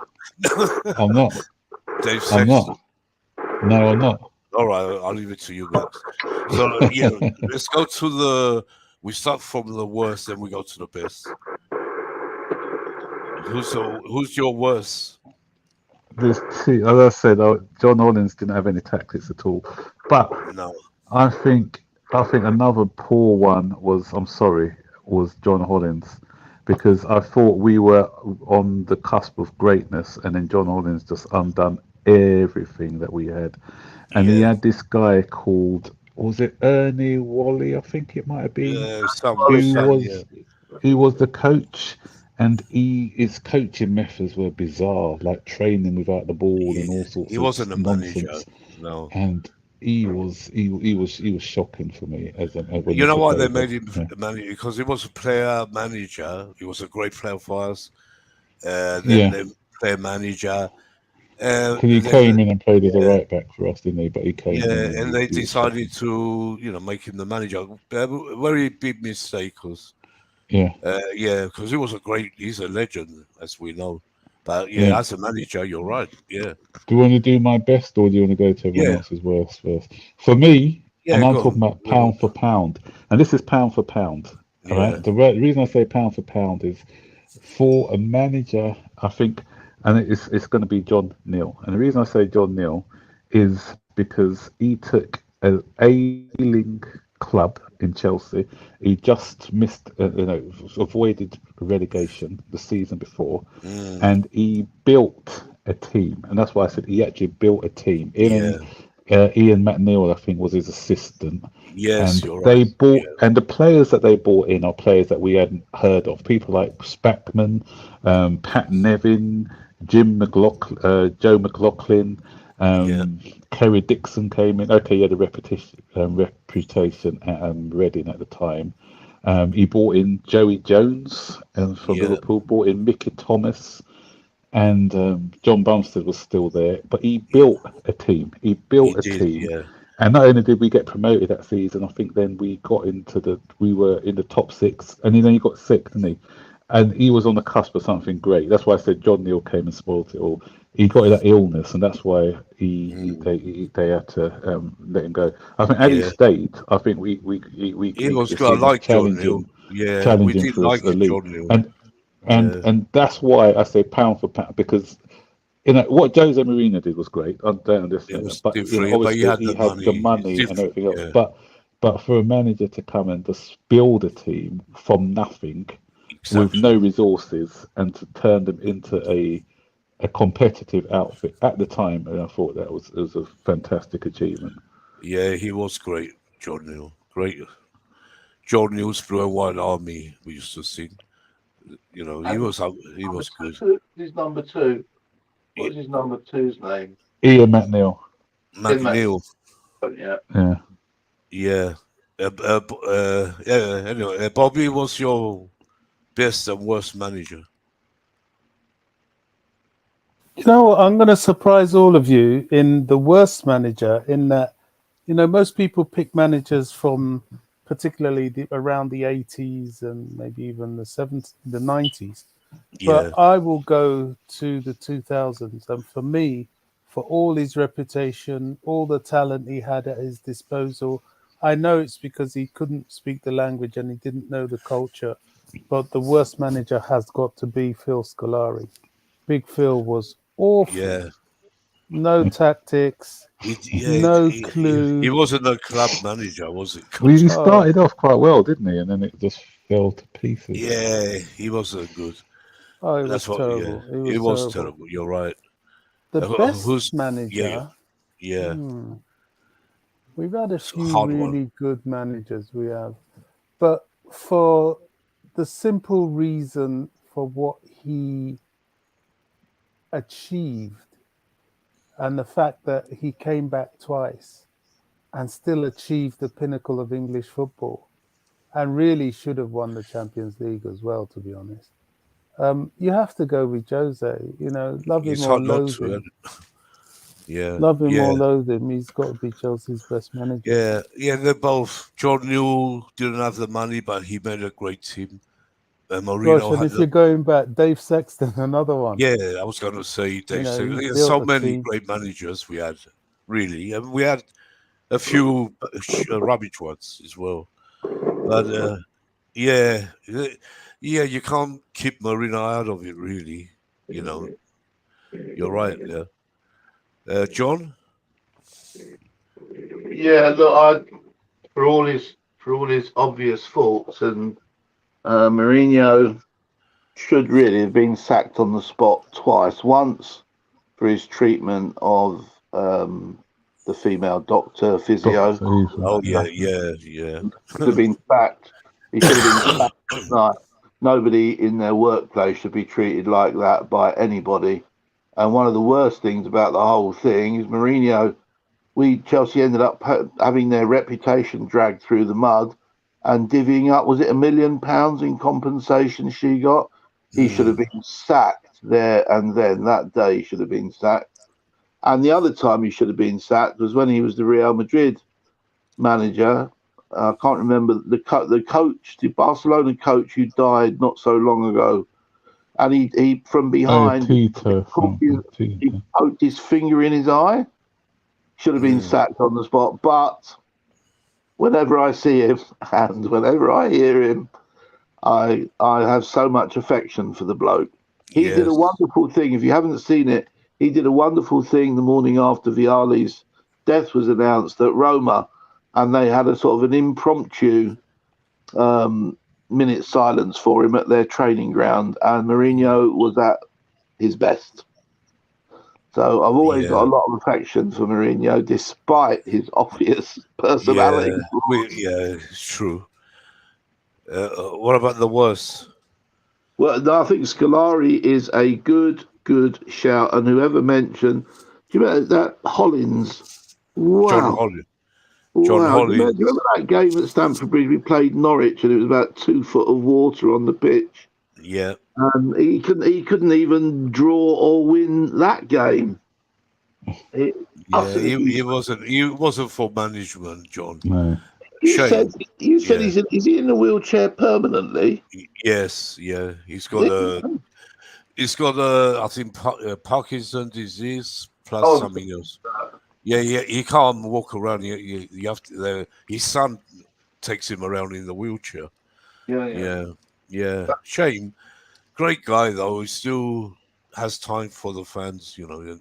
I'm not. Dave I'm Sexton. not. No, I'm not. All right, I'll leave it to you, Max. So yeah, let's go to the. We start from the worst, then we go to the best. Who's your worst? There's two. As I said, John Hollins didn't have any tactics at all. But No. I think another poor one was. I'm sorry, was John Hollins, because I thought we were on the cusp of greatness, and then John Hollins just undone everything that we had. And he Yeah. had this guy called, was it Ernie Wally? I think it might have been, Some who son. Yeah. was the coach, and his coaching methods were bizarre, like training without the ball and all sorts He of wasn't a manager. nonsense. No. And he was shocking for me as when You he know took why they over. made him Yeah, manager? Because he was a player manager. He was a great player for us. Then yeah. the player manager. Because he Then came in and played as a yeah, right back for us, didn't he? But he came in yeah, and and they he was decided shocking. to make him the manager. Very big mistake, because Yeah, yeah, because he's a legend, as we know. But yeah, yeah. as a manager, you're right. Yeah, Do you want to do my best, or do you want to go to everyone yeah, else's worst first? For me, yeah. and I'm Go talking on. about pound for pound, and this is pound for pound. All Yeah, right. The reason I say pound for pound is for a manager, I think, and it's going to be John Neal. And the reason I say John Neal is because he took an ailing club in Chelsea. He just missed, avoided relegation the season before, mm, and he built a team. And that's why I said he actually built a team. yeah, Ian McNeil, I think, was his assistant, yes, and you're right. they bought, Yeah, and the players that they bought in are players that we hadn't heard of. People like Spackman, Pat Nevin, Joe McLaughlin, yeah, Kerry Dixon came in. Okay, he had a reputation at Reading at the time. He bought in Joey Jones from yeah. Liverpool. Bought in Mickey Thomas, and John Bumstead was still there, but he Yeah, built a team. He he built a did. team, Yeah, and not only did we get promoted that season, I think then we were in the top six, and then he got sick, didn't he? And he was on the cusp of something great. That's why I said John Neal came and spoilt it all. He got that illness, and that's why mm, they had to let him go. I think had he yeah. stayed, I think He we could was have good. I seen us like John Neal. Yeah, we challenging did for like a league, John Neal. and and Yeah, and that's why I say pound for pound, because what Jose Mourinho did was great. I don't it understand that, was but different, but he obviously had he the had the money. It's money and different. everything else. Yeah, But for a manager to come and just build a team from nothing with no exactly. resources and to turn them into a competitive outfit at the time, and I thought that was a fantastic achievement. Yeah, he was great, John Neal. Great. John Neal's Blue and White Army, we used to sing. He And number was good. two, his number two. Yeah, What is his number two's name? Ian McNeil, In that, McNeil. yeah. yeah. Yeah. Yeah. Anyway, Bobby was your best and worst manager. You know what? I'm going to surprise all of you in the worst manager, in that, most people pick managers from particularly around the 80s and maybe even the 70s, the 90s. But Yeah. I will go to the 2000s. And for me, for all his reputation, all the talent he had at his disposal, I know it's because he couldn't speak the language and he didn't know the culture. But the worst manager has got to be Phil Scolari. Big Phil was awful. Yeah. No tactics, no clue. He wasn't a club manager, was it? Well, he Oh, started off quite well, didn't he? And then it just fell to pieces. Yeah, he wasn't good. oh, it was That's what. Yeah, terrible. It it was was terrible. terrible. You're right. The Who's? best Yeah, manager. yeah. We've had a It's a few hard one. really good managers. We have, but for the simple reason for what he achieved and the fact that he came back twice and still achieved the pinnacle of English football and really should have won the Champions League as well, to be honest. You have to go with Jose. You know, love him It's or hard not loathe to. him. Yeah, Love him yeah, or loathe him, he's got to be Chelsea's best manager. yeah, yeah. They're both. John Newell didn't have the money, but he made a great team. Gosh, Mourinho and had if you're the. going back, Dave Sexton, another one. Yeah, I was going to say You Dave. know, he There's built so a many team. great managers we had. Really, and we had a few rubbish ones as well. But yeah, yeah, you can't keep Mourinho out of it. Really, you know. You're right. Yeah, John. Yeah, look, for all his obvious faults, and Mourinho should really have been sacked on the spot twice. Once for his treatment of the female doctor physio. Oh yeah, yeah. Should have been sacked. He should have been sacked. No, nobody in their workplace should be treated like that by anybody. And one of the worst things about the whole thing is Mourinho. Chelsea ended up having their reputation dragged through the mud and divvying up. Was it £1 million in compensation she got? He should have been sacked there and then. That day he should have been sacked. And the other time he should have been sacked was when he was the Real Madrid manager. I can't remember the coach, the Barcelona coach who died not so long ago. And he from behind, he poked his finger in his eye. Should have been sacked on the spot. But whenever I see him and whenever I hear him, I have so much affection for the bloke. He did a wonderful thing. If you haven't seen it, he did a wonderful thing the morning after Vialli's death was announced at Roma, and they had a sort of an impromptu minute silence for him at their training ground, and Mourinho was at his best. So I've always got a lot of affection for Mourinho, despite his obvious personality. Yeah, it's true. What about the worst? Well, no, I think Scolari is a good shout. And whoever mentioned, do you remember that Hollins? Wow. John Hollins. Wow. Do you remember that game at Stamford Bridge? We played Norwich and it was about 2 foot of water on the pitch. Yeah. And he couldn't even draw or win that game. He wasn't for management, John. No. You said is he in a wheelchair permanently? Yes, yeah. He's got I think Parkinson's disease plus something else. Yeah, he can't walk around. You have to. His son takes him around in the wheelchair. Yeah. Shame. Great guy though. He still has time for the fans, you know.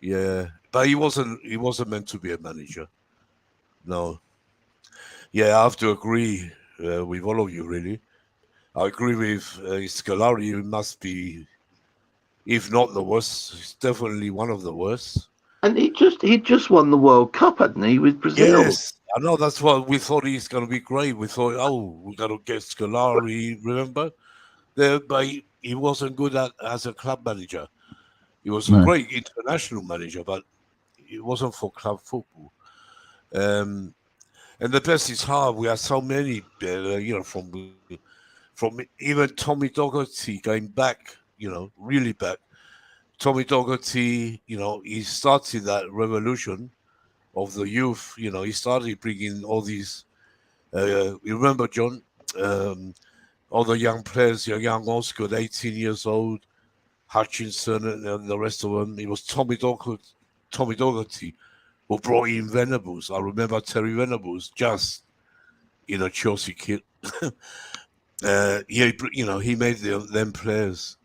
Yeah, but he wasn't meant to be a manager. No. Yeah, I have to agree with all of you. Really, I agree with Scolari. He must be, if not the worst, he's definitely one of the worst. And he just won the World Cup, hadn't he, with Brazil? Yes, I know. That's why we thought he's going to be great. We thought, we got to get Scolari. Remember, but he wasn't good as a club manager. He was a great international manager, but it wasn't for club football. And the best is hard. We have so many, from even Tommy Dougherty going back, really back. Tommy Dougherty, he started that revolution of the youth. He started bringing all these. You remember, John, all the young players, young Oscar, 18 years old, Hutchinson, and the rest of them. It was Tommy Dougherty who brought in Venables. I remember Terry Venables, just Chelsea kid. He made them players.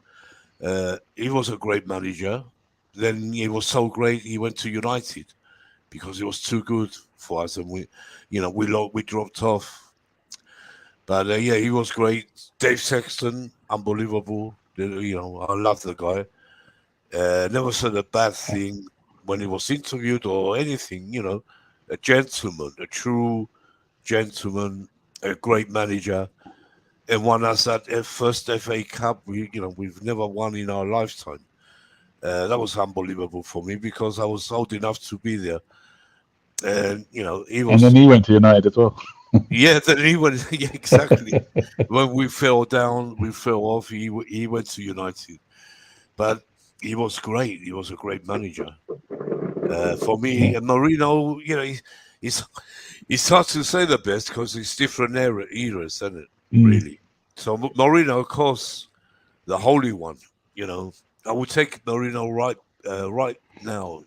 He was a great manager. then he was so great. He went to United because it was too good for us, and we dropped off. But yeah, he was great. Dave Sexton, unbelievable. I love the guy. Never said a bad thing when he was interviewed or anything. A gentleman, a true gentleman, a great manager, and won us that first FA Cup. We've never won in our lifetime. That was unbelievable for me because I was old enough to be there, and he And was. then he went to United as well. Yeah, then he went. Yeah, exactly. When we fell down, we fell off. He went to United, but he was great. He was a great manager. For me, Yeah. and Mourinho, it's hard to say the best because it's different eras, isn't it? Really. So Mourinho, of course, the holy one. I would take Mourinho right now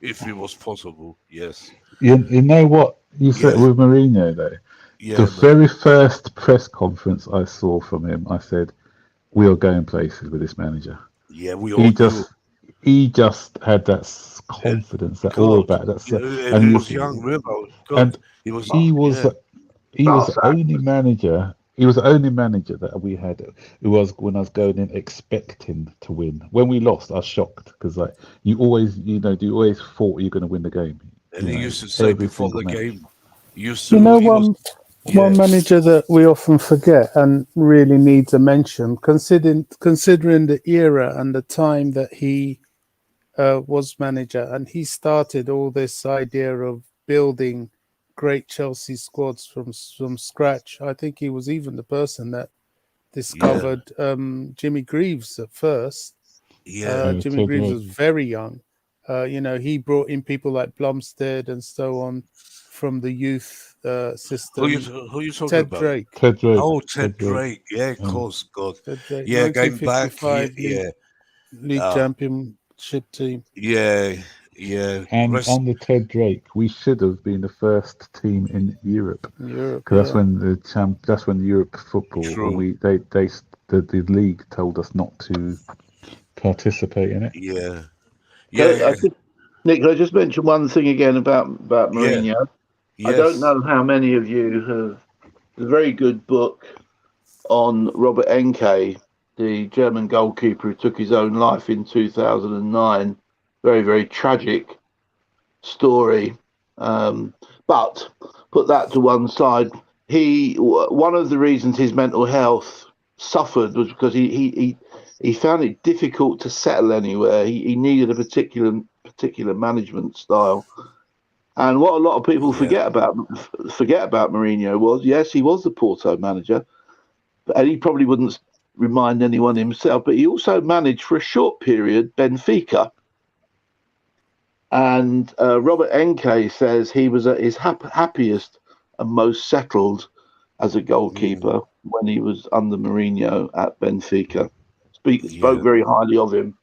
if it was possible. Yes. You know what you said Yeah. with Mourinho though? The Yeah, man. very first press conference I saw from him, I said, "We are going places with this manager." Yeah, we all He knew. just had that And confidence, that aura God, about that, and and he he was was, young. Remember, God, and he was. he was Yeah, he was Class the act. only manager. He was the only manager that we had who was when I was going in expecting to win. When we lost, I was shocked because like you always thought you're going to win the game. and he used to say Every before single the match. game, he used You to. know, He was. one Yeah, manager that we often forget and really needs a mention, considering the era and the time that he was manager, and he started all this idea of building great Chelsea squads from scratch. I think he was even the person that yeah, discovered Jimmy Greaves at first. yeah. Jimmy So Greaves great. was very young. He brought in people like Blomstead and so on from the youth system. Who you talking Ted about? Drake, Ted Drake. Oh, Ted Ted Drake. Drake. Yeah, of Yeah. course, God. Ted Drake, Yeah, going back. 1955 Yeah, league uh, championship team yeah, yeah. And Rest. under Ted Drake, we should have been the first team in Europe in Europe. because Yeah, that's when Europe football when True. the league told us not to participate in it. Yeah, Can yeah, Nick, can I just mention one thing again about yeah. Mourinho? I don't Yes. know how many of you have. There's a very good book on Robert Enke, the German goalkeeper who took his own life in 2009. Very, very tragic story. But put that to one side. One of the reasons his mental health suffered was because he found it difficult to settle anywhere. He needed a particular management style. And what a lot of people Yeah. forget about Mourinho was, yes, he was the Porto manager, and he probably wouldn't remind anyone himself, but he also managed for a short period Benfica. And Robert Enke says he was at his happiest and most settled as a Mm, goalkeeper when he was under Mourinho at Benfica. Spoke yeah. very highly of him.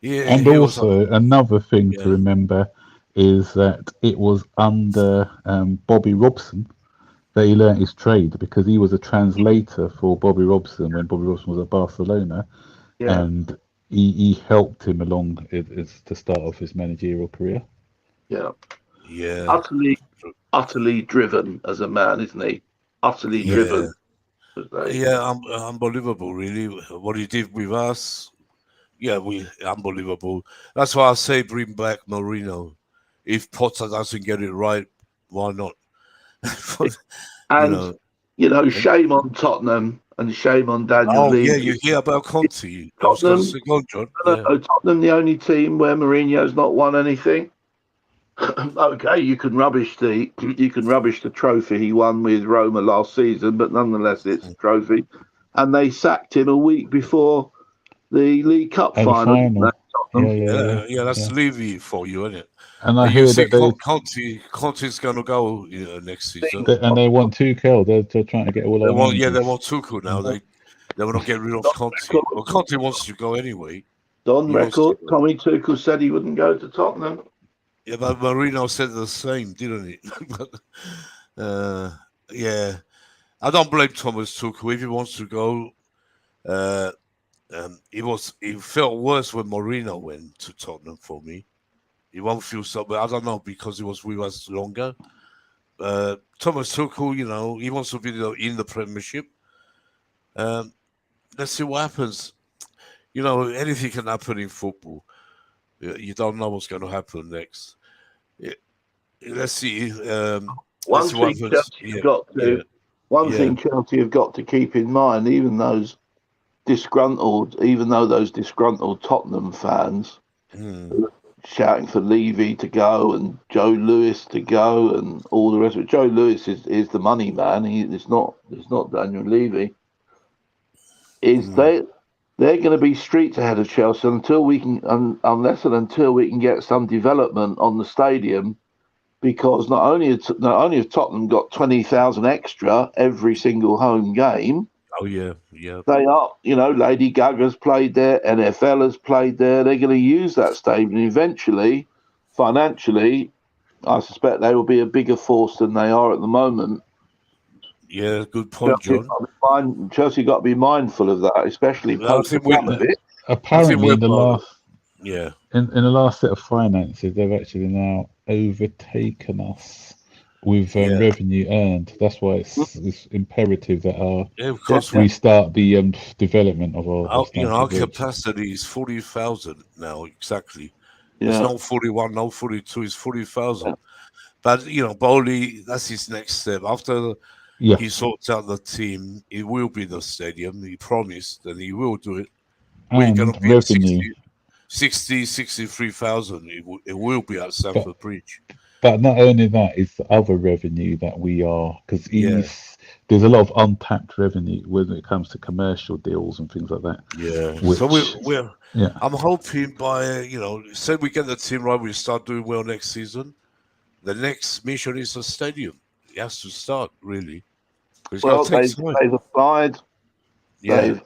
Yeah. And He was. also another thing to Yeah. remember is that it was under Bobby Robson that he learnt his trade because he was a translator for Bobby Robson when Bobby Robson was at Barcelona, Yeah, and he helped him along as to start off his managerial career. yeah. Yeah. Utterly driven as a man, isn't he? Utterly Yeah. driven. As they, Yeah. Unbelievable, really. What he did with us. Yeah, unbelievable. That's why I say bring back Mourinho. If Potter doesn't get it right, why not? you and know. And, shame on Tottenham and shame on Daniel oh yeah, Levy. you hear about Conte? I was going to Tottenham, say, go on, John. no, Yeah. no, Tottenham, the only team where Mourinho's not won anything. Okay, you can rubbish the trophy he won with Roma last season, but nonetheless, it's a trophy. And they sacked him a week before the League Cup At the final, didn't they, final, yeah, Tottenham? yeah, yeah, Yeah, that's yeah. Levy for you, isn't it? And I You hear see, that they Conte's going to go next season. and they want Tuchel. They're trying to get all They our want, yeah, they managers. want Tuchel now. Yeah. They want to get rid of On Conte. record, Well, Conte wants to go anyway. on He wants to record, go. Tommy Tuchel said he wouldn't go to Tottenham. Yeah, but Marino said the same, didn't he? Yeah, I don't blame Thomas Tuchel if he wants to go. Uh, It felt worse when Mourinho went to Tottenham for me. It won't feel so, but I don't know because he was with us longer. Thomas Tuchel, he wants to be in the Premiership. Let's see what happens. Anything can happen in football. You don't know what's going to happen next. Let's see. One Let's see what thing happens. Chelsea have got to, one yeah. thing Chelsea have got to keep in mind, even those disgruntled Tottenham fans shouting for Levy to go and Joe Lewis to go and all the rest of it. Joe Lewis is the money man. It's not Daniel Levy. They're going to be streets ahead of Chelsea until we can, unless and until we can get some development on the stadium. Because not only have Tottenham got 20,000 extra every single home game. Oh yeah. They are, Lady Gaga's played there, NFL has played there. They're going to use that stadium, and eventually, financially, I suspect they will be a bigger force than they are at the moment. Yeah, good point, John. Chelsea got to be mindful of that, especially post Abramovich. Apparently, in the last set of finances, they've actually now overtaken us with revenue earned. That's why it's imperative that we start the development of our capacity is 40,000 now exactly. There's no 41, no 42. It's 40,000. But Bowley, that's his next step. After he sorts out the team, it will be the stadium. He promised, and he will do it. We're going to be revenue. 63,000. It will be at Stamford Bridge. But not only that, it's the other revenue that we are, because there's a lot of untapped revenue when it comes to commercial deals and things like that. Yeah. So I'm hoping by say we get the team right, we start doing well next season. The next mission is the stadium. It has to start really. Well, they've applied. Yeah.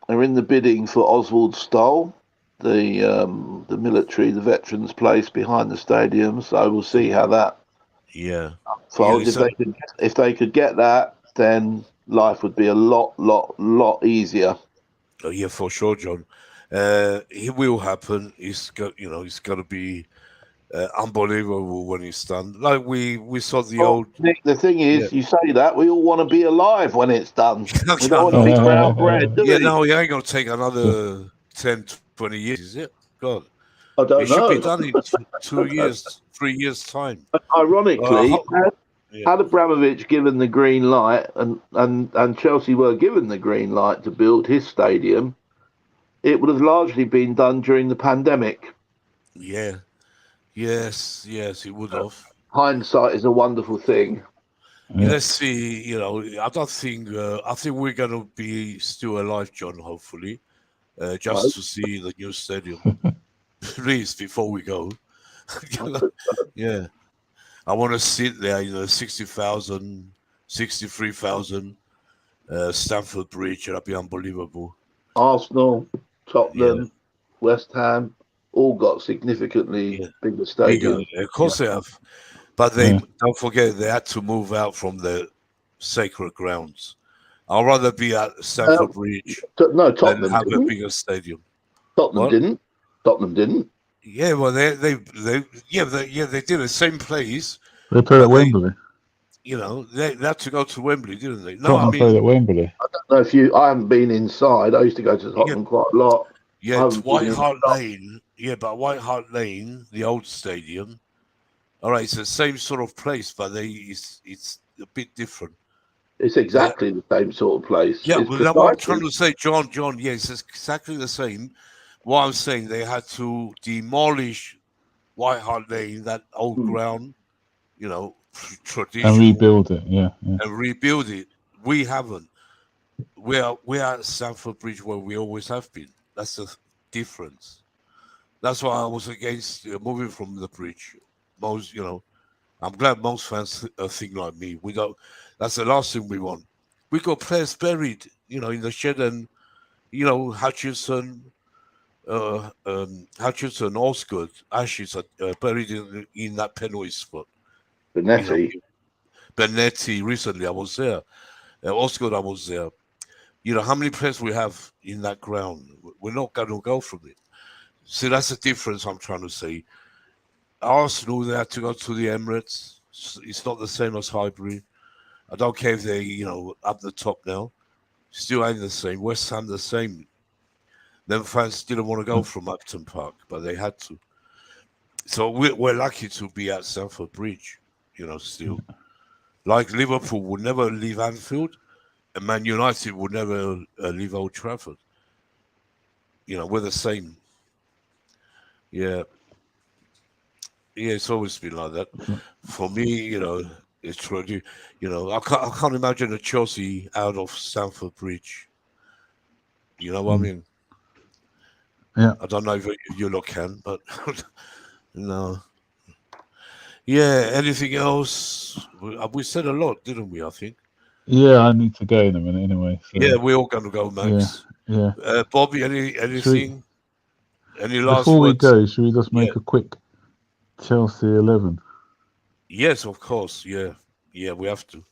They're in the bidding for Oswald Stoll, the military, the veterans' place behind the stadium. So we'll see how that. Yeah. Folds. If they could get that, then life would be a lot easier. Oh yeah, for sure, John. It will happen. It's got to be unbelievable when it's done. Like we saw the old. Nick, the thing is, you say that we all want to be alive when it's done. We don't want to be brown bread, do we? No, it ain't gonna take another 10, 20 years, is it? God, I don't know. It should be done in 2 years, 3 years time. Ironically, had Abramovich given the green light, and Chelsea were given the green light to build his stadium, it would have largely been done during the pandemic. Yeah. Yes, it would have. Hindsight is a wonderful thing. Yeah. Let's see. I don't think. I think we're gonna be still alive, John. Hopefully, just to see the new stadium, please, before we go. Yeah, I want to sit there. 60,000, 63,000, Stamford Bridge. That'd be unbelievable. Arsenal, Tottenham, West Ham. All got significantly bigger stadiums. Of course they have. But don't forget, they had to move out from the sacred grounds. I'd rather be at Stamford Bridge than have a bigger stadium. Tottenham didn't. Yeah, well, they did the same place. They played at Wembley. They had to go to Wembley, didn't they? No, I mean, played at Wembley. I don't know I haven't been inside. I used to go to Tottenham quite a lot. Yeah, it's White Hart Lane. Yeah, but White Hart Lane, the old stadium. All right, it's the same sort of place, but it's a bit different. It's exactly the same sort of place. Yeah, but that's what I'm trying to say, John. Yes, it's exactly the same. What I'm saying, they had to demolish White Hart Lane, that old ground, traditional, and rebuild it. Yeah, and rebuild it. We haven't. We are at Stamford Bridge where we always have been. That's the difference. That's why I was against moving from the bridge. Most, I'm glad most fans think like me. That's the last thing we want. We got players buried, in the shed, and Hutchinson, Osgood, Ashes are buried in that penalty spot. Benetti recently, I was there. Osgood, I was there. how many players we have in that ground. We're not going to go from it. See, that's the difference I'm trying to say. Arsenal, they had to go to the Emirates. It's not the same as Highbury. I don't care if they're, up the top now. Still ain't the same. West Ham, the same. Them fans didn't want to go from Upton Park, but they had to. So we're lucky to be at Stamford Bridge, still. Like Liverpool would never leave Anfield, and Man United would never leave Old Trafford. We're the same. Yeah. Yeah, it's always been like that. For me, it's really, I can't imagine a Chelsea out of Stamford Bridge. You know what I mean? Yeah. I don't know if you lot can, but no. Yeah, anything else? We said a lot, didn't we, I think? Yeah, I need to go in a minute anyway. So, Yeah, we're all going to go, Max. yeah. Bobby, Should anything? Any last before we words? go, should we just make Yeah. a quick Chelsea 11? Yes, of course. Yeah. Yeah, we have to.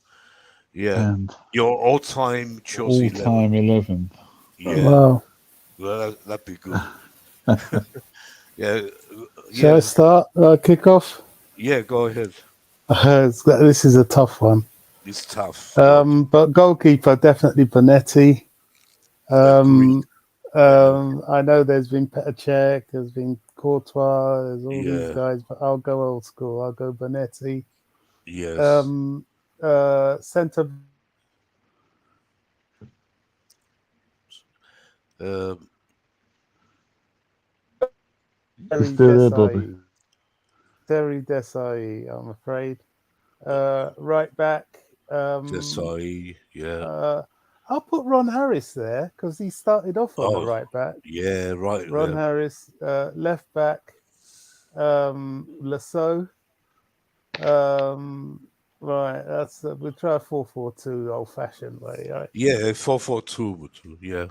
Yeah. And Your all-time Chelsea 11. all-time 11. Yeah. Wow. Well, that'd be good. Yeah. Shall I start? Kick off? Yeah, go ahead. This is a tough one. It's tough. But goalkeeper, definitely Bonetti. Agreed. I know there's been Petr Cech, there's been Courtois, there's all these Yeah. guys, but I'll go old school. I'll go Bonetti. Yes. Centre. He's still there, Bobby. Terry Desai, I'm afraid. Right back. Desai, yeah. I'll put Ron Harris there because he started off on the right back. Yeah, right. Ron Harris, left back. Lasso. Right, that's we'll try 4-4-2 old-fashioned way. Right? Yeah, 4-4-2. Yeah.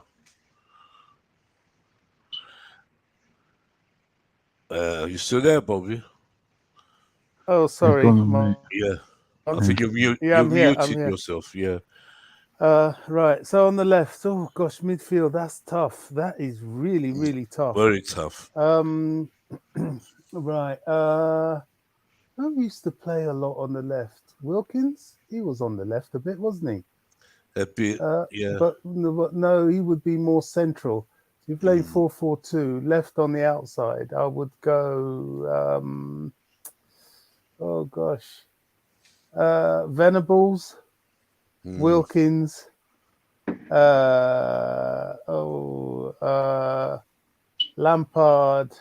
You still there, Bobby? Oh, sorry. Yeah. I think you muted yourself. Yeah. Right. So on the left, oh gosh, midfield. That's tough. That is really, really tough. Very tough. Right. Who used to play a lot on the left? Wilkins. He was on the left a bit, wasn't he? A bit. Yeah. But no, he would be more central. If you play 4-4-2, left on the outside, I would go. Oh gosh. Venables, Wilkins, Lampard.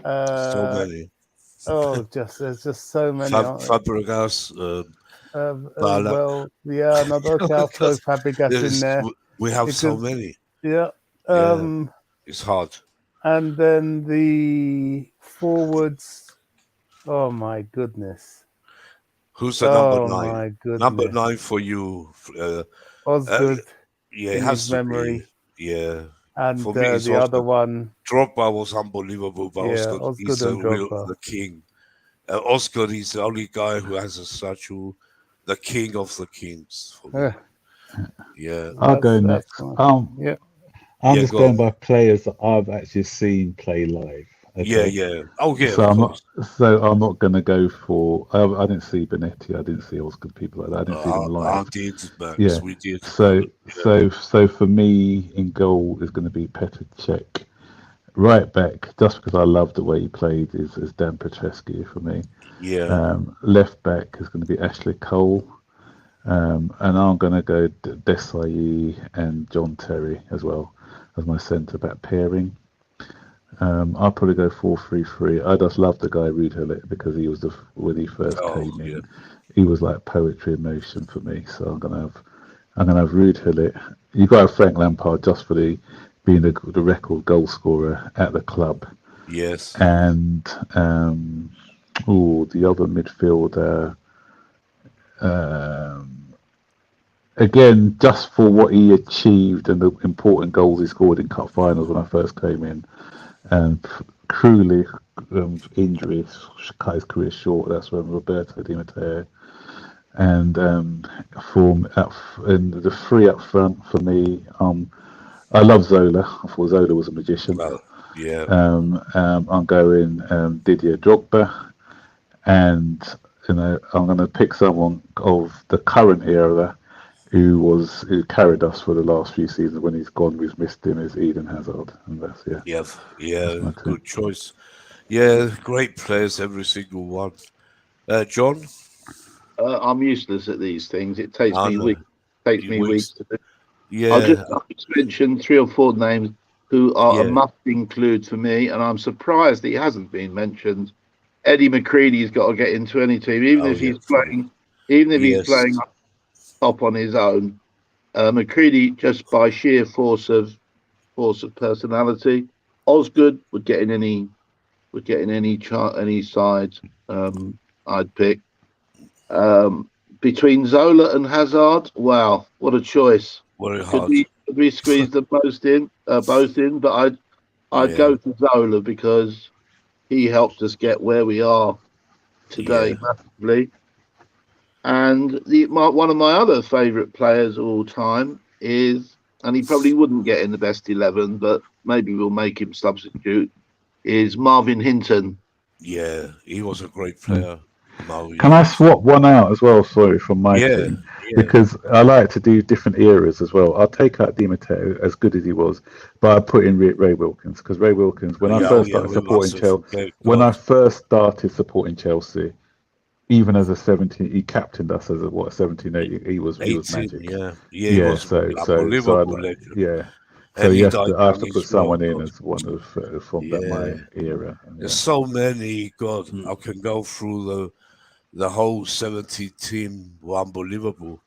So many. There's just so many. Fabregas. Well, yeah, no, okay, I'll throw Fabregas in there. We have so many. Yeah. It's hard. And then the forwards. Oh my goodness. Who's the number 9? My goodness. Number 9 for you. Osgood. Yeah, it has to memory. Be. Yeah. And for me, the other one. Drogba was unbelievable, but Osgood is the king. Osgood is the only guy who has a statue, the king of the kings. For me. Yeah. I'll go next. Yeah. I'm just going by players that I've actually seen play live. Okay? Yeah. Oh, yeah. So I'm not going to go for. I didn't see Bonetti. I didn't see Osgood, people like that. I didn't see them live. I did, Max. Yeah. We did. So for me, in goal is going to be Petr Cech. Right back, just because I love the way he played, is Dan Petrescu for me. Yeah. Left back is going to be Ashley Cole. And I'm going to go Desai and John Terry as well as my centre back pairing. I'll probably go 4-3-3. I just love the guy Ruud Gullit because he was when he first came in, he was like poetry in motion for me. So I'm gonna have Ruud Gullit. You've got to have Frank Lampard just for being the record goal scorer at the club. Yes. And the other midfielder. Again, just for what he achieved and the important goals he scored in cup finals when I first came in, and cruelly injuries cut his career short. That's when Roberto Di Matteo. and and the three up front for me. I love Zola. I thought Zola was a magician. Yeah, I'm going Didier Drogba, and I'm going to pick someone of the current era who carried us for the last few seasons. When he's gone, we've missed him. Is Eden Hazard, and that's that's my two. good choice. Yeah, great players, every single one. John, I'm useless at these things. It takes I me know. weeks. Takes You me weeks weeks. to do. Yeah, I'll just mention 3 or 4 names who are a yeah. must include for me, and I'm surprised that he hasn't been mentioned. Eddie McCready's got to get into any team, even Oh if yeah, he's playing, even if he's yes, playing top on his own. McCready, just by sheer force of personality. Osgood would get in any side. I'd pick. Um, Between Zola and Hazard, wow, what a choice! very Could hard. we squeeze them both in? But I'd Yeah, go to Zola because he helped us get where we are yeah, today massively. And one of my other favourite players of all time is, and he probably wouldn't get in the best 11, but maybe we'll make him substitute. Is Marvin Hinton? yeah. He was a great Mm. player, Marvin Can I Hinton. swap one out as well? Sorry, from my Yeah, team, yeah. because I like to do different eras as well. I'll take out Di Matteo, as good as he was, but I put in Ray Wilkins because Ray Wilkins, Yeah, oh yeah, we mustn't forget When I God. first started supporting Chelsea, even as a 17, he captained us as a 17, 18. He was 18, magic. yeah. Yeah, he Yeah, was unbelievable legend. yeah. So And he died I have young to put as well, someone in God. as one of from that Yeah. my era. And There's yeah. so many, God. Mm. I can go through the whole 70 team were unbelievable.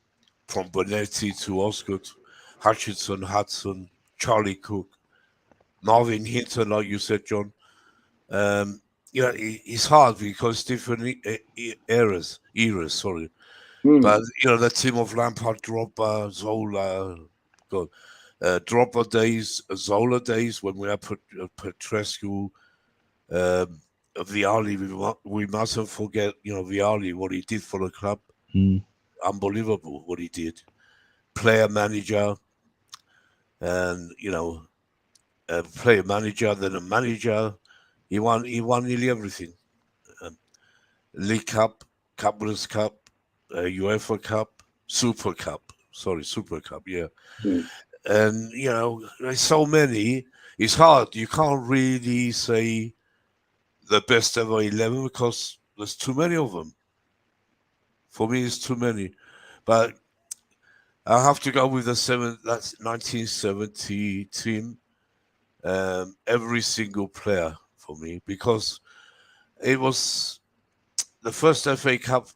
From Bonetti to Osgood, Hudson, Charlie Cook, Marvin Hinton, like you said, John. Um, it's hard because different eras, sorry. Hmm. But, the team of Lampard, Drogba, Zola, God, Drogba days, Zola days when we had Petrescu, um, Viali, we mustn't forget, Viali, what he did for the club. Mm. Unbelievable what he did. Player manager, and player manager, then a manager. He won nearly everything. Um, League Cup, Cup Winners' Cup, UEFA Cup, Super Cup. Sorry, Super Cup. Yeah, and there's so many. It's hard. You can't really say the best ever 11 because there's too many of them. For me, it's too many. But I have to go with that's 1970 team. Every single player for me because it was the first FA Cup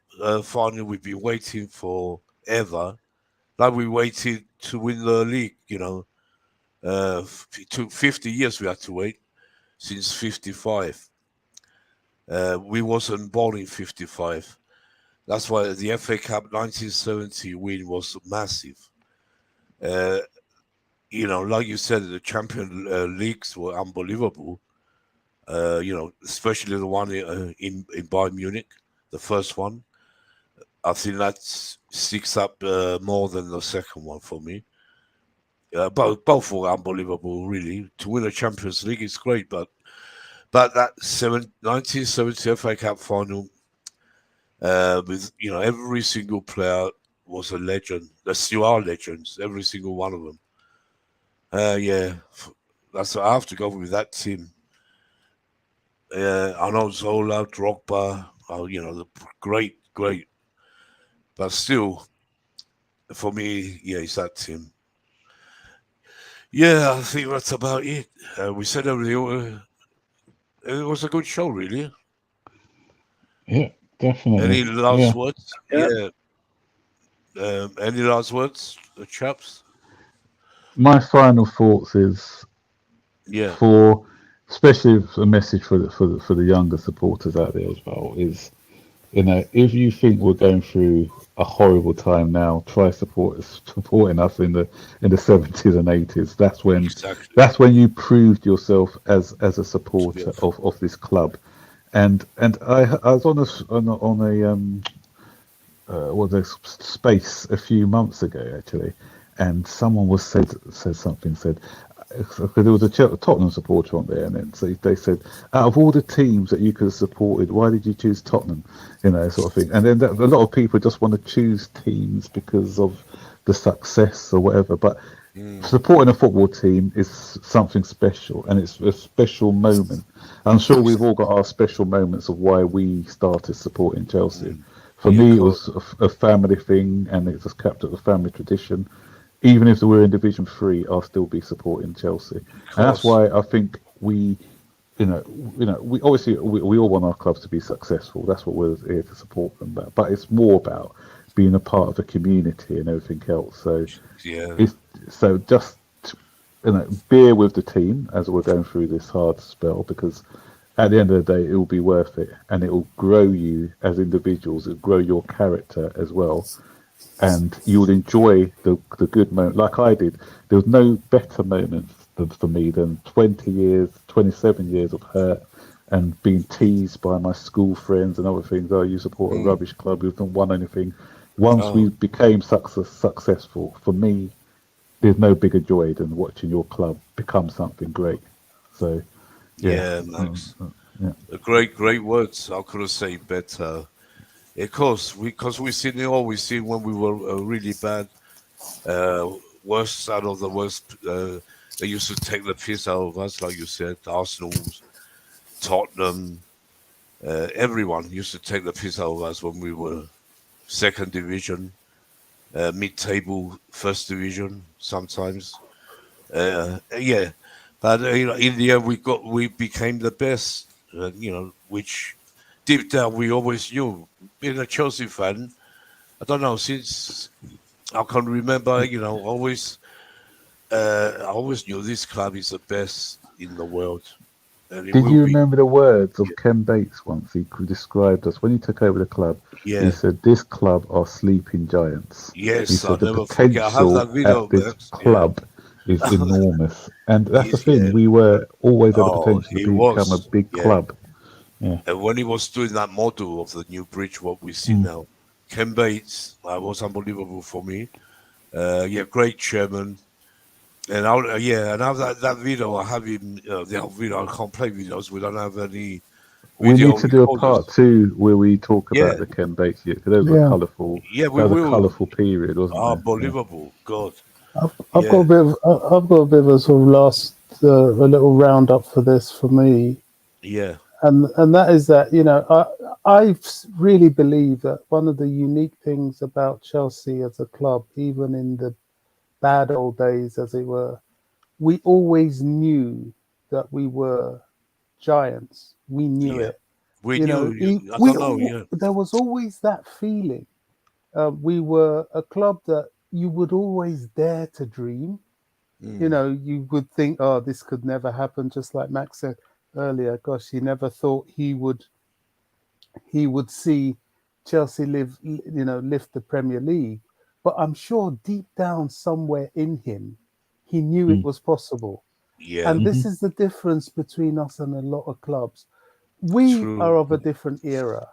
final we've been waiting for ever. Like we waited to win the league, it took 50 years we had to wait since 55. We wasn't born in 55. That's why the FA Cup 1970 win was massive. Uh, like you said, the Champion Leagues were unbelievable. Especially the one in Bayern Munich, the first one. I think that sticks up more than the second one for me. Both were unbelievable, really. To win a Champions League is great, but that 1970 FA Cup final with every single player was a legend. They still are legends, every single one of them. Yeah, that's I have to go with that team. I know Zola, Drogba, the great, but still, for me, yeah, it's that team. Yeah, I think that's about it. We said everything. It was a good show, really. Yeah, Any definitely. last Yeah. words? Yeah. Yeah. Any last words, chaps? My final thoughts is Yeah, for, especially a message for the younger supporters out there as well, is if you think we're going through a horrible time now, try supporting us in the 70s and 80s. exactly. That's when you proved yourself as a Yeah, supporter of this club. And I was on a space a few months ago actually, and someone was said something said because there was a Tottenham supporter on there, and then so they said, out of all the teams that you could have supported, why did you choose Tottenham? You know, sort of thing. And then a lot of people just want to choose teams because of the success or whatever. But supporting a football team is something special, and it's a special moment. I'm sure we've all got our special moments of why we started supporting Chelsea. For Yeah, me, it cool. was a family thing, and it just kept up the family tradition. Even if we're in Division 3, I'll still be supporting Chelsea, and Of that's course. why I think we obviously we all want our clubs to be successful. That's what we're here to support them about. But it's more about being a part of the community and everything else. So Yeah. it's just bear with the team as we're going through this hard spell, because at the end of the day, it will be worth it, and it will grow you as individuals. It'll grow your character as well, and you will enjoy the good moment like I did. There was no better moment for me than 20 years, 27 years of hurt and being teased by my school friends and other things. Oh, you support a rubbish club, you haven't won anything. Once we Oh, became successful, for me, there's no bigger joy than watching your club become something great. So, yeah, yeah, Max. yeah. A great words. How could I say better? Of course, because we seen it all. We seen when we were really bad, worst out of the worst. They used to take the piss out of us, like you said. Arsenal's, Tottenham, everyone used to take the piss out of us when we were second division, mid-table, first division sometimes. Yeah, but in the end, we became the best. Which deep down we always knew. Being a Chelsea fan, I don't know, since I can remember. I always knew this club is the best in the world, and it Did will you be. remember the words Yeah, of Ken Bates once? He described us when he took over the club. He yeah. said, "This club are sleeping giants." He Yes, I'll said, "The never forget. I have potential that video, at this Max. Yeah, club is enormous," and that's the he's yeah. thing. We were always at the Oh, potential to he become a was. big Yeah, club. Yeah. and when he was doing that model of the new bridge, what we see Mm. now, Ken Bates, that was unbelievable for me. Yeah, great chairman. And and now that video, I have him. The video, I can't play videos. We don't have any We need video to do a recorders. part two where we talk Yeah, about the Ken Bates year, because those were Yeah, colourful. yeah, we That was a will. colourful period, wasn't there? Yeah. Unbelievable, God. I've got a Yeah, bit of I've got a bit of a sort of last a little roundup for this for me, yeah, and that is that I really believe that one of the unique things about Chelsea as a club, even in the bad old days, as it were, we always knew that we were giants. We knew yeah. it. We You know, knew. I we don't know. Yeah. there was always that feeling. We were a club that you would always dare to dream. Mm, You would think, oh, this could never happen, just like Max said earlier. Gosh, he never thought he would see Chelsea lift the Premier League. But I'm sure deep down somewhere in him, he knew it Mm. was possible. yeah. And Hmm. this is the difference between us and a lot of clubs. We True. are of a different era.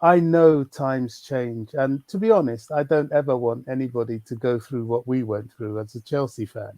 I know times change. And to be honest, I don't ever want anybody to go through what we went through as a Chelsea fan.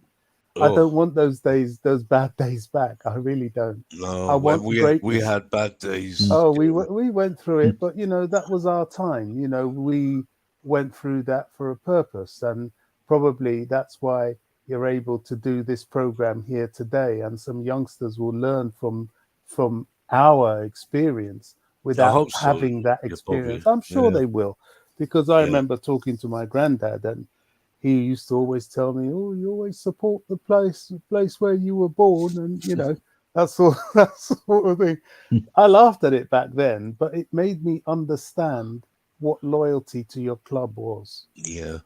I Oh don't want those days, those bad days back. I really don't. I no, when want we greatness. had bad Mm. days. Oh, we Yeah. we went through it, but that was our time. We went through that for a purpose, and probably that's why you're able to do this program here today. And some youngsters will learn from our experience I without hope so. having that Yeah, Bobby. experience. I'm sure Yeah, they will, because I yeah. remember talking to my granddad, and he used to always tell me, "Oh, you always support the place where you were born," and that sort that sort of thing. I laughed at it back then, but it made me understand what loyalty to your club was. Yeah.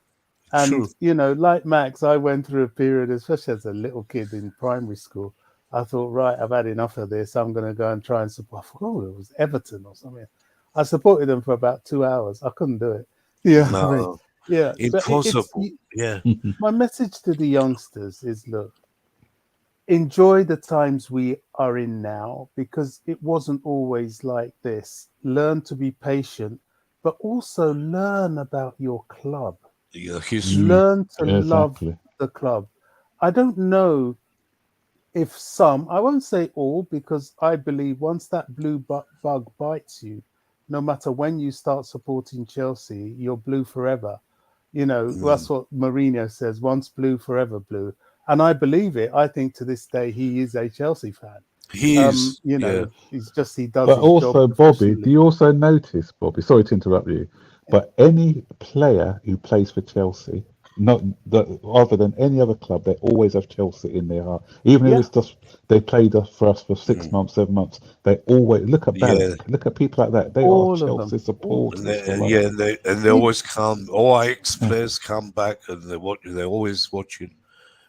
And, True. like Max, I went through a period, especially as a little kid in primary school. I thought, right, I've had enough of this. I'm going to go and try and support. I forgot it was Everton or something. I supported them for about 2 hours. I couldn't do it. Yeah, I mean, No, yeah. But impossible. Yeah. my message to the youngsters is, look, enjoy the times we are in now, because it wasn't always like this. Learn to be patient. but also learn about your club. History. Learn to love Exactly. the club. I don't know if some, I won't say all, because I believe once that blue bug bites you, no matter when you start supporting Chelsea, you're blue forever. You know, that's what Mourinho says, once blue, forever blue. And I believe it. I think to this day he is a Chelsea fan. He is, You yeah. know, it's just he does But his job also, Bobby, do professionally. you also notice, Bobby? Sorry to interrupt you, but any player who plays for Chelsea, not the, other than any other club, they always have Chelsea in their heart. Even if Yeah, it's just they played for us for 6 months, 7 months, they always look at Yeah. Ballack, look at people like that. They are all of them. Chelsea All, And supporters for they, life. yeah, and they even, always come. All our ex-players come back, and they're always watching.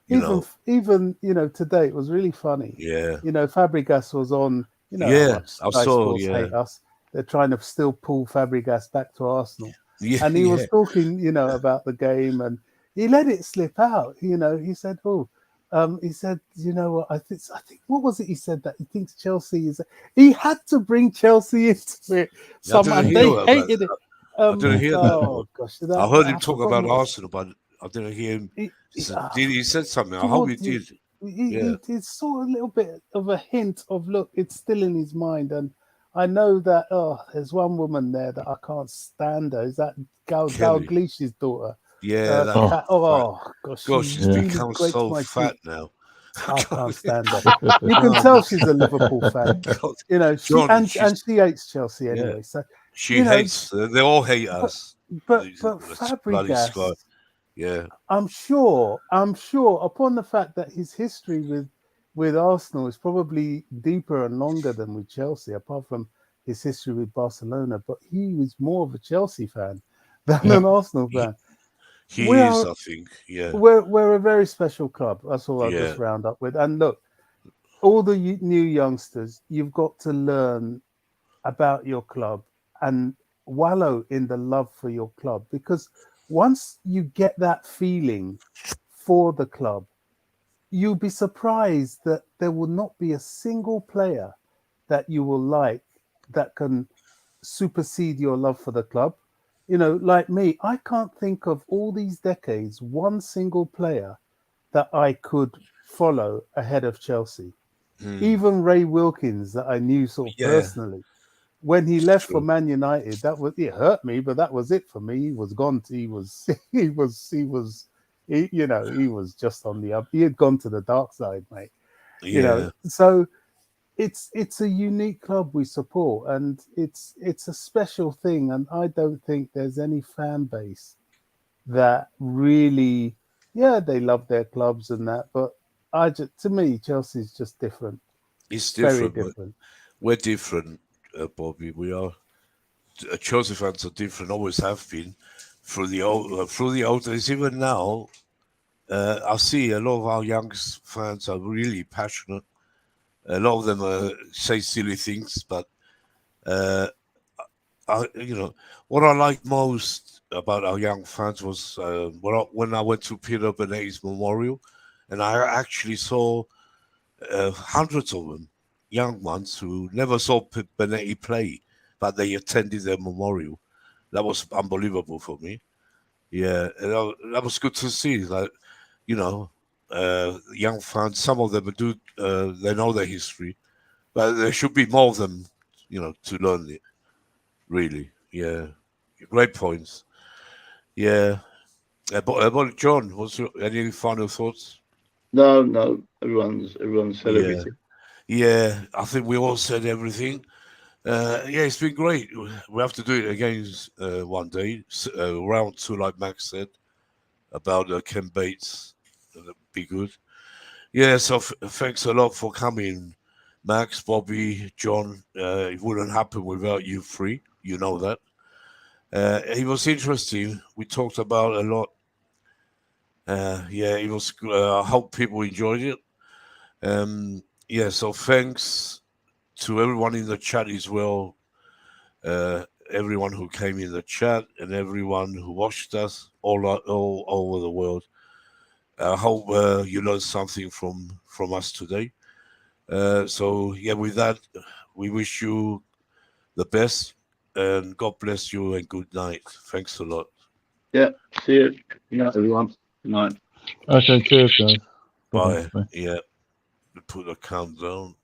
You know, even you know, today it was really funny. yeah, You know, Fabregas was on. You know how yeah. much I Sky saw, Sports yeah, hate us. They're trying to still pull Fabregas back to Arsenal, yeah, and he yeah. was talking, you know, about the game, and he let it slip out. You know, he said, "Oh, he said, you know what? I think what was it? He said that he thinks Chelsea is. He had to bring Chelsea into it I somehow, didn't and hear they about hated that. it. I didn't hear that. Oh gosh, I heard him I've talk forgotten about what Arsenal, but I didn't hear him. he, Did he said something? I hope he towards the did. Yeah, he saw a little bit of a hint of look, it's still in his mind, and I know that there's one woman there that I can't stand her. Is that Kelly. Dalglish's daughter? Yeah, that Oh, fat. Gosh, she Gosh, she's yeah. really become grates so my fat teeth. now. I can't stand her. You can No, tell but she's a Liverpool fan. God, You know, John, and she's she hates Chelsea yeah. anyway. So She you know, hates. They all hate but us. but This bloody Sky. Fabregas. Yeah, I'm sure upon the fact that his history with Arsenal is probably deeper and longer than with Chelsea, apart from his history with Barcelona, but he was more of a Chelsea fan than Yeah. an Arsenal he, fan. he We is. are I think. Yeah, we're a very special club. That's all I'll yeah, just round up with. And look, all the new youngsters, you've got to learn about your club and wallow in the love for your club, because once you get that feeling for the club, you'll be surprised that there will not be a single player that you will like that can supersede your love for the club. You know, like me, I can't think of all these decades one single player that I could follow ahead of Chelsea. mm, Even Ray Wilkins, that I knew sort of yeah. personally, when he It's left for true. Man United, that was, it hurt me, but that was it for me. He was gone. He was you know, he was just on the up. He had gone to the dark side, mate. You know, Yeah, so it's a unique club we support, and it's a special thing. And I don't think there's any fan base that really, yeah, they love their clubs and that, but to me, Chelsea's just different, it's very different. different. We're different, Bobby. We are. Chelsea fans are different. Always have been. Through the old days, even now, I see a lot of our young fans are really passionate. A lot of them say silly things, but uh, you know, what I like most about our young fans was when I went to Peter Benetti's memorial, and I actually saw hundreds of them, young ones who never saw Benetti play, but they attended their memorial. That was unbelievable for me. Yeah, and that was good to see. Like, you know, young fans. Some of them do. They know their history, but there should be more of them. You know, to learn it. Really. Yeah. Great points. Yeah. But John, any final thoughts? No, no, everyone's said Yeah. everything. Yeah. I think we all said everything. Yeah, it's been great. We have to do it again one day. Round two, like Max said about Ken Bates. That'd be good. Yeah, so thanks a lot for coming, Max, Bobby, John. It wouldn't happen without you three. You know that. It was interesting. We talked about a lot. Yeah, it was. I hope people enjoyed it. Yeah, so thanks to everyone in the chat as well. Everyone who came in the chat and everyone who watched us all over the world. I hope you learned something from us today. So yeah, with that, we wish you the best. and God bless you and good night. Thanks a lot. Yeah. See you. Good night, everyone. Good night. Okay, cheers, guys. Bye. Bye. Yeah. Put the countdown.